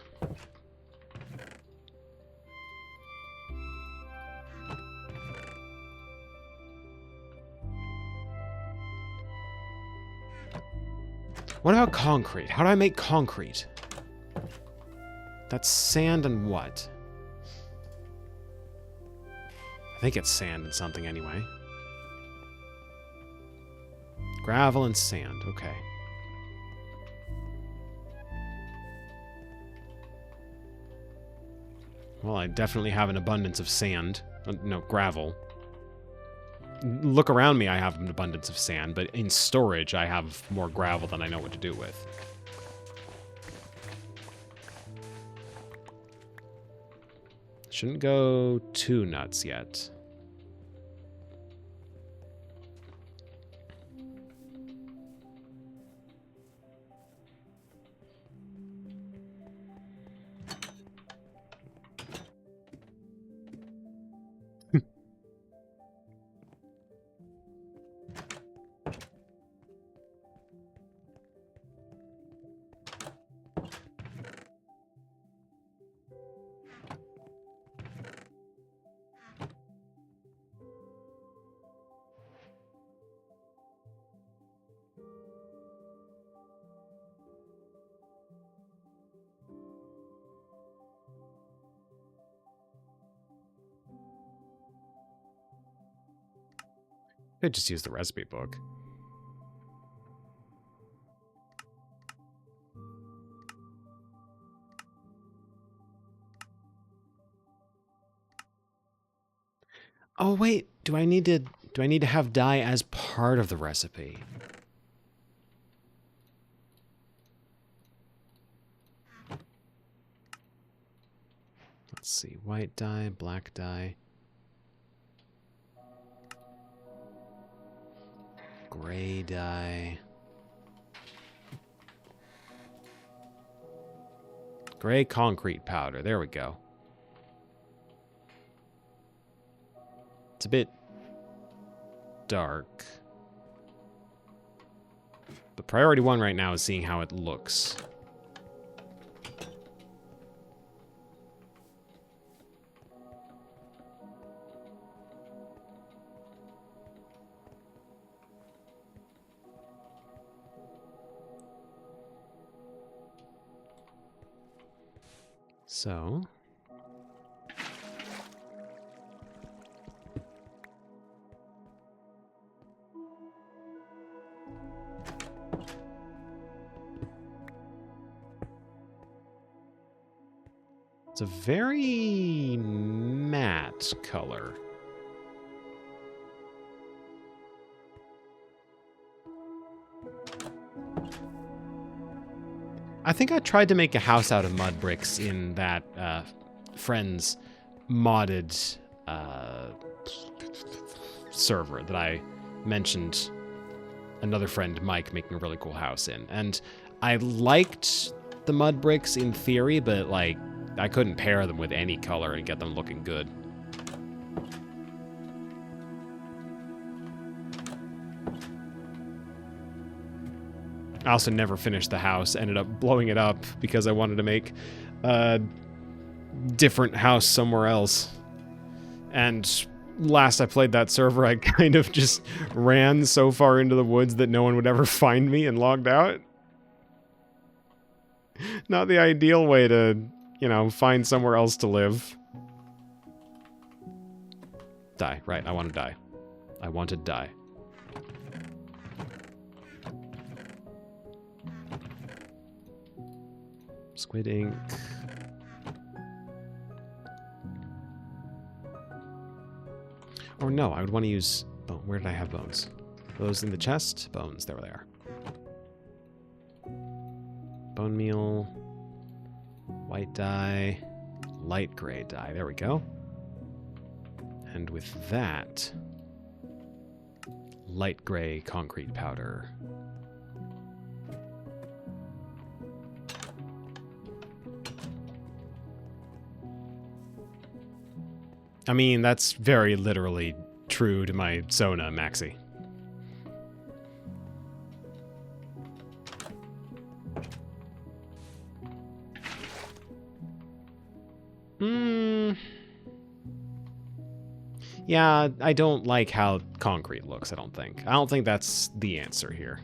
[SPEAKER 1] What about concrete? How do I make concrete? That's sand and what? I think it's sand and something anyway. Gravel and sand, okay. Well, I definitely have an abundance of sand. No, gravel. Look around me, I have an abundance of sand, but in storage, I have more gravel than I know what to do with. Shouldn't go too nuts yet. Could just use the recipe book. Oh wait, do I need to have dye as part of the recipe? Let's see, white dye, black dye. Gray dye. Gray concrete powder. There we go. It's a bit dark. The priority one right now is seeing how it looks. So, it's a very matte color. I think I tried to make a house out of mud bricks in that Friends modded server that I mentioned another friend, Mike, making a really cool house in. And I liked the mud bricks in theory, but like I couldn't pair them with any color and get them looking good. I also never finished the house, ended up blowing it up because I wanted to make a different house somewhere else. And last I played that server, I kind of just ran so far into the woods that no one would ever find me and logged out. Not the ideal way to, you know, find somewhere else to live. Die, right, I want to die. I want to die. Squid ink. Or no, I would want to use bone. Where did I have bones? Those in the chest? Bones, there they are. Bone meal. White dye. Light gray dye. There we go. And with that, light gray concrete powder. I mean, that's very literally true to my Sona, Maxi. Yeah, I don't like how concrete looks, I don't think. I don't think that's the answer here.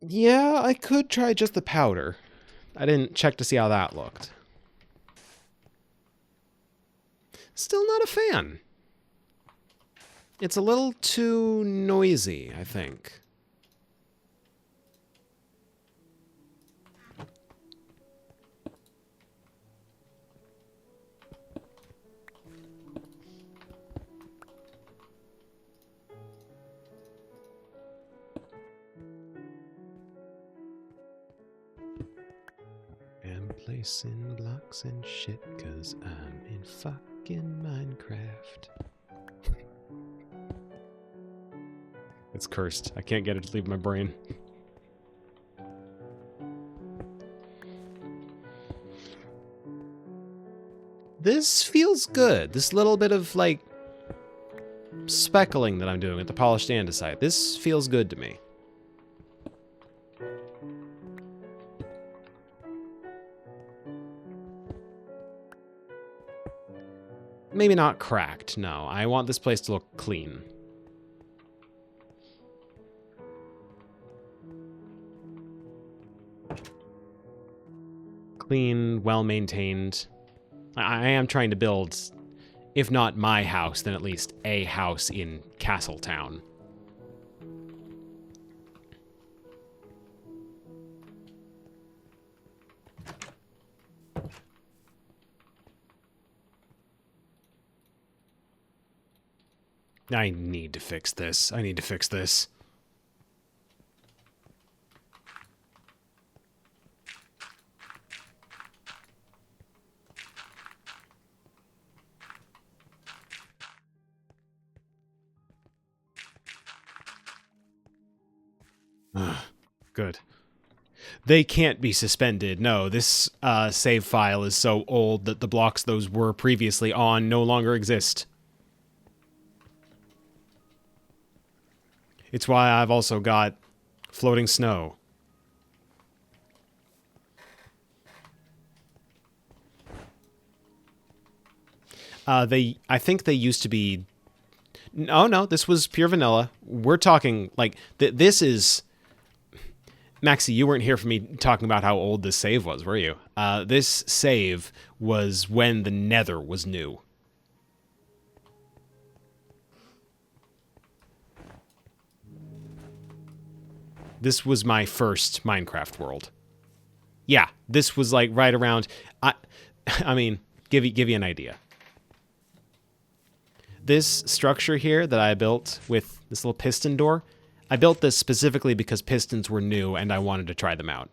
[SPEAKER 1] Yeah, I could try just the powder. I didn't check to see how that looked. Still not a fan. It's a little too noisy, I think. Placing blocks and shit, 'cause I'm in fucking Minecraft. It's cursed. I can't get it to leave my brain. This feels good. This little bit of, like, speckling that I'm doing with the polished andesite. This feels good to me. Maybe not cracked, no. I want this place to look clean. Clean, well-maintained. I am trying to build, if not my house, then at least a house in Castletown. I need to fix this. I need to fix this. Good. They can't be suspended. No, this save file is so old that the blocks those were previously on no longer exist. It's why I've also got floating snow. I think they used to be... Oh, no, this was pure vanilla. We're talking, like, this is... Maxie, you weren't here for me talking about how old this save was, were you? This save was when the Nether was new. This was my first Minecraft world. Yeah, this was like right around... I mean, give you an idea. This structure here that I built with this little piston door, I built this specifically because pistons were new and I wanted to try them out.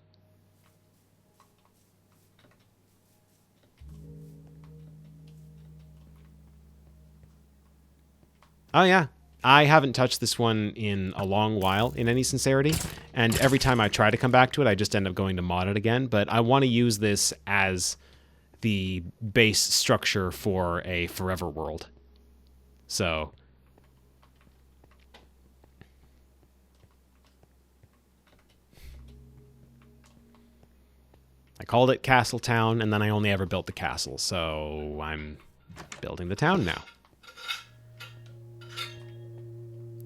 [SPEAKER 1] Oh yeah, I haven't touched this one in a long while, in any sincerity, and every time I try to come back to it, I just end up going to mod it again, but I want to use this as the base structure for a forever world. So... I called it Castletown, and then I only ever built the castle, so I'm building the town now.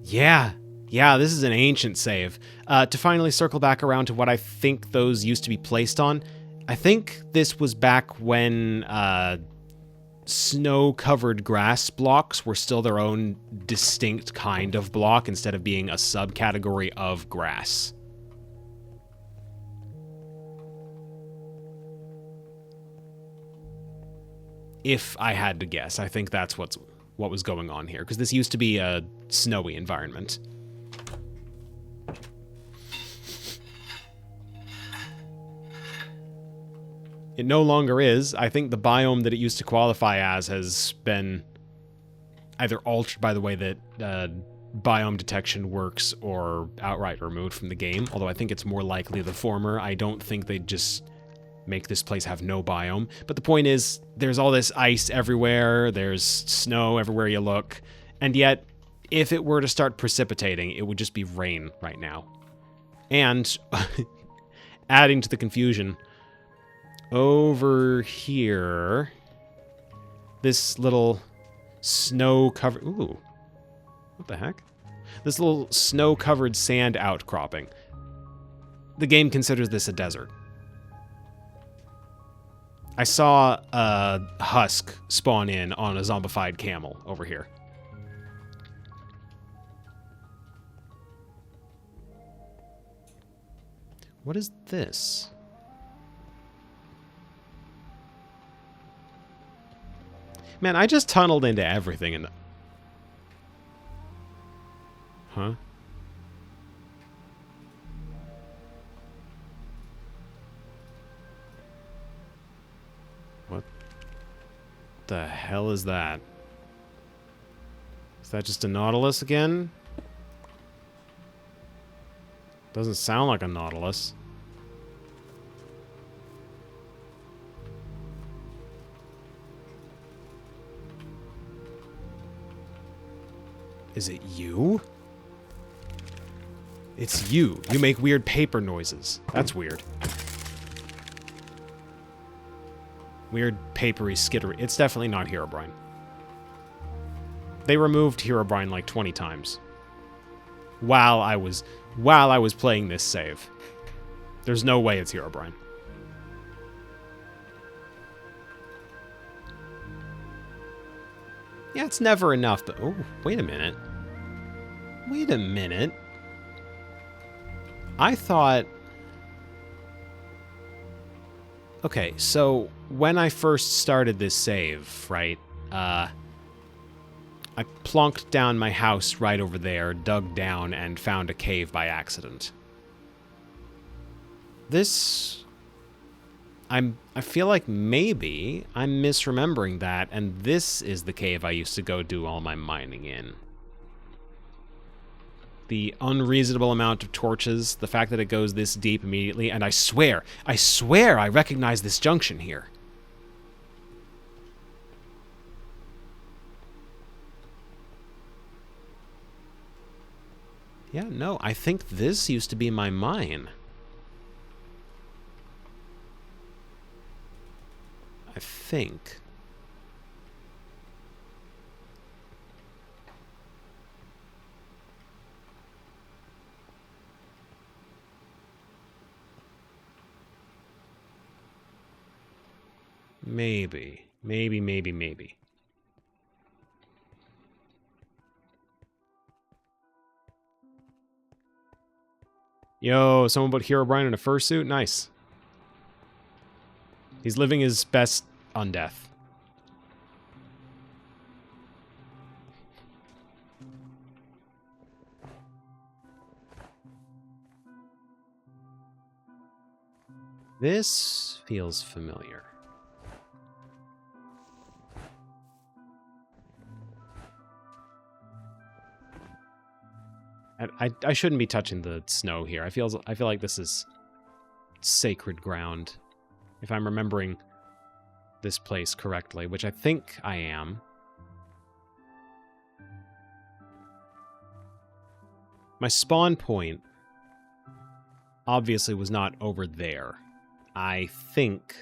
[SPEAKER 1] Yeah, this is an ancient save. To finally circle back around to what I think those used to be placed on, I think this was back when snow-covered grass blocks were still their own distinct kind of block instead of being a subcategory of grass. If I had to guess, I think that's what was going on here, because this used to be a snowy environment. It no longer is. I think the biome that it used to qualify as has been either altered by the way that biome detection works or outright removed from the game, although I think it's more likely the former. I don't think they'd just make this place have no biome. But the point is, there's all this ice everywhere, there's snow everywhere you look, and yet, if it were to start precipitating, it would just be rain right now. And, adding to the confusion, over here, this little snow-covered... Ooh. What the heck? This little snow-covered sand outcropping. The game considers this a desert. I saw a husk spawn in on a zombified camel over here. What is this? Man, I just tunneled into everything and... Huh? What the hell is that? Is that just a Nautilus again? Doesn't sound like a Nautilus. Is it you? It's you. You make weird paper noises. That's weird. Weird papery skittery. It's definitely not Herobrine. They removed Herobrine like 20 times. While I was playing this save. There's no way it's Herobrine. Yeah, it's never enough, but... Oh, wait a minute. Wait a minute. I thought... Okay, so when I first started this save, right, I plonked down my house right over there, dug down, and found a cave by accident. This... I feel like maybe I'm misremembering that, and this is the cave I used to go do all my mining in. The unreasonable amount of torches, the fact that it goes this deep immediately, and I swear I recognize this junction here. Yeah, no, I think this used to be my mine. I think. Maybe. Maybe. Yo, someone put Herobrine in a fursuit? Nice. He's living his best undeath. This feels familiar. I shouldn't be touching the snow here. I feel like this is sacred ground. If I'm remembering this place correctly, which I think I am. My spawn point obviously was not over there. I think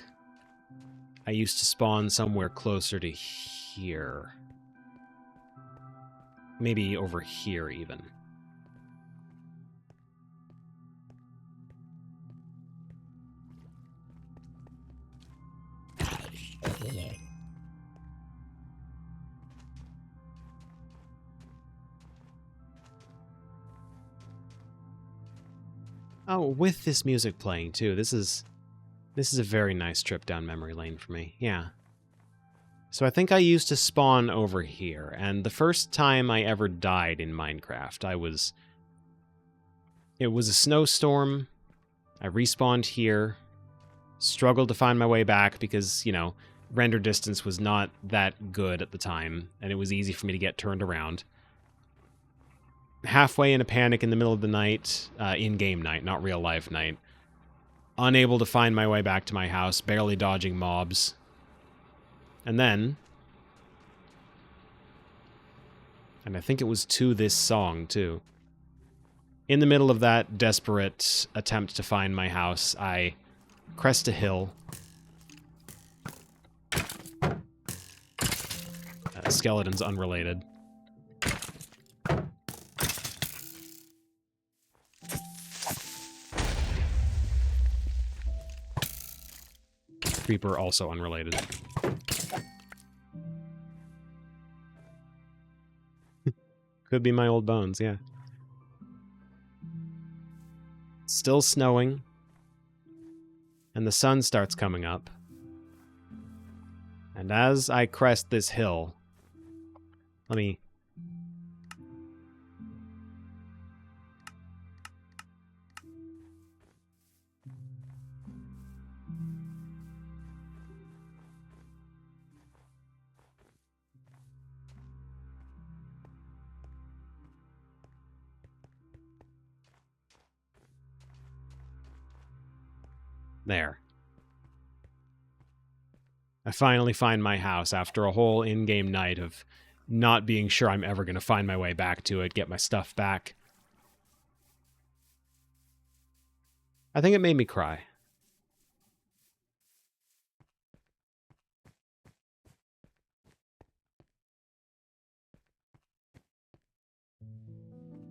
[SPEAKER 1] I used to spawn somewhere closer to here. Maybe over here even. Oh, with this music playing too. This is a very nice trip down memory lane for me. Yeah. So I think I used to spawn over here, and the first time I ever died in Minecraft, it was a snowstorm. I respawned here, struggled to find my way back because, you know, render distance was not that good at the time, and it was easy for me to get turned around. Halfway in a panic in the middle of the night, in-game night, not real-life night, unable to find my way back to my house, barely dodging mobs. And then, and I think it was to this song, too. In the middle of that desperate attempt to find my house, I crest a hill. Skeleton's unrelated. Creeper also unrelated. Could be my old bones, yeah. Still snowing. And the sun starts coming up. And as I crest this hill, let me... There. I finally find my house after a whole in-game night of not being sure I'm ever going to find my way back to it, get my stuff back. I think it made me cry.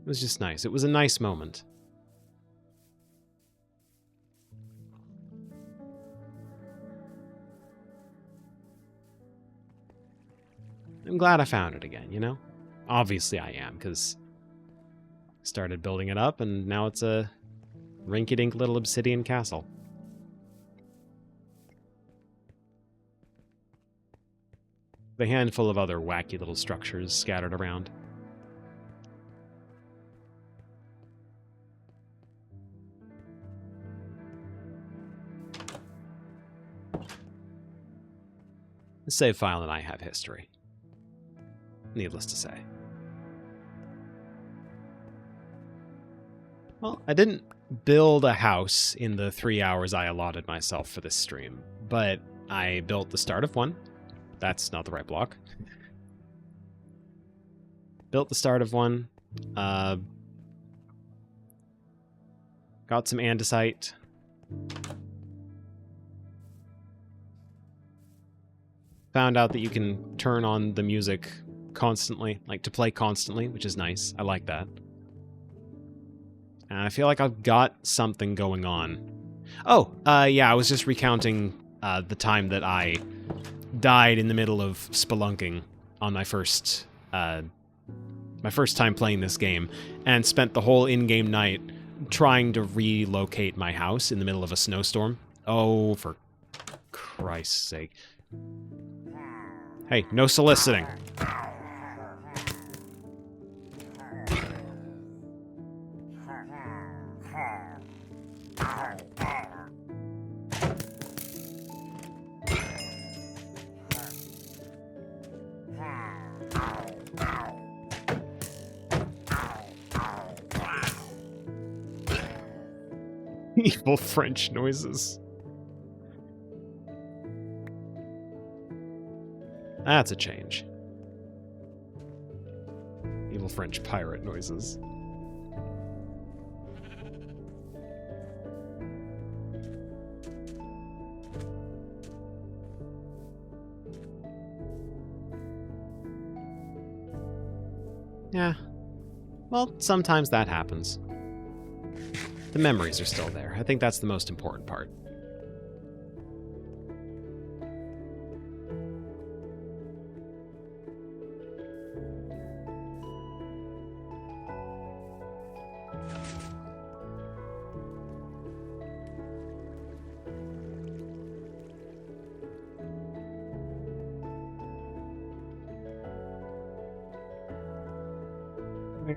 [SPEAKER 1] It was just nice. It was a nice moment. I'm glad I found it again, you know? Obviously I am, because I started building it up, and now it's a rinky-dink little obsidian castle. With a handful of other wacky little structures scattered around. The save file and I have history. Needless to say. Well, I didn't build a house in the 3 hours I allotted myself for this stream, but I built the start of one. That's not the right block. Built the start of one. Got some andesite. Found out that you can turn on the music constantly, like to play constantly, which is nice. I like that. And I feel like I've got something going on. Oh, yeah, I was just recounting the time that I died in the middle of spelunking on my first time playing this game, and spent the whole in-game night trying to relocate my house in the middle of a snowstorm. Oh, for Christ's sake. Hey, no soliciting. Evil French noises. That's a change. Evil French pirate noises. Yeah. Well, sometimes that happens. The memories are still there. I think that's the most important part.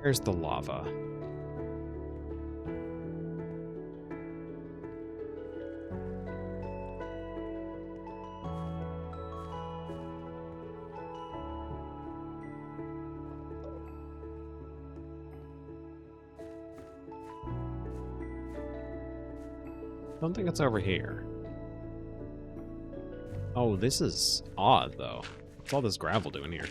[SPEAKER 1] Where's the lava? I don't think it's over here. Oh, this is odd, though. What's all this gravel doing here?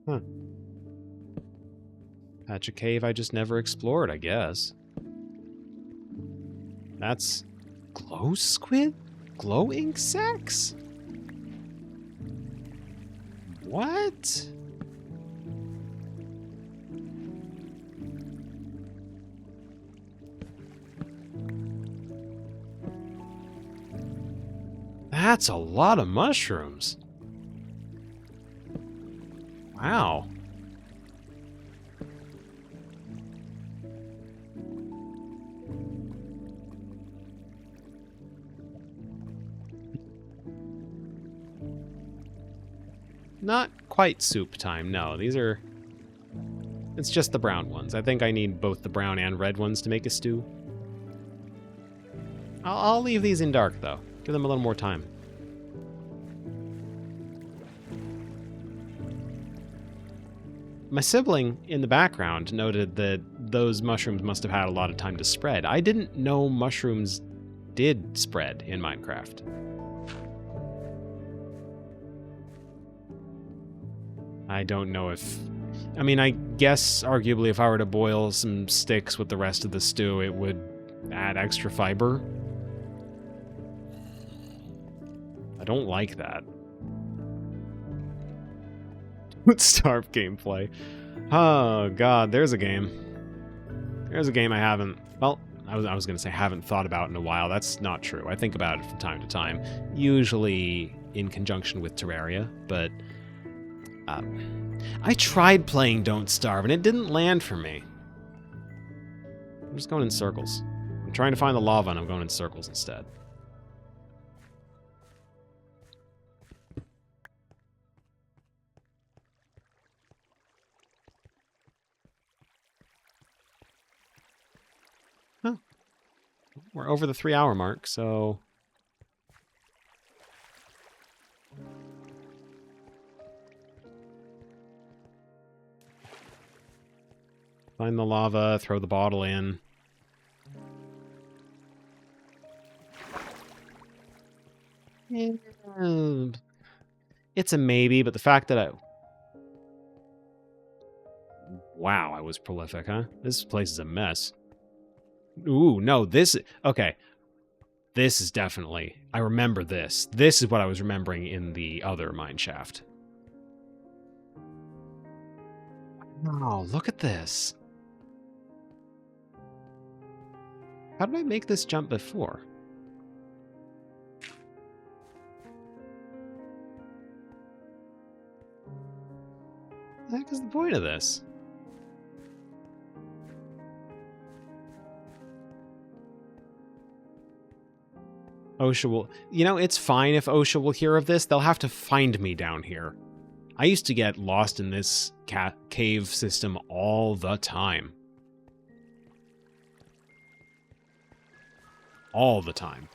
[SPEAKER 1] Huh. Patch of cave I just never explored, I guess. That's... glow squid? Glow ink sacks? What? That's a lot of mushrooms. Wow. Not quite soup time, no. These are... It's just the brown ones. I think I need both the brown and red ones to make a stew. I'll leave these in dark, though. Give them a little more time. My sibling in the background noted that those mushrooms must have had a lot of time to spread. I didn't know mushrooms did spread in Minecraft. I don't know if... I mean, I guess, arguably, if I were to boil some sticks with the rest of the stew, it would add extra fiber. I don't like that. With Starve gameplay. Oh, God, there's a game. There's a game I haven't... Well, I was going to say haven't thought about in a while. That's not true. I think about it from time to time. Usually in conjunction with Terraria, but... I tried playing Don't Starve, and it didn't land for me. I'm just going in circles. I'm trying to find the lava, and I'm going in circles instead. Huh. We're over the 3-hour mark, so... Find the lava, throw the bottle in. It's a maybe, but the fact that I... Wow, I was prolific, huh? This place is a mess. Ooh, no, this... Okay. This is definitely... I remember this. This is what I was remembering in the other mine shaft. Wow, look at this. How did I make this jump before? What the heck is the point of this? OSHA will... You know, it's fine if OSHA will hear of this. They'll have to find me down here. I used to get lost in this cave system all the time. All the time.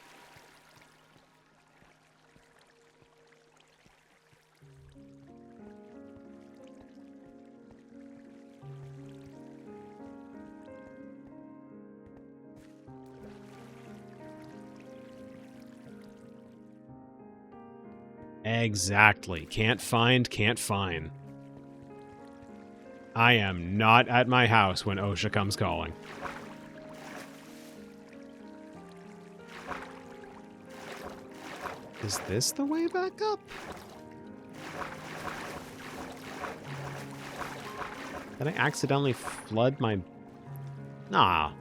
[SPEAKER 1] Exactly. Can't find, can't find. I am not at my house when OSHA comes calling. Is this the way back up? Did I accidentally flood my... Nah.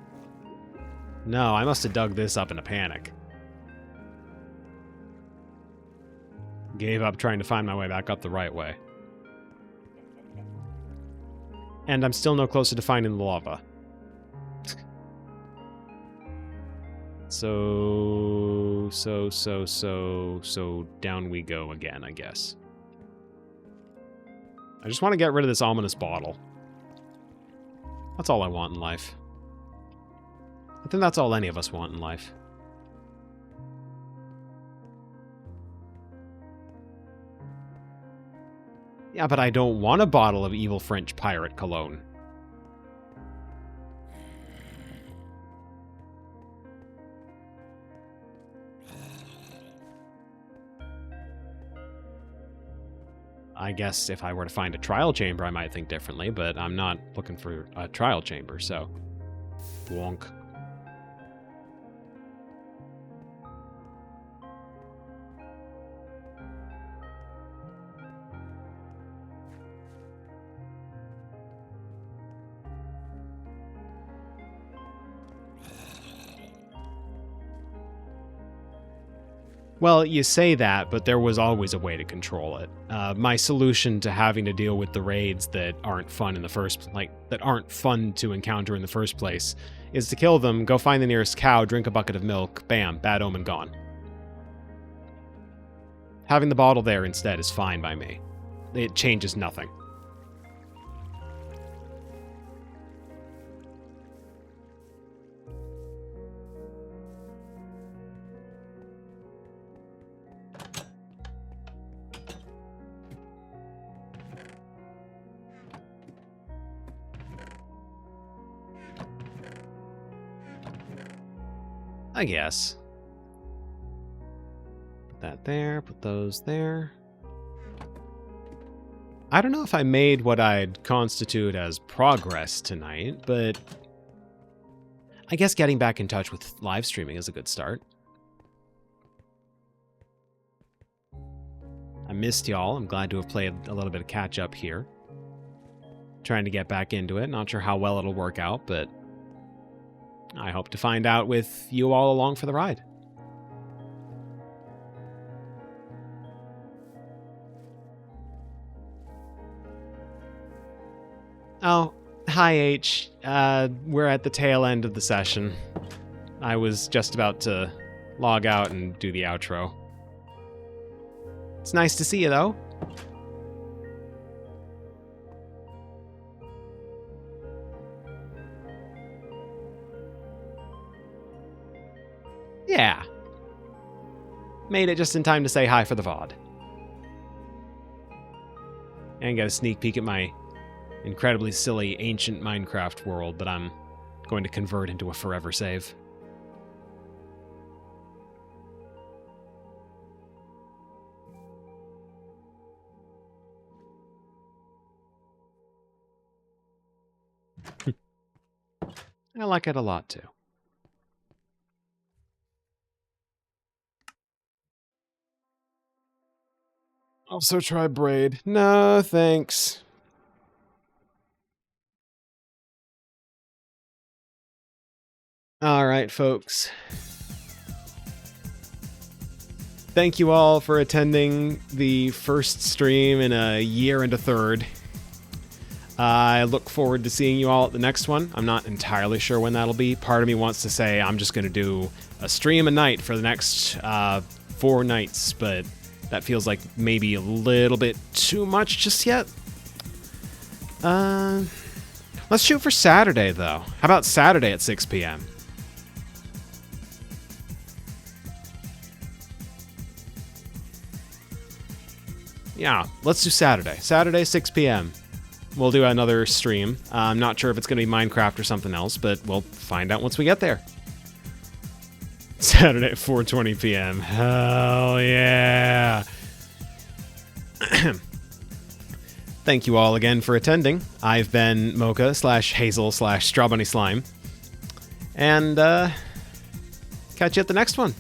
[SPEAKER 1] No, I must have dug this up in a panic. Gave up trying to find my way back up the right way. And I'm still no closer to finding the lava. So down we go again, I guess. I just want to get rid of this ominous bottle. That's all I want in life. I think that's all any of us want in life. Yeah, but I don't want a bottle of evil French pirate cologne. I guess if I were to find a trial chamber, I might think differently, but I'm not looking for a trial chamber, so... Wonk. Well, you say that, but there was always a way to control it. My solution to having to deal with the raids that aren't fun in the first, that aren't fun to encounter in the first place, is to kill them, go find the nearest cow, drink a bucket of milk, bam, bad omen gone. Having the bottle there instead is fine by me. It changes nothing. I guess. Put that there, put those there. I don't know if I made what I'd constitute as progress tonight, but I guess getting back in touch with live streaming is a good start. I missed y'all. I'm glad to have played a little bit of catch up here. Trying to get back into it. Not sure how well it'll work out, but I hope to find out with you all along for the ride. Oh, hi H. We're at the tail end of the session. I was just about to log out and do the outro. It's nice to see you, though. Yeah. Made it just in time to say hi for the VOD. And get a sneak peek at my incredibly silly ancient Minecraft world that I'm going to convert into a forever save. I like it a lot, too. Also try braid. No, thanks. All right, folks. Thank you all for attending the first stream in a year and a third. I look forward to seeing you all at the next one. I'm not entirely sure when that'll be. Part of me wants to say I'm just going to do a stream a night for the next 4 nights, but that feels like maybe a little bit too much just yet. Let's shoot for Saturday, though. How about Saturday at 6 p.m.? Yeah, let's do Saturday. Saturday, 6 p.m. We'll do another stream. I'm not sure if it's going to be Minecraft or something else, but we'll find out once we get there. Saturday at 4:20 p.m. Hell yeah. Thank you all again for attending. I've been Mocha/Hazel/Strawbunny Slime. And catch you at the next one.